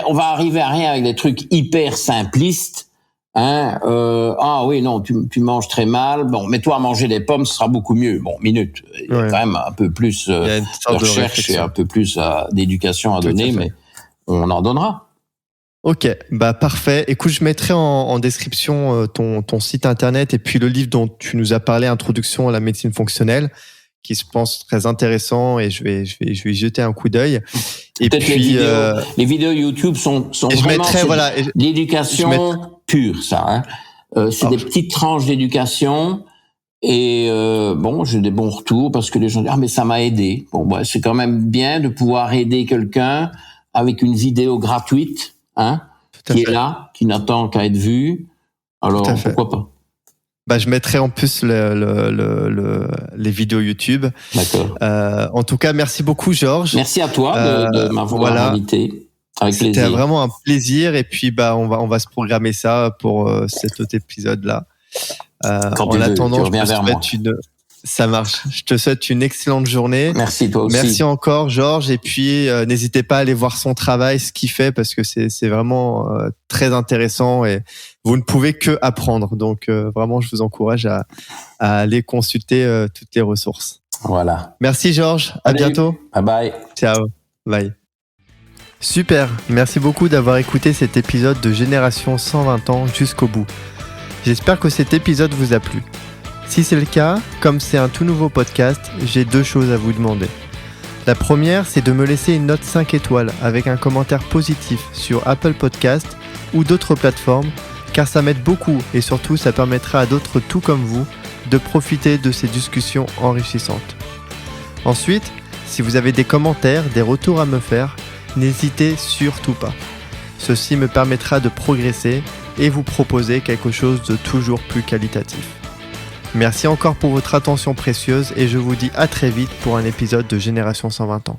On va arriver à rien avec des trucs hyper simplistes, hein. Tu manges très mal. Bon, mets-toi à manger des pommes, ce sera beaucoup mieux. Bon, minute. Il y a quand même un peu plus de recherche et un peu plus d'éducation à donner, mais on en donnera. Ok, parfait. Écoute, je mettrai en description ton site internet et puis le livre dont tu nous as parlé, Introduction à la médecine fonctionnelle, qui se pense très intéressant et je vais y jeter un coup d'œil. Et puis les vidéos YouTube sont vraiment l'éducation pure, ça, hein. C'est des petites tranches d'éducation Et bon, j'ai des bons retours parce que les gens disent mais ça m'a aidé. Bon, bah, c'est quand même bien de pouvoir aider quelqu'un avec une vidéo gratuite, hein, qui est là, qui n'attend qu'à être vue. Alors pourquoi pas. Bah, je mettrai en plus les vidéos YouTube. D'accord. En tout cas, merci beaucoup, Georges. Merci à toi de m'avoir invité. Avec plaisir. C'était vraiment un plaisir. Et puis, bah, on va se programmer ça pour cet autre épisode-là. En attendant, je te souhaite ça marche. Je te souhaite une excellente journée. Merci toi aussi. Merci encore, Georges. Et puis, n'hésitez pas à aller voir son travail, ce qu'il fait, parce que c'est vraiment très intéressant et vous ne pouvez que apprendre. Donc, vraiment, je vous encourage à aller consulter toutes les ressources. Voilà. Merci, Georges. À bientôt. Bye bye. Ciao. Bye. Super. Merci beaucoup d'avoir écouté cet épisode de Génération 120 ans jusqu'au bout. J'espère que cet épisode vous a plu. Si c'est le cas, comme c'est un tout nouveau podcast, j'ai 2 choses à vous demander. La première, c'est de me laisser une note 5 étoiles avec un commentaire positif sur Apple Podcast ou d'autres plateformes, car ça m'aide beaucoup et surtout ça permettra à d'autres tout comme vous de profiter de ces discussions enrichissantes. Ensuite, si vous avez des commentaires, des retours à me faire, n'hésitez surtout pas. Ceci me permettra de progresser et vous proposer quelque chose de toujours plus qualitatif. Merci encore pour votre attention précieuse et je vous dis à très vite pour un épisode de Génération 120 ans.